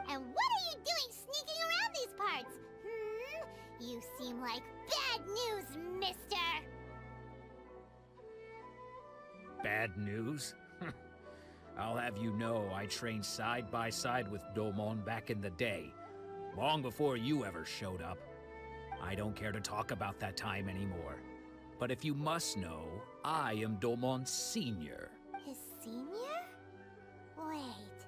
And what are you doing sneaking around these parts? You seem like bad news, mister! Bad news? I'll have you know I trained side by side with Domon back in the day, long before you ever showed up. I don't care to talk about that time anymore. But if you must know, I am Domon's senior. His senior? Wait,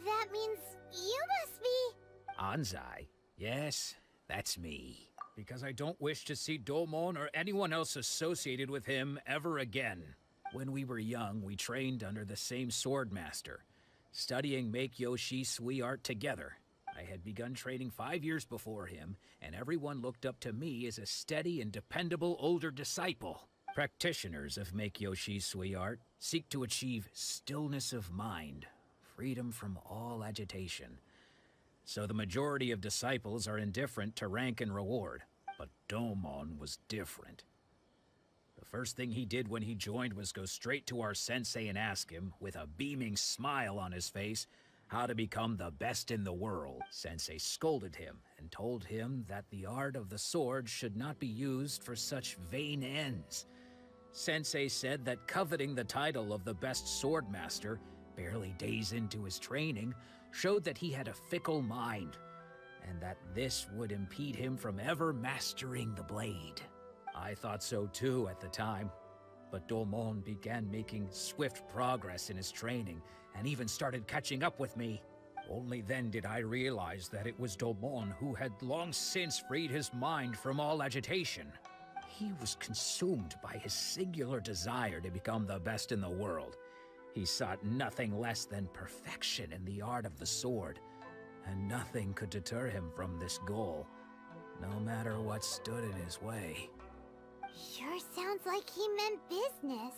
that means you must be... Anzai? Yes, that's me. Because I don't wish to see Domon or anyone else associated with him ever again. When we were young, we trained under the same swordmaster, studying Make-Yoshi Sui art together. I had begun training 5 years before him, and everyone looked up to me as a steady and dependable older disciple. Practitioners of Make-Yoshi Sui art seek to achieve stillness of mind, freedom from all agitation. So the majority of disciples are indifferent to rank and reward, but Domon was different. The first thing he did when he joined was go straight to our sensei and ask him, with a beaming smile on his face, how to become the best in the world. Sensei scolded him and told him that the art of the sword should not be used for such vain ends. Sensei said that coveting the title of the best swordmaster, barely days into his training, showed that he had a fickle mind, and that this would impede him from ever mastering the blade. I thought so too at the time, but Domon began making swift progress in his training, and even started catching up with me. Only then did I realize that it was Domon who had long since freed his mind from all agitation. He was consumed by his singular desire to become the best in the world. He sought nothing less than perfection in the art of the sword, and nothing could deter him from this goal, no matter what stood in his way. Sure sounds like he meant business.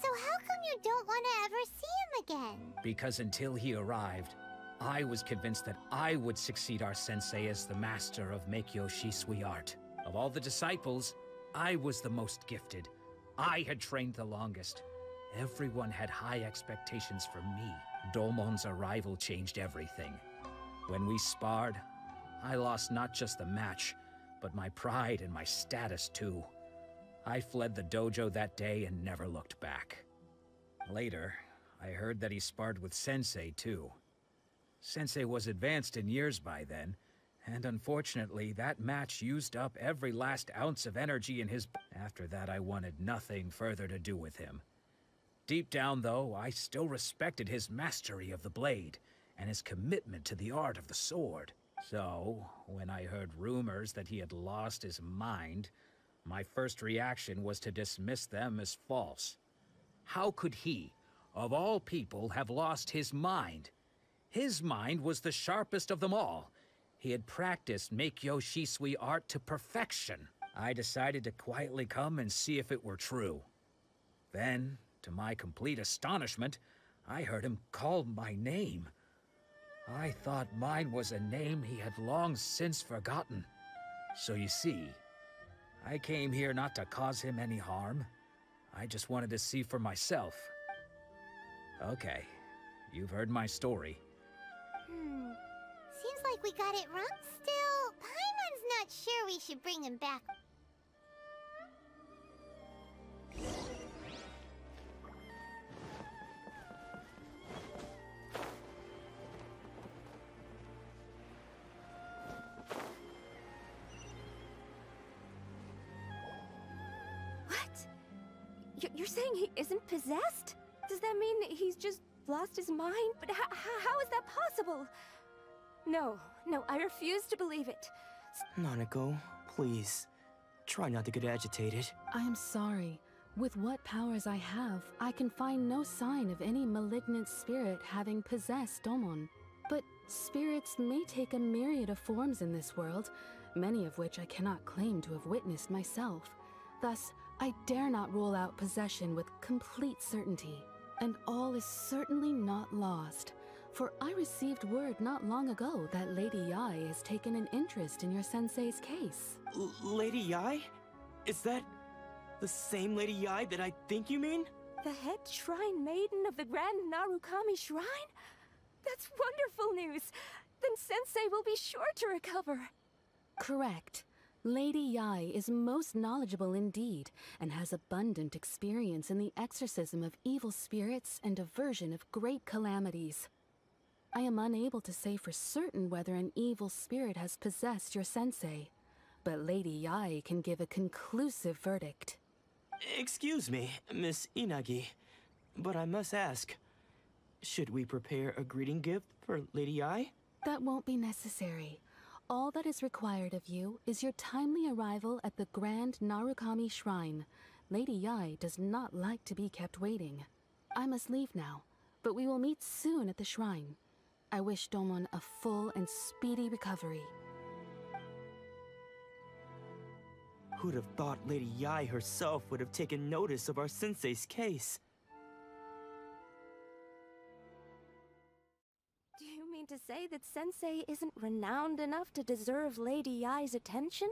So how come you don't want to ever see him again? Because until he arrived, I was convinced that I would succeed our sensei as the master of Make-Yoshi Sui art. Of all the disciples, I was the most gifted. I had trained the longest. Everyone had high expectations from me. Domon's arrival changed everything. When we sparred, I lost not just the match, but my pride and my status too. I fled the dojo that day and never looked back. Later, I heard that he sparred with Sensei too. Sensei was advanced in years by then, and unfortunately that match used up every last ounce of energy in his... After that I wanted nothing further to do with him. Deep down though, I still respected his mastery of the blade, and his commitment to the art of the sword. So, when I heard rumors that he had lost his mind, my first reaction was to dismiss them as false. How could he, of all people, have lost his mind? His mind was the sharpest of them all. He had practiced Meikyo Shisui art to perfection. I decided to quietly come and see if it were true. Then, to my complete astonishment, I heard him call my name. I thought mine was a name he had long since forgotten. So you see, I came here not to cause him any harm. I just wanted to see for myself. Okay, you've heard my story. Seems like we got it wrong. Still, Paimon's not sure we should bring him back. You're saying he isn't possessed? Does that mean he's just lost his mind? But how is that possible? No, I refuse to believe it. Nanako, please. Try not to get agitated. I am sorry. With what powers I have, I can find no sign of any malignant spirit having possessed Domon. But spirits may take a myriad of forms in this world, many of which I cannot claim to have witnessed myself. Thus, I dare not rule out possession with complete certainty. And all is certainly not lost, for I received word not long ago that Lady Yae has taken an interest in your sensei's case. Lady Yae? Is that the same Lady Yae that I think you mean? The head shrine maiden of the Grand Narukami Shrine? That's wonderful news! Then Sensei will be sure to recover. Correct. Lady Yae is most knowledgeable indeed, and has abundant experience in the exorcism of evil spirits and aversion of great calamities. I am unable to say for certain whether an evil spirit has possessed your sensei, but Lady Yae can give a conclusive verdict. Excuse me, Miss Inagi, but I must ask, should we prepare a greeting gift for Lady Yae? That won't be necessary. All that is required of you is your timely arrival at the Grand Narukami Shrine. Lady Yae does not like to be kept waiting. I must leave now, but we will meet soon at the shrine. I wish Domon a full and speedy recovery. Who'd have thought Lady Yae herself would have taken notice of our sensei's case? Do you mean to say that Sensei isn't renowned enough to deserve Lady Yae's attention?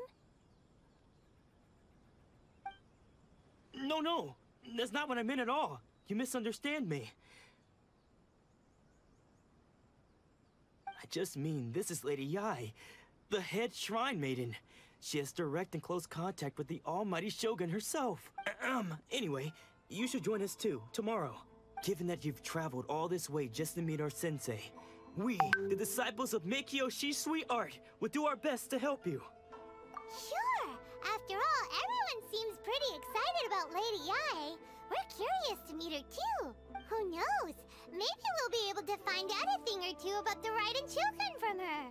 No, that's not what I meant at all. You misunderstand me. I just mean this is Lady Yae, the head shrine maiden. She has direct and close contact with the almighty Shogun herself. Anyway, you should join us too, tomorrow. Given that you've traveled all this way just to meet our sensei, we, the disciples of Meikyo Shisui art, will do our best to help you. Sure! After all, everyone seems pretty excited about Lady Yae. We're curious to meet her too. Who knows? Maybe we'll be able to find out a thing or two about the Raiden children from her.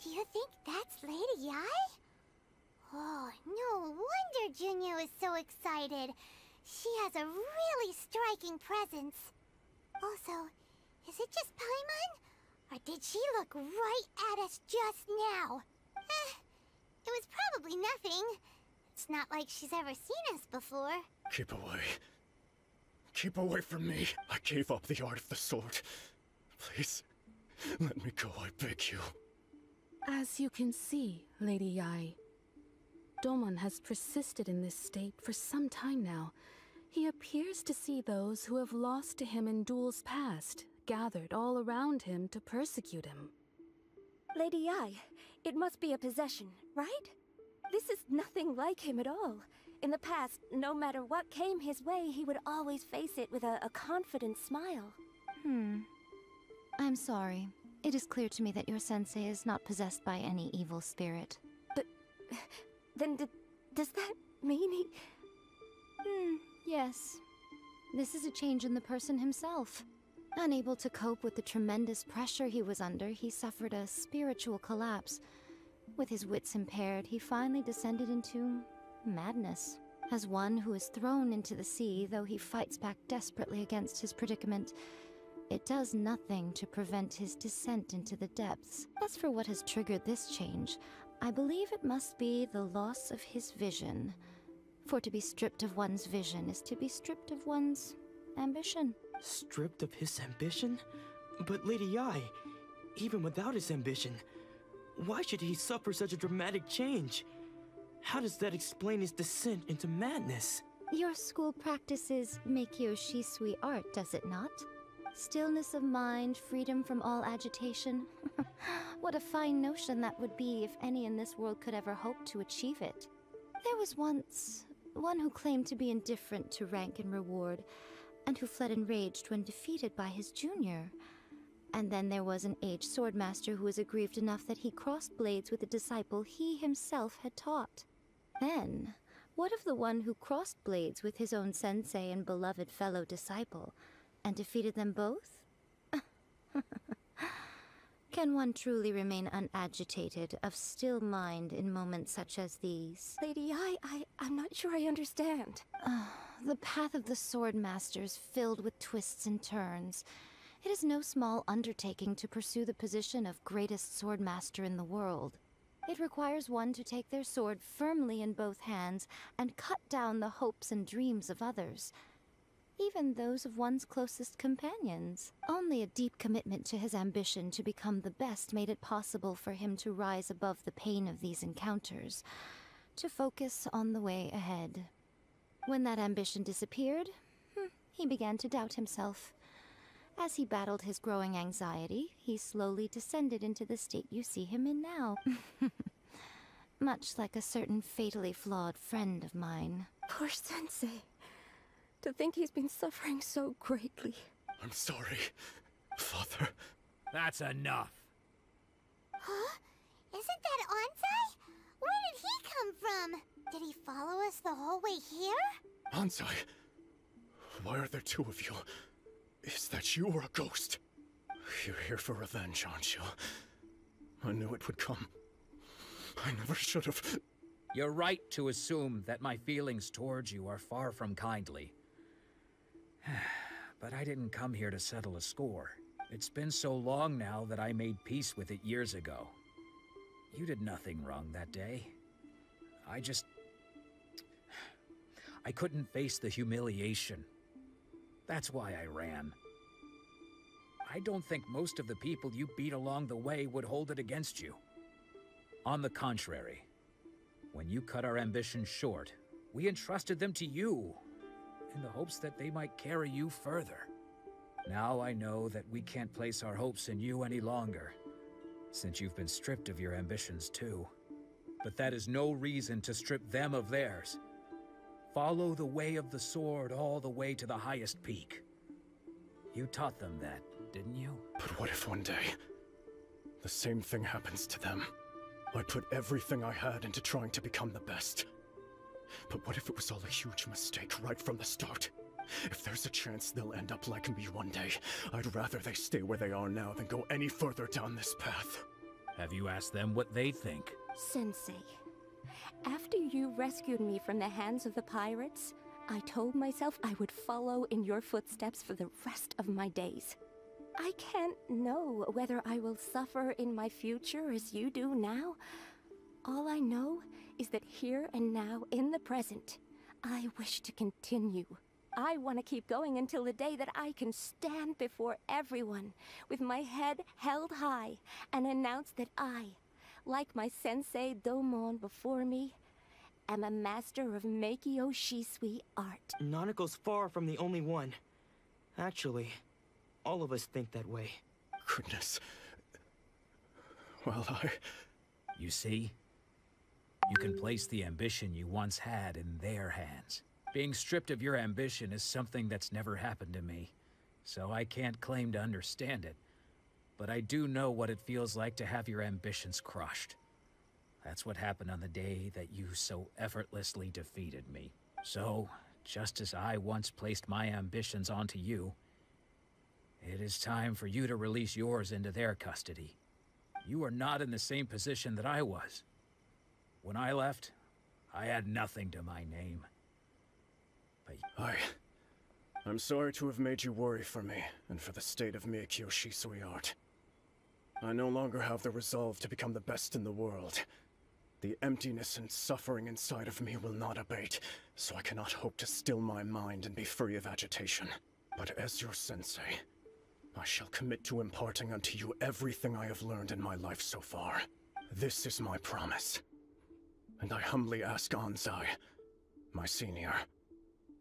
Do you think that's Lady Yai? Oh, no wonder Junyo is so excited. She has a really striking presence. Also, is it just Paimon? Or did she look right at us just now? It was probably nothing. It's not like she's ever seen us before. Keep away. Keep away from me. I gave up the art of the sword. Please, let me go, I beg you. As you can see, Lady Yai, Domon has persisted in this state for some time now. He appears to see those who have lost to him in duels past, gathered all around him to persecute him. Lady Yai, it must be a possession, right? This is nothing like him at all. In the past, no matter what came his way, he would always face it with a confident smile. I'm sorry. It is clear to me that your sensei is not possessed by any evil spirit. But then does that mean he... Yes. This is a change in the person himself. Unable to cope with the tremendous pressure he was under, he suffered a spiritual collapse. With his wits impaired, he finally descended into madness. As one who is thrown into the sea, though he fights back desperately against his predicament, it does nothing to prevent his descent into the depths. As for what has triggered this change, I believe it must be the loss of his vision. For to be stripped of one's vision is to be stripped of one's ambition. Stripped of his ambition? But Lady Yai, even without his ambition, why should he suffer such a dramatic change? How does that explain his descent into madness? Your school practices Meikyo Shisui art, does it not? Stillness of mind, freedom from all agitation. What a fine notion that would be if any in this world could ever hope to achieve it. There was once one who claimed to be indifferent to rank and reward, and who fled enraged when defeated by his junior. And then there was an aged swordmaster who was aggrieved enough that he crossed blades with a disciple he himself had taught. Then, what of the one who crossed blades with his own sensei and beloved fellow disciple, and defeated them both? Can one truly unagitate, unagitated, of still mind in moments such as these? Lady Yai, I'm not sure I understand. The path of the swordmaster is filled with twists and turns. It is no small undertaking to pursue the position of greatest swordmaster in the world. It requires one to take their sword firmly in both hands and cut down the hopes and dreams of others, even those of one's closest companions. Only a deep commitment to his ambition to become the best made it possible for him to rise above the pain of these encounters, to focus on the way ahead. When that ambition disappeared, he began to doubt himself. As he battled his growing anxiety, he slowly descended into the state you see him in now. Much like a certain fatally flawed friend of mine. Poor sensei. To think he's been suffering so greatly. I'm sorry, Father. That's enough. Huh? Isn't that Ansai? Where did he come from? Did he follow us the whole way here? Ansai, why are there two of you? Is that you or a ghost? You're here for revenge, aren't you? I knew it would come. I never should have. You're right to assume that my feelings towards you are far from kindly. But I didn't come here to settle a score. It's been so long now that I made peace with it years ago. You did nothing wrong that day. I couldn't face the humiliation. That's why I ran. I don't think most of the people you beat along the way would hold it against you. On the contrary, when you cut our ambitions short, we entrusted them to you, in the hopes that they might carry you further. Now I know that we can't place our hopes in you any longer, since you've been stripped of your ambitions too. But that is no reason to strip them of theirs. Follow the way of the sword all the way to the highest peak. You taught them that, didn't you? But what if one day, the same thing happens to them? I put everything I had into trying to become the best. But what if it was all a huge mistake right from the start? If there's a chance they'll end up like me one day, I'd rather they stay where they are now than go any further down this path. Have you asked them what they think? Sensei, after you rescued me from the hands of the pirates, I told myself I would follow in your footsteps for the rest of my days. I can't know whether I will suffer in my future as you do now. All I know is that here and now, in the present, I wish to continue. I want to keep going until the day that I can stand before everyone with my head held high and announce that I, like my sensei Domon before me, am a master of Meikyo Shisui art. Nanako's far from the only one. Actually, all of us think that way. Goodness. Well, You see? You can place the ambition you once had in their hands. Being stripped of your ambition is something that's never happened to me, so I can't claim to understand it. But I do know what it feels like to have your ambitions crushed. That's what happened on the day that you so effortlessly defeated me. So, just as I once placed my ambitions onto you, it is time for you to release yours into their custody. You are not in the same position that I was. When I left, I had nothing to my name. But I'm sorry to have made you worry for me, and for the state of Meikyo Shisui art. I no longer have the resolve to become the best in the world. The emptiness and suffering inside of me will not abate, so I cannot hope to still my mind and be free of agitation. But as your sensei, I shall commit to imparting unto you everything I have learned in my life so far. This is my promise. And I humbly ask Anzai, my senior,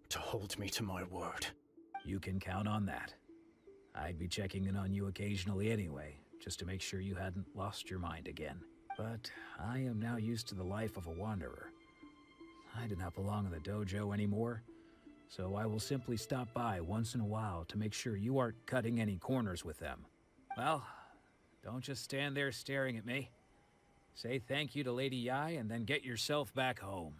to hold me to my word. You can count on that. I'd be checking in on you occasionally anyway, just to make sure you hadn't lost your mind again. But I am now used to the life of a wanderer. I do not belong in the dojo anymore, so I will simply stop by once in a while to make sure you aren't cutting any corners with them. Well, don't just stand there staring at me. Say thank you to Lady Yae and then get yourself back home.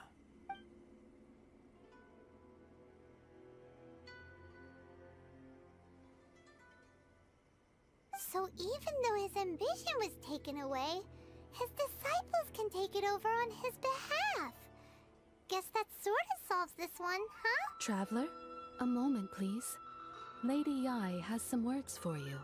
So even though his ambition was taken away, his disciples can take it over on his behalf. Guess that sort of solves this one, huh? Traveler, a moment, please. Lady Yae has some words for you.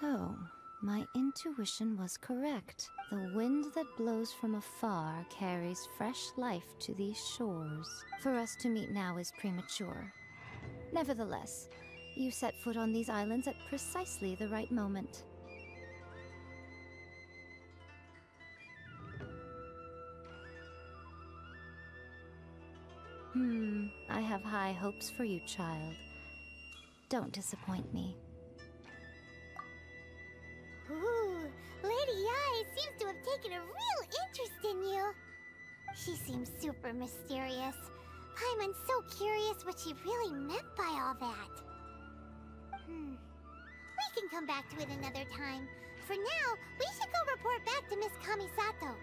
So, my intuition was correct. The wind that blows from afar carries fresh life to these shores. For us to meet now is premature. Nevertheless, you set foot on these islands at precisely the right moment. I have high hopes for you, child. Don't disappoint me. Ooh, Lady Yae seems to have taken a real interest in you. She seems super mysterious. Paimon's so curious what she really meant by all that. We can come back to it another time. For now, we should go report back to Miss Kamisato.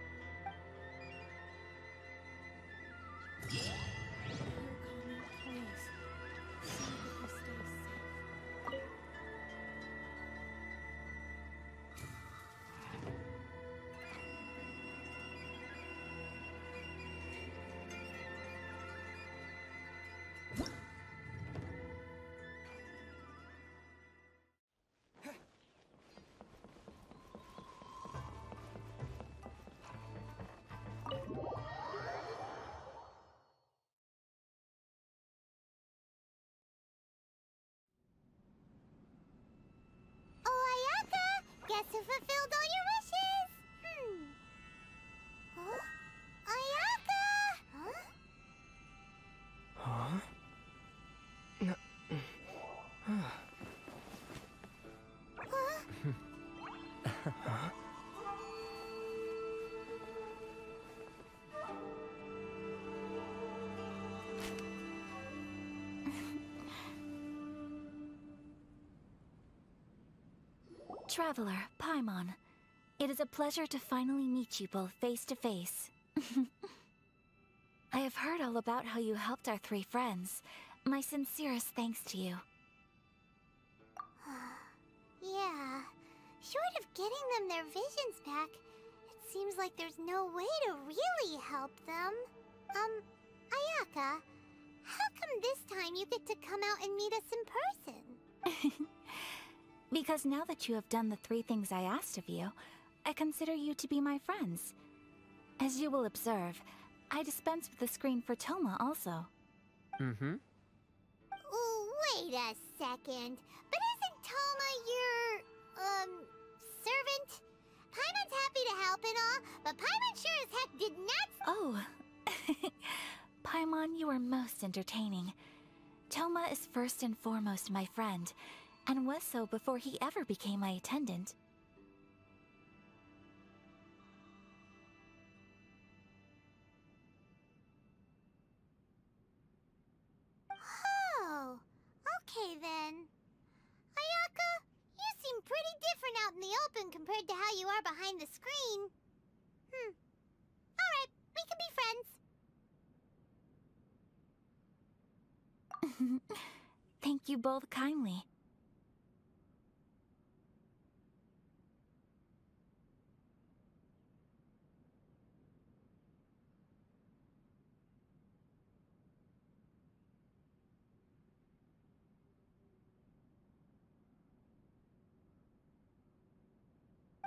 Guess who fulfilled all your wishes? Huh? Ayaka! Huh? Traveler, Paimon, it is a pleasure to finally meet you both face to face. I have heard all about how you helped our three friends. My sincerest thanks to you. Yeah, short short of getting them their visions back, it seems like there's no way to really help them. Ayaka, how come this time you get to come out and meet us in person? Because now that you have done the 3 things I asked of you, I consider you to be my friends. As you will observe, I dispense with the screen for Tohma also. Mm-hmm. Wait a second. But isn't Tohma your, servant? Paimon's happy to help and all, but Paimon sure as heck did not— Oh. Paimon, you are most entertaining. Tohma is first and foremost my friend, and was so before he ever became my attendant. Oh, okay then. Ayaka, you seem pretty different out in the open compared to how you are behind the screen. Alright, we can be friends. Thank you both kindly.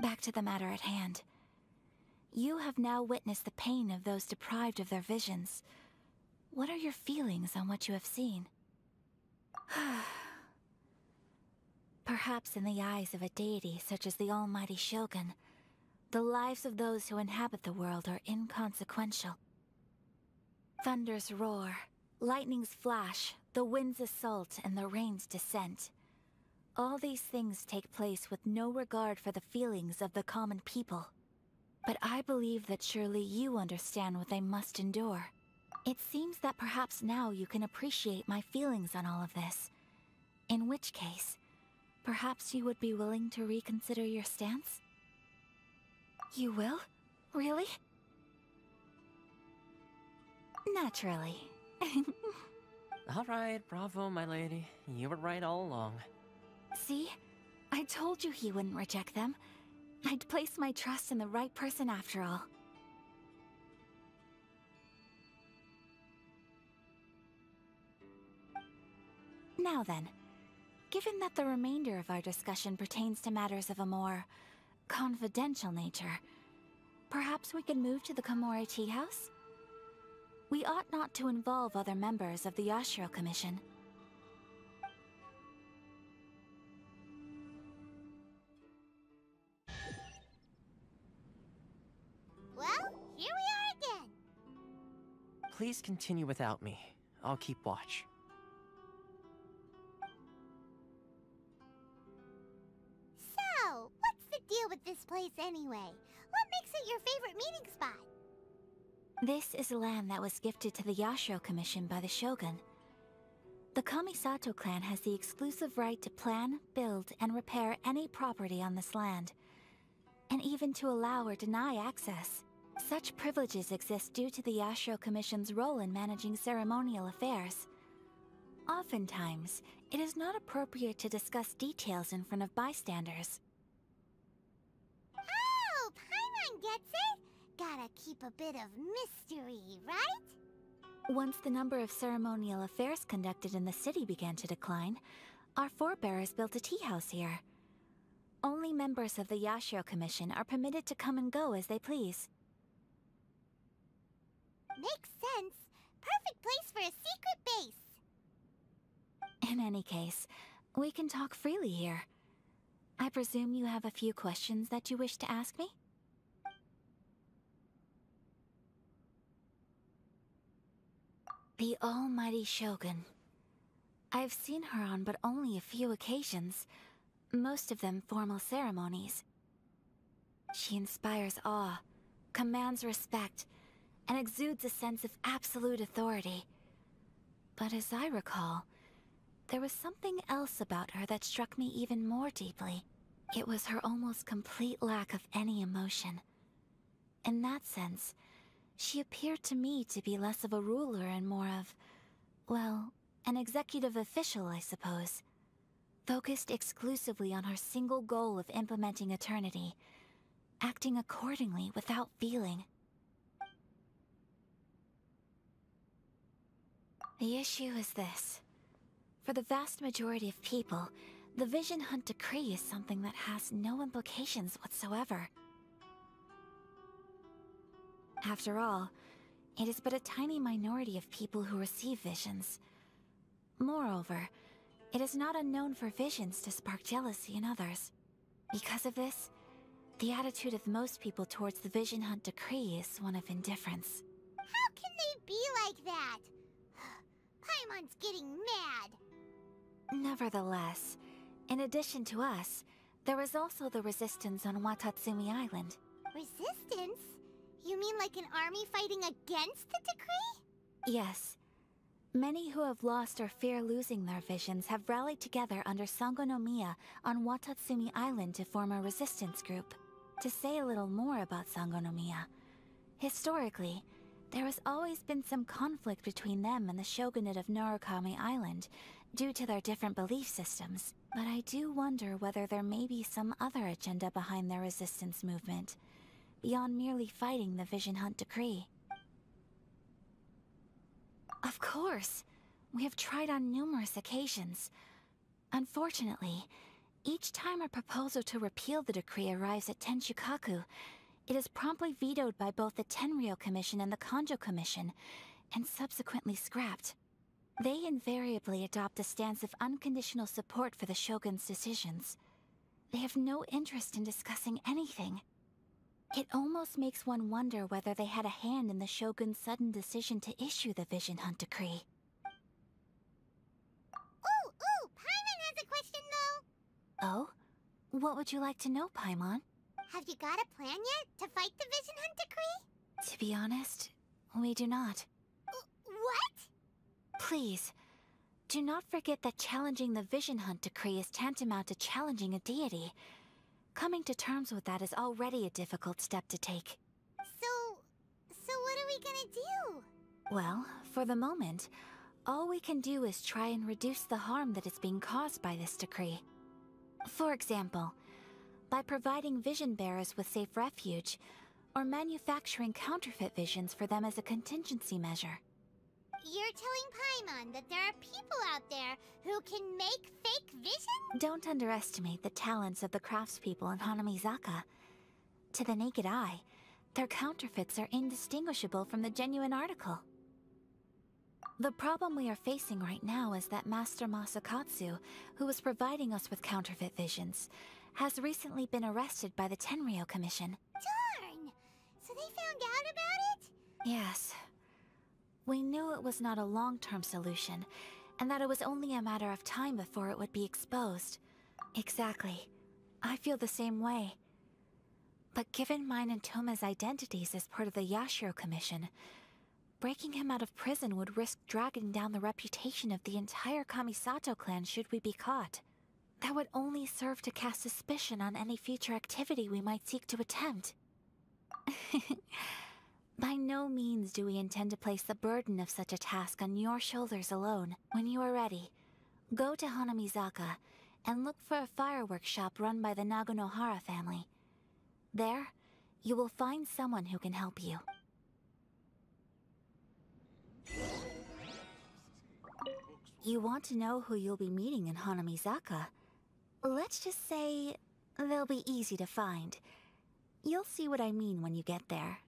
Back to the matter at hand. You have now witnessed the pain of those deprived of their visions. What are your feelings on what you have seen? Perhaps in the eyes of a deity such as the almighty Shogun, the lives of those who inhabit the world are inconsequential. Thunders roar, lightnings flash, the winds assault, and the rains descent. All these things take place with no regard for the feelings of the common people. But I believe that surely you understand what they must endure. It seems that perhaps now you can appreciate my feelings on all of this. In which case, perhaps you would be willing to reconsider your stance? You will? Really? Naturally. Alright, bravo, my lady. You were right all along. See? I told you he wouldn't reject them. I'd placed my trust in the right person after all. Now then, given that the remainder of our discussion pertains to matters of a more confidential nature, perhaps we could move to the Komore Teahouse? We ought not to involve other members of the Yashiro Commission. Well, here we are again. Please continue without me. I'll keep watch. So, what's the deal with this place anyway? What makes it your favorite meeting spot? This is land that was gifted to the Yashiro Commission by the Shogun. The Kamisato clan has the exclusive right to plan, build, and repair any property on this land, and even to allow or deny access. Such privileges exist due to the Yashiro Commission's role in managing ceremonial affairs. Oftentimes, it is not appropriate to discuss details in front of bystanders. Oh, Paimon gets it! Gotta keep a bit of mystery, right? Once the number of ceremonial affairs conducted in the city began to decline, our forebears built a tea house here. Only members of the Yashiro Commission are permitted to come and go as they please. Makes sense. Perfect place for a secret base. In any case, we can talk freely here. I presume you have a few questions that you wish to ask me? The almighty Shogun. I've seen her on but only a few occasions, most of them formal ceremonies. She inspires awe, commands respect, and exudes a sense of absolute authority. But as I recall, there was something else about her that struck me even more deeply. It was her almost complete lack of any emotion. In that sense, she appeared to me to be less of a ruler and more of, well, an executive official, I suppose. focused exclusively on her single goal of implementing eternity, acting accordingly without feeling. The issue is this. For the vast majority of people, the Vision Hunt Decree is something that has no implications whatsoever. After all, it is but a tiny minority of people who receive visions. Moreover, it is not unknown for visions to spark jealousy in others. Because of this, the attitude of most people towards the Vision Hunt Decree is one of indifference. How can they be like that? Paimon's getting mad. Nevertheless, in addition to us, there is also the resistance on Watatsumi Island. Resistance? You mean like an army fighting against the decree? Yes. Many who have lost or fear losing their visions have rallied together under Sangonomiya on Watatsumi Island to form a resistance group. To say a little more about Sangonomiya, historically, there has always been some conflict between them and the shogunate of Narukami Island, due to their different belief systems. But I do wonder whether there may be some other agenda behind their resistance movement, beyond merely fighting the Vision Hunt Decree. Of course! We have tried on numerous occasions. Unfortunately, each time a proposal to repeal the decree arrives at Tenshukaku, it is promptly vetoed by both the Tenryou Commission and the Kanjo Commission, and subsequently scrapped. They invariably adopt a stance of unconditional support for the Shogun's decisions. They have no interest in discussing anything. It almost makes one wonder whether they had a hand in the Shogun's sudden decision to issue the Vision Hunt Decree. Ooh, Paimon has a question though! Oh? What would you like to know, Paimon? Have you got a plan yet to fight the Vision Hunt Decree? To be honest, we do not. What? Please, do not forget that challenging the Vision Hunt Decree is tantamount to challenging a deity. Coming to terms with that is already a difficult step to take. So what are we gonna do? Well, for the moment, all we can do is try and reduce the harm that is being caused by this decree. For example, by providing vision bearers with safe refuge, or manufacturing counterfeit visions for them as a contingency measure. You're telling Paimon that there are people out there who can make fake vision? Don't underestimate the talents of the craftspeople in Hanamizaka. To the naked eye, their counterfeits are indistinguishable from the genuine article. The problem we are facing right now is that Master Masakatsu, who was providing us with counterfeit visions, has recently been arrested by the Tenryou Commission. Darn! So they found out about it? Yes. We knew it was not a long-term solution, and that it was only a matter of time before it would be exposed. Exactly. I feel the same way. But given mine and Tohma's identities as part of the Yashiro Commission, breaking him out of prison would risk dragging down the reputation of the entire Kamisato clan should we be caught. That would only serve to cast suspicion on any future activity we might seek to attempt. By no means do we intend to place the burden of such a task on your shoulders alone. When you are ready, go to Hanamizaka and look for a fireworks shop run by the Naganohara family. There, you will find someone who can help you. You want to know who you'll be meeting in Hanamizaka? Let's just say they'll be easy to find. You'll see what I mean when you get there.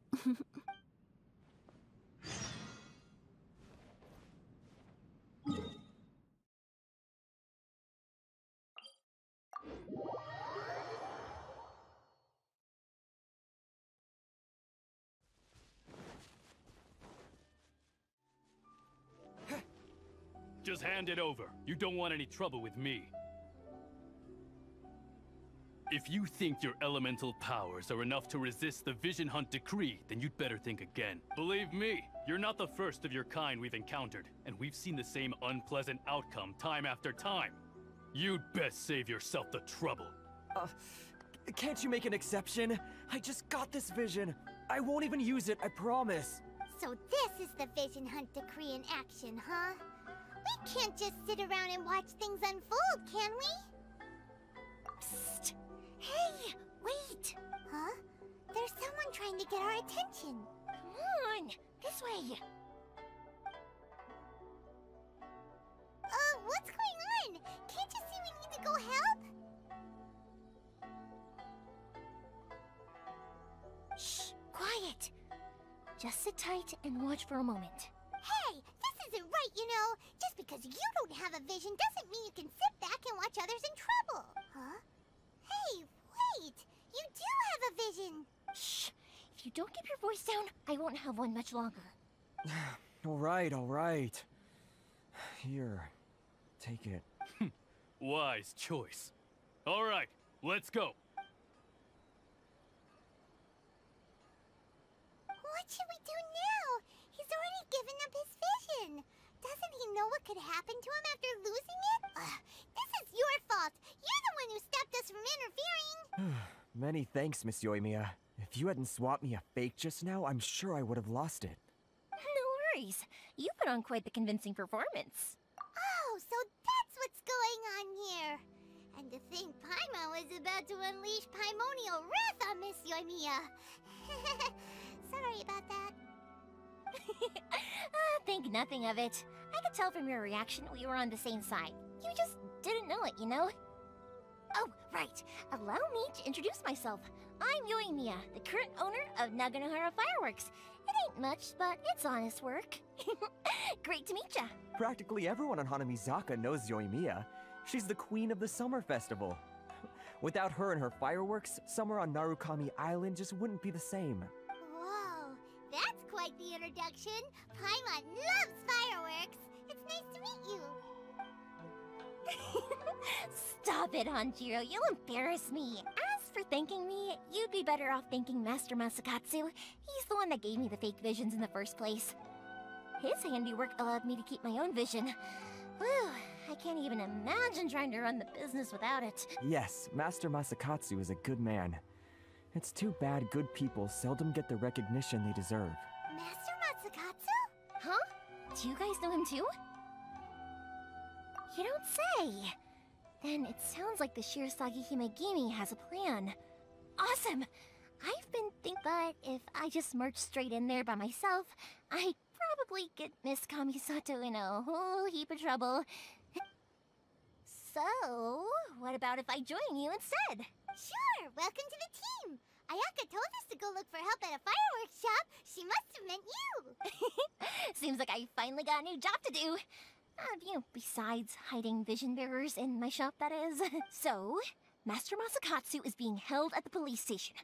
Just hand it over. You don't want any trouble with me. If you think your elemental powers are enough to resist the Vision Hunt Decree, then you'd better think again. Believe me, you're not the first of your kind we've encountered, and we've seen the same unpleasant outcome time after time. You'd best save yourself the trouble. Can't you make an exception? I just got this vision. I won't even use it, I promise. So this is the Vision Hunt Decree in action, huh? We can't just sit around and watch things unfold, can we? Hey, wait! Huh? There's someone trying to get our attention. Come on, this way. What's going on? Can't you see we need to go help? Shh, quiet. Just sit tight and watch for a moment. Hey, this isn't right, you know. Just because you don't have a vision doesn't mean you can sit back and watch others in trouble. Huh? Hey, wait! You do have a vision! Shh! If you don't keep your voice down, I won't have one much longer. Alright, alright. Here, take it. Wise choice. Alright, let's go. What should we do now? He's already given up his vision. Doesn't he know what could happen to him after losing it? This is your fault. You're the one who stopped us from interfering. Many thanks, Miss Yoimiya. If you hadn't swapped me a fake just now, I'm sure I would have lost it. No worries. You put on quite the convincing performance. Oh, so that's what's going on here. And to think Paimon was about to unleash Paimonial wrath on Miss Yoimiya. Sorry about that. Think nothing of it. I could tell from your reaction we were on the same side. You just didn't know it, you know? Oh, right. Allow me to introduce myself. I'm Yoimiya, the current owner of Naganohara Fireworks. It ain't much, but it's honest work. Great to meet ya. Practically everyone on Hanamizaka knows Yoimiya. She's the queen of the summer festival. Without her and her fireworks, summer on Narukami Island just wouldn't be the same. Whoa, that's quite the introduction. Paimon loves fireworks. It's nice to meet you. Stop it, Hanjiro. You'll embarrass me. As for thanking me, you'd be better off thanking Master Masakatsu. He's the one that gave me the fake visions in the first place. His handiwork allowed me to keep my own vision. Whew, I can't even imagine trying to run the business without it. Yes, Master Masakatsu is a good man. It's too bad good people seldom get the recognition they deserve. Master Masakatsu? Huh? Do you guys know him too? You don't say! Then it sounds like the Shirasagi Himegimi has a plan. Awesome! I've been thinking that if I just marched straight in there by myself, I'd probably get Miss Kamisato in a whole heap of trouble. So, what about if I join you instead? Sure, welcome to the team! Ayaka told us to go look for help at a fireworks shop. She must have meant you! Seems like I finally got a new job to do. Besides hiding vision bearers in my shop, that is. So, Master Masakatsu is being held at the police station.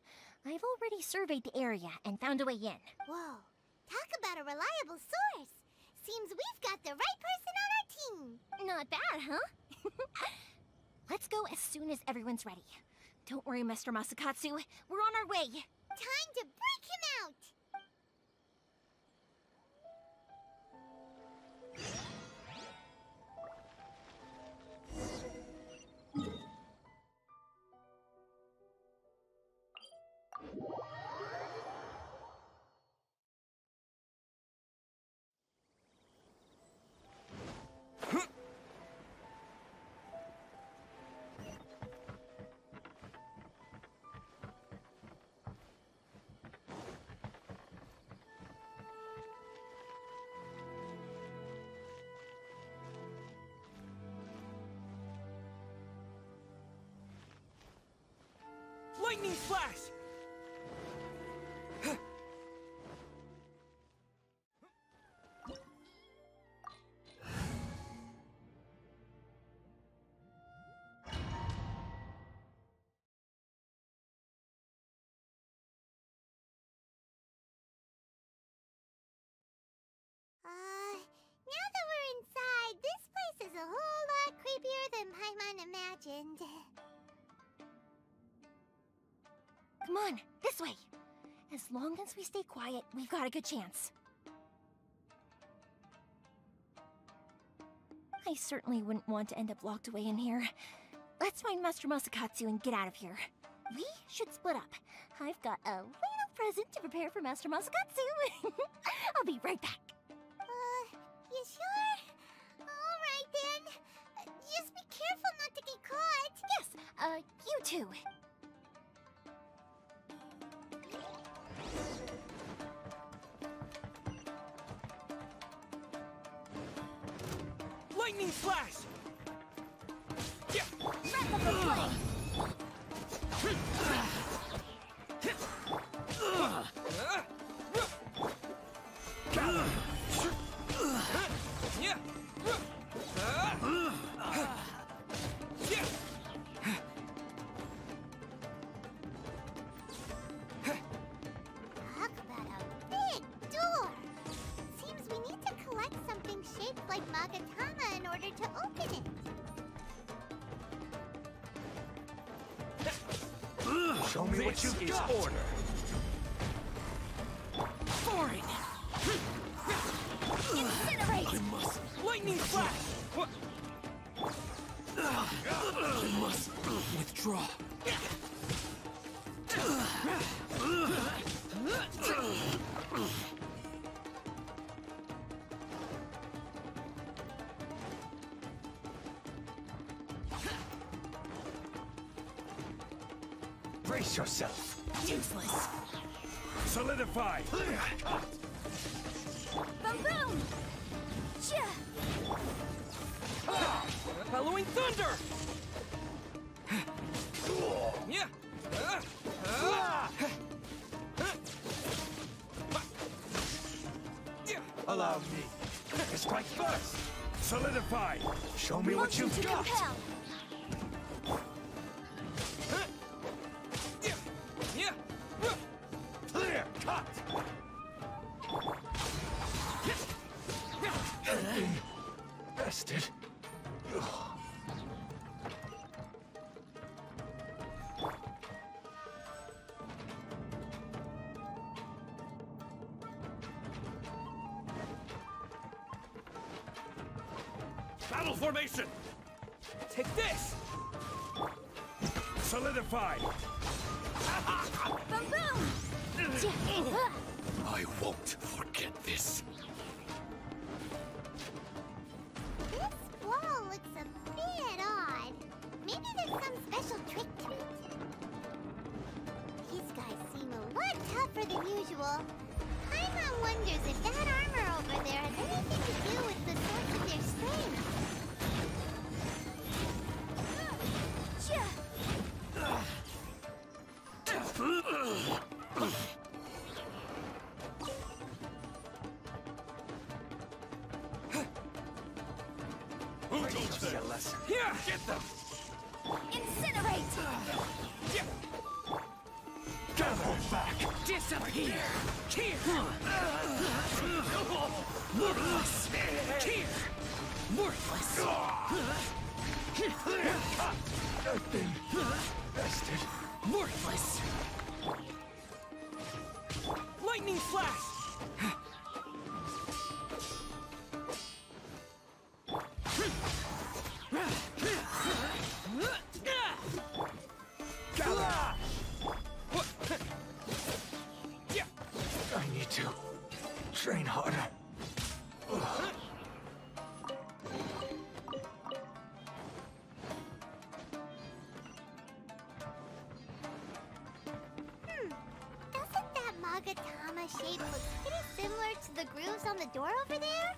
I've already surveyed the area and found a way in. Whoa, talk about a reliable source. Seems we've got the right person on our team. Not bad, huh? Let's go as soon as everyone's ready. Don't worry, Master Masakatsu. We're on our way. Time to break him out! Lightning flash! Now that we're inside, this place is a whole lot creepier than Paimon imagined. Come on, this way. As long as we stay quiet, we've got a good chance. I certainly wouldn't want to end up locked away in here. Let's find Master Masakatsu and get out of here. We should split up. I've got a little present to prepare for Master Masakatsu. I'll be right back. You sure? Alright then. Just be careful not to get caught. Yes, you too. Lightning flash! Breath of the flame! Talk about a big door! Seems we need to collect something shaped like Magatama in order to open it. Show me what you've got! Order. For it! Incinerate! I must... Lightning flash! What? I must withdraw. Brace yourself. Useless. Solidify. Boom boom! Bellowing thunder. Yeah. Allow me. Strike first. Solidify. Show me what you've got. Compel. Clear cut. Bested. Battle formation! Take this! Solidify! Boom boom! I won't forget this. This wall looks a bit odd. Maybe there's some special trick to it. These guys seem a lot tougher than usual. Paimon wonders if that armor over there has anything to do with the source of their strength. Here! Get them! Incinerate! Gather back! Disappear! Here! Worthless! Here! Worthless! Nothing! Bested! Worthless! Lightning flash! I need to train harder. Doesn't that Magatama shape look pretty similar to the grooves on the door over there?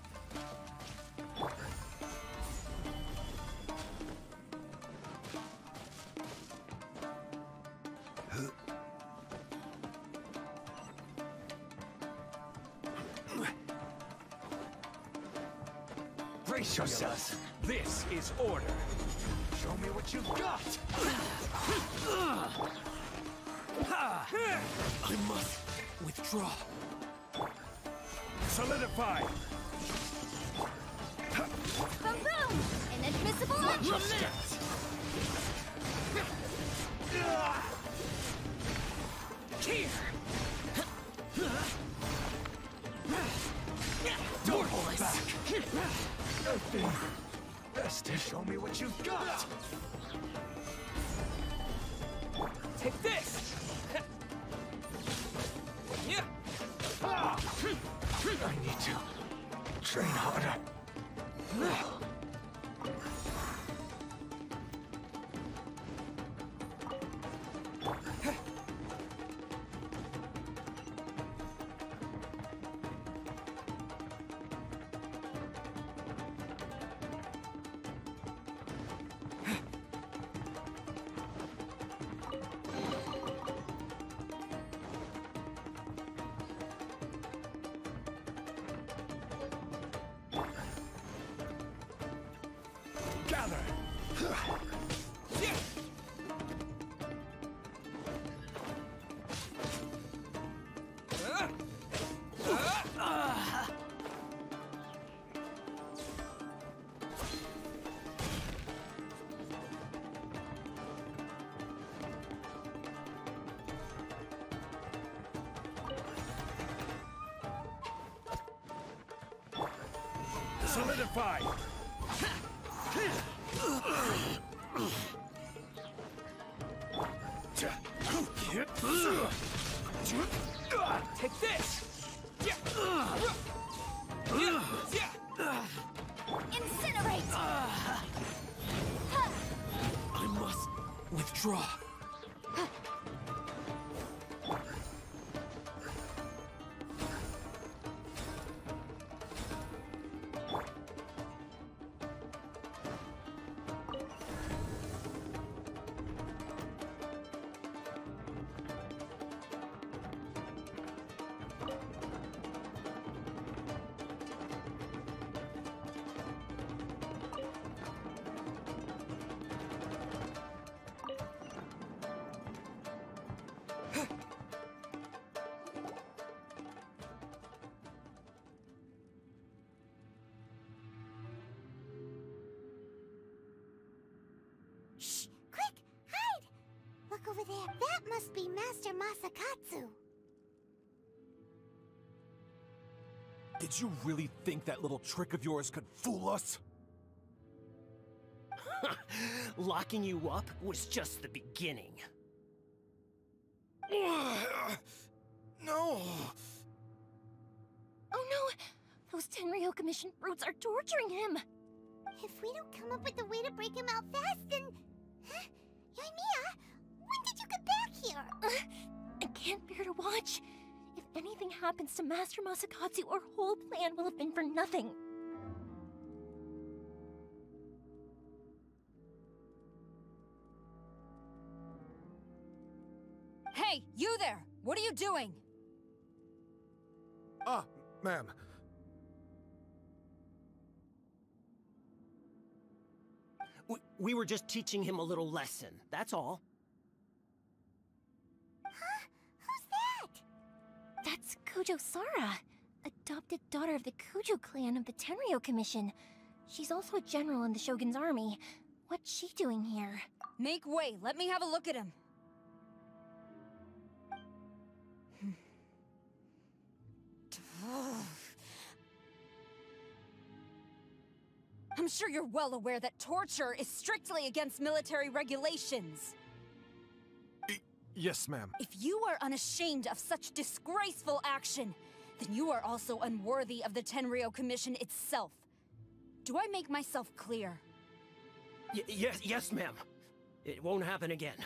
Brace yourself. This is order. Show me what you've got. I must withdraw. Solidify. Boom boom! Inadmissible action! Here! Don't hold back! Nothing. Bested. Show me what you've got! Take this! I need to train harder. Solidify! Take this! Incinerate! I must withdraw. Shh! Quick! Hide! Look over there. That must be Master Masakatsu. Did you really think that little trick of yours could fool us? Locking you up was just the beginning. No! Oh no! Those Tenryou Commission brutes are torturing him! If we don't come up with a way to break him out fast, then... Huh? Yoimiya, when did you get back here? I can't bear to watch. If anything happens to Master Masakatsu, our whole plan will have been for nothing. Hey, you there! What are you doing? Ah, ma'am. We were just teaching him a little lesson, that's all. Huh? Who's that? That's Kujou Sara, adopted daughter of the Kujou clan of the Tenryou Commission. She's also a general in the Shogun's army. What's she doing here? Make way, let me have a look at him. I'm sure you're well aware that torture is strictly against military regulations. Yes, ma'am. If you are unashamed of such disgraceful action, then you are also unworthy of the Tenryou Commission itself. Do I make myself clear? Yes, ma'am. It won't happen again.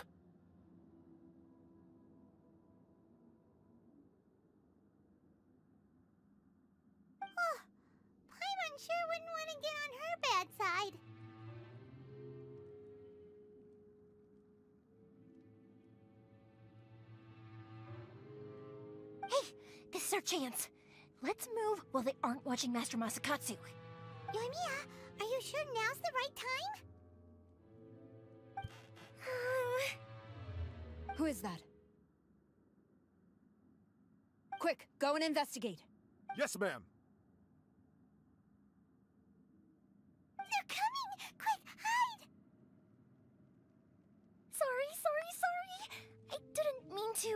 Paimon sure wouldn't want to get on her bad side. Hey, this is our chance. Let's move while they aren't watching Master Masakatsu. Yoimiya, are you sure now's the right time? Who is that? Quick, go and investigate. Yes, ma'am. They're coming! Quick, hide! Sorry. I didn't mean to.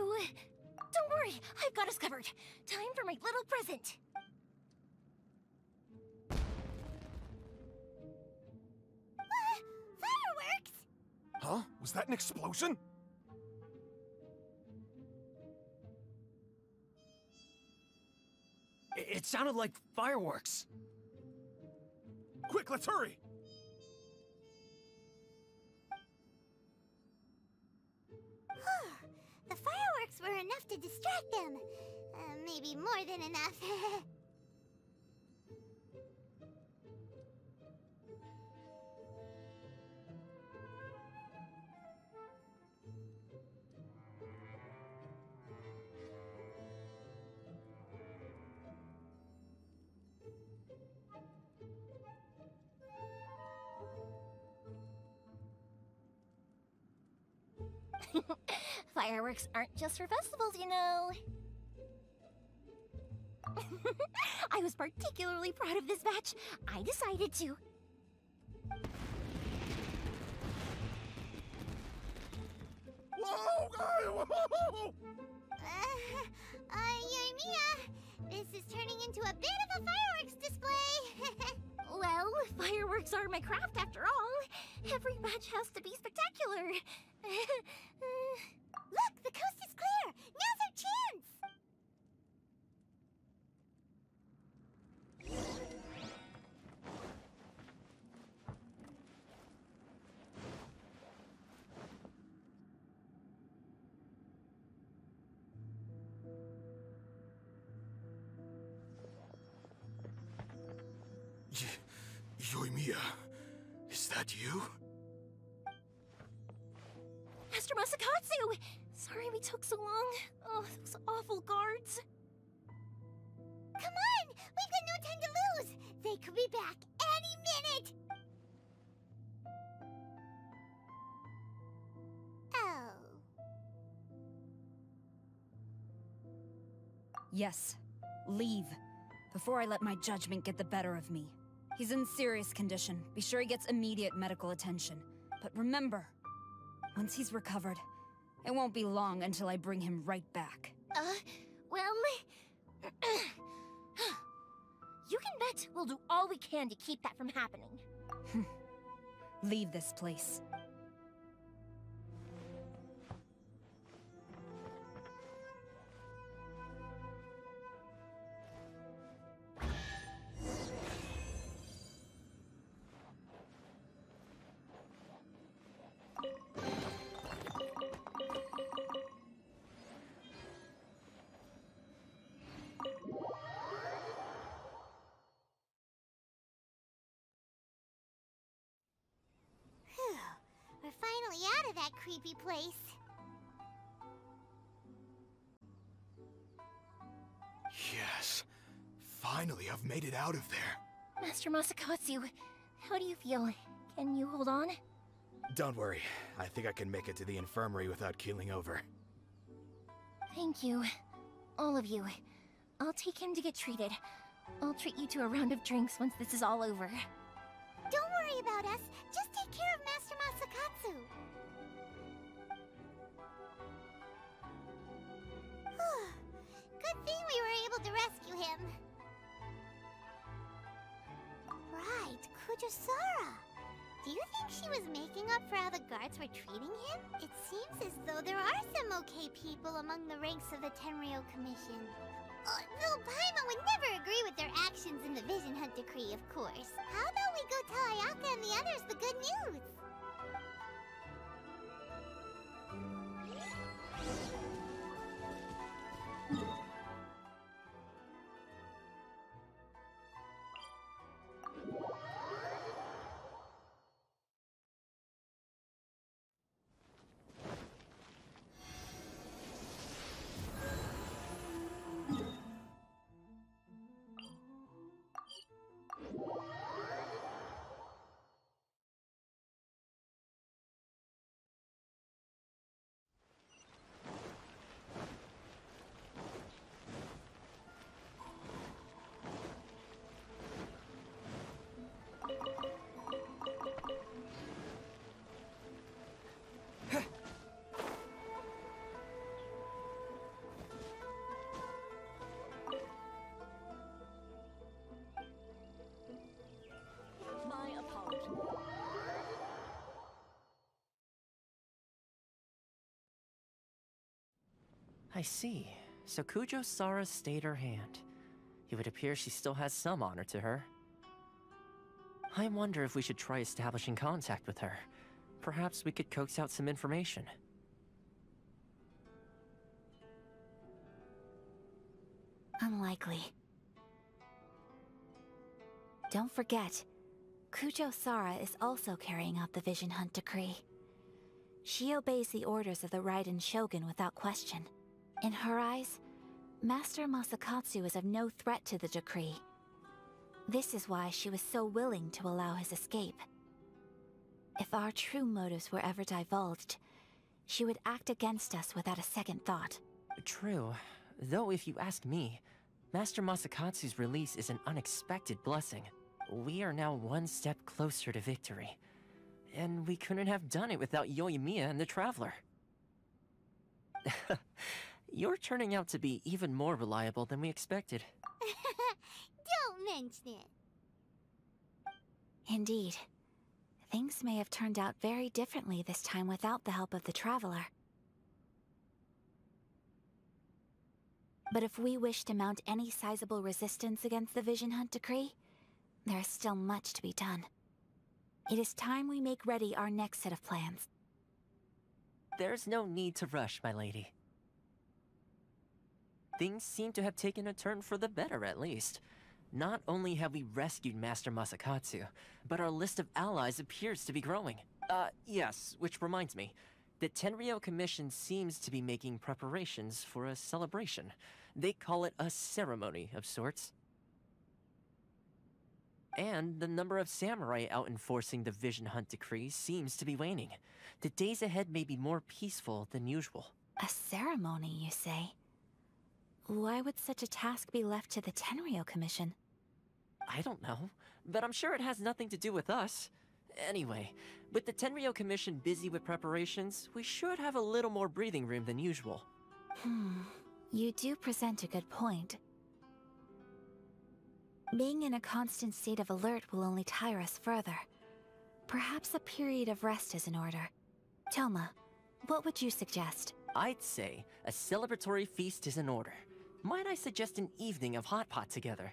Don't worry, I've got us covered. Time for my little present. Fireworks! Huh? Was that an explosion? It sounded like fireworks. Quick, let's hurry! The fireworks were enough to distract them. Maybe more than enough. Fireworks aren't just for festivals, you know. I was particularly proud of this batch. I decided to. Whoa! Yoimiya, this is turning into a bit of a fireworks display. Fireworks are my craft after all. Every match has to be spectacular. Look, the coast is clear! Now's our chance! Yoimiya, is that you? Master Masakatsu! Sorry we took so long. Oh, those awful guards. Come on! We've got no time to lose! They could be back any minute! Oh. Yes. Leave. Before I let my judgment get the better of me. He's in serious condition. Be sure he gets immediate medical attention. But remember, once he's recovered, it won't be long until I bring him right back. Well... you can bet we'll do all we can to keep that from happening. Leave this place. We're finally out of that creepy place. Yes. Finally, I've made it out of there. Master Masakatsu, how do you feel? Can you hold on? Don't worry. I think I can make it to the infirmary without keeling over. Thank you. All of you. I'll take him to get treated. I'll treat you to a round of drinks once this is all over. Don't worry about us. Just take care of Master Masakatsu. Good thing we were able to rescue him. Right, Kujou Sara. Do you think she was making up for how the guards were treating him? It seems as though there are some okay people among the ranks of the Tenryou Commission. Though Paimon would never agree with their actions in the Vision Hunt Decree, of course. How about we go tell Ayaka and the others the good news? I see. So Kujou Sara stayed her hand. It would appear she still has some honor to her. I wonder if we should try establishing contact with her. Perhaps we could coax out some information. Unlikely. Don't forget, Kujou Sara is also carrying out the Vision Hunt Decree. She obeys the orders of the Raiden Shogun without question. In her eyes, Master Masakatsu is of no threat to the decree. This is why she was so willing to allow his escape. If our true motives were ever divulged, she would act against us without a second thought. True. Though if you ask me, Master Masakatsu's release is an unexpected blessing. We are now one step closer to victory. And we couldn't have done it without Yoimiya and the Traveler. You're turning out to be even more reliable than we expected. Don't mention it. Indeed. Things may have turned out very differently this time without the help of the Traveler. But if we wish to mount any sizable resistance against the Vision Hunt decree, there is still much to be done. It is time we make ready our next set of plans. There's no need to rush, my lady. Things seem to have taken a turn for the better, at least. Not only have we rescued Master Masakatsu, but our list of allies appears to be growing. Yes, which reminds me. The Tenryou Commission seems to be making preparations for a celebration. They call it a ceremony of sorts. And the number of samurai out enforcing the Vision Hunt decree seems to be waning. The days ahead may be more peaceful than usual. A ceremony, you say? Why would such a task be left to the Tenryou Commission? I don't know, but I'm sure it has nothing to do with us. Anyway, with the Tenryou Commission busy with preparations, we should have a little more breathing room than usual. You do present a good point. Being in a constant state of alert will only tire us further. Perhaps a period of rest is in order. Tohma, what would you suggest? I'd say a celebratory feast is in order. Might I suggest an evening of hot pot together?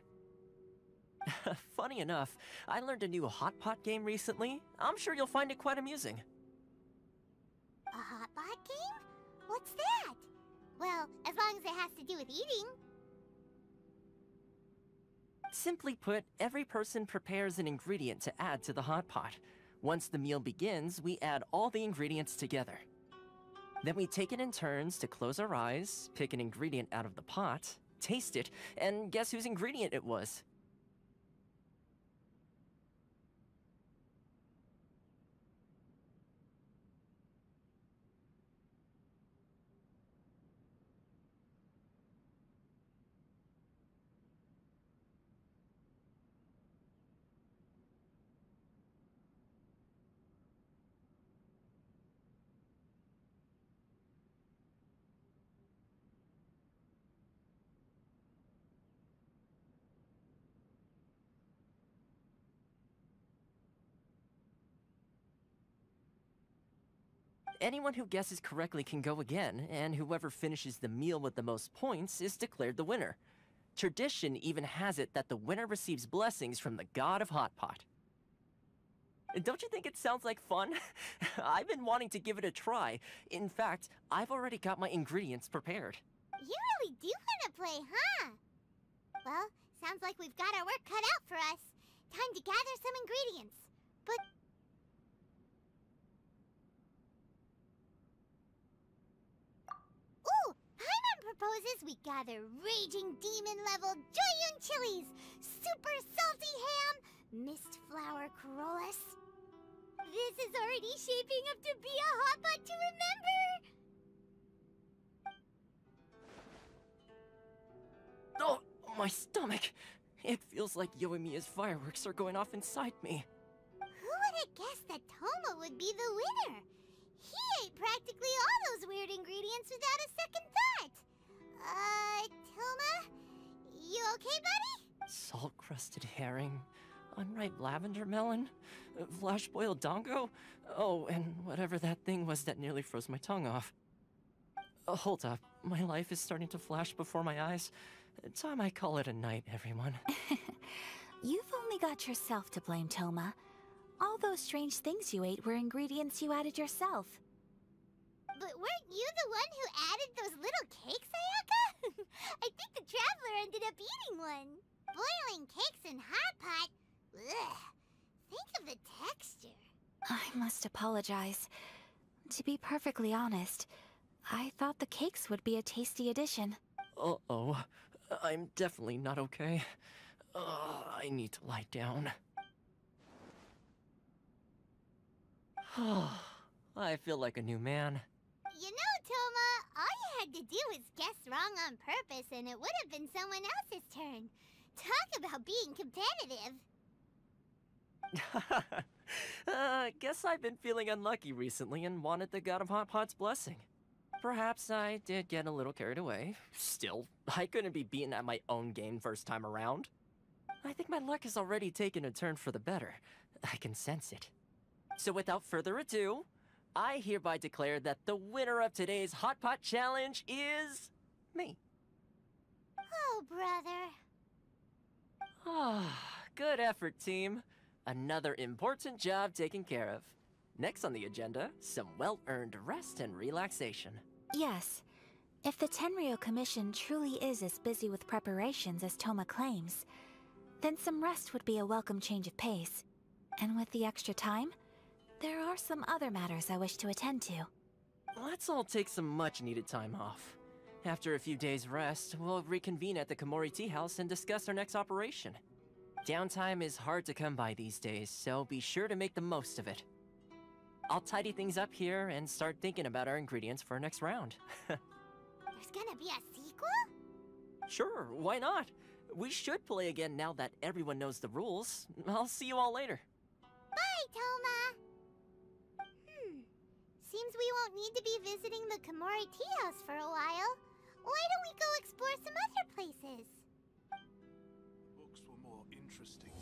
Funny enough, I learned a new hot pot game recently. I'm sure you'll find it quite amusing. A hot pot game? What's that? Well, as long as it has to do with eating. Simply put, every person prepares an ingredient to add to the hot pot. Once the meal begins, we add all the ingredients together. Then we take it in turns to close our eyes, pick an ingredient out of the pot, taste it, and guess whose ingredient it was. Anyone who guesses correctly can go again, and whoever finishes the meal with the most points is declared the winner. Tradition even has it that the winner receives blessings from the god of Hot Pot. Don't you think it sounds like fun? I've been wanting to give it a try. In fact, I've already got my ingredients prepared. You really do want to play, huh? Well, sounds like we've got our work cut out for us. Time to gather some ingredients. But... Ooh! Paimon proposes we gather Raging Demon-level Joyun chilies, Super Salty Ham, Mist Flower Corollas. This is already shaping up to be a hot pot to remember! Oh, my stomach! It feels like Yoimiya's fireworks are going off inside me. Who would have guessed that Tohma would be the winner? He ate practically all those weird ingredients without a second thought. Tohma? You okay, buddy? Salt-crusted herring, unripe lavender melon, flash-boiled dongo, oh, and whatever that thing was that nearly froze my tongue off. Hold up, my life is starting to flash before my eyes. Time I call it a night, everyone. You've only got yourself to blame, Tohma. All those strange things you ate were ingredients you added yourself. But weren't you the one who added those little cakes, Ayaka? I think the Traveler ended up eating one. Boiling cakes in hot pot? Ugh. Think of the texture. I must apologize. To be perfectly honest, I thought the cakes would be a tasty addition. Uh-oh. I'm definitely not okay. I need to lie down. I feel like a new man. You know, Tohma, all you had to do was guess wrong on purpose and it would have been someone else's turn. Talk about being competitive. Guess I've been feeling unlucky recently and wanted the God of Hot Pot's blessing. Perhaps I did get a little carried away. Still, I couldn't be beaten at my own game first time around. I think my luck has already taken a turn for the better. I can sense it. So without further ado, I hereby declare that the winner of today's Hot Pot Challenge is... me. Oh, brother. Ah, good effort, team. Another important job taken care of. Next on the agenda, some well-earned rest and relaxation. Yes. If the Tenryou Commission truly is as busy with preparations as Tohma claims, then some rest would be a welcome change of pace. And with the extra time, there are some other matters I wish to attend to. Let's all take some much-needed time off. After a few days' rest, we'll reconvene at the Komore Teahouse and discuss our next operation. Downtime is hard to come by these days, so be sure to make the most of it. I'll tidy things up here and start thinking about our ingredients for our next round. There's gonna be a sequel? Sure, why not? We should play again now that everyone knows the rules. I'll see you all later. Bye, Tohma! Seems we won't need to be visiting the Komore Teahouse for a while. Why don't we go explore some other places? Books were more interesting.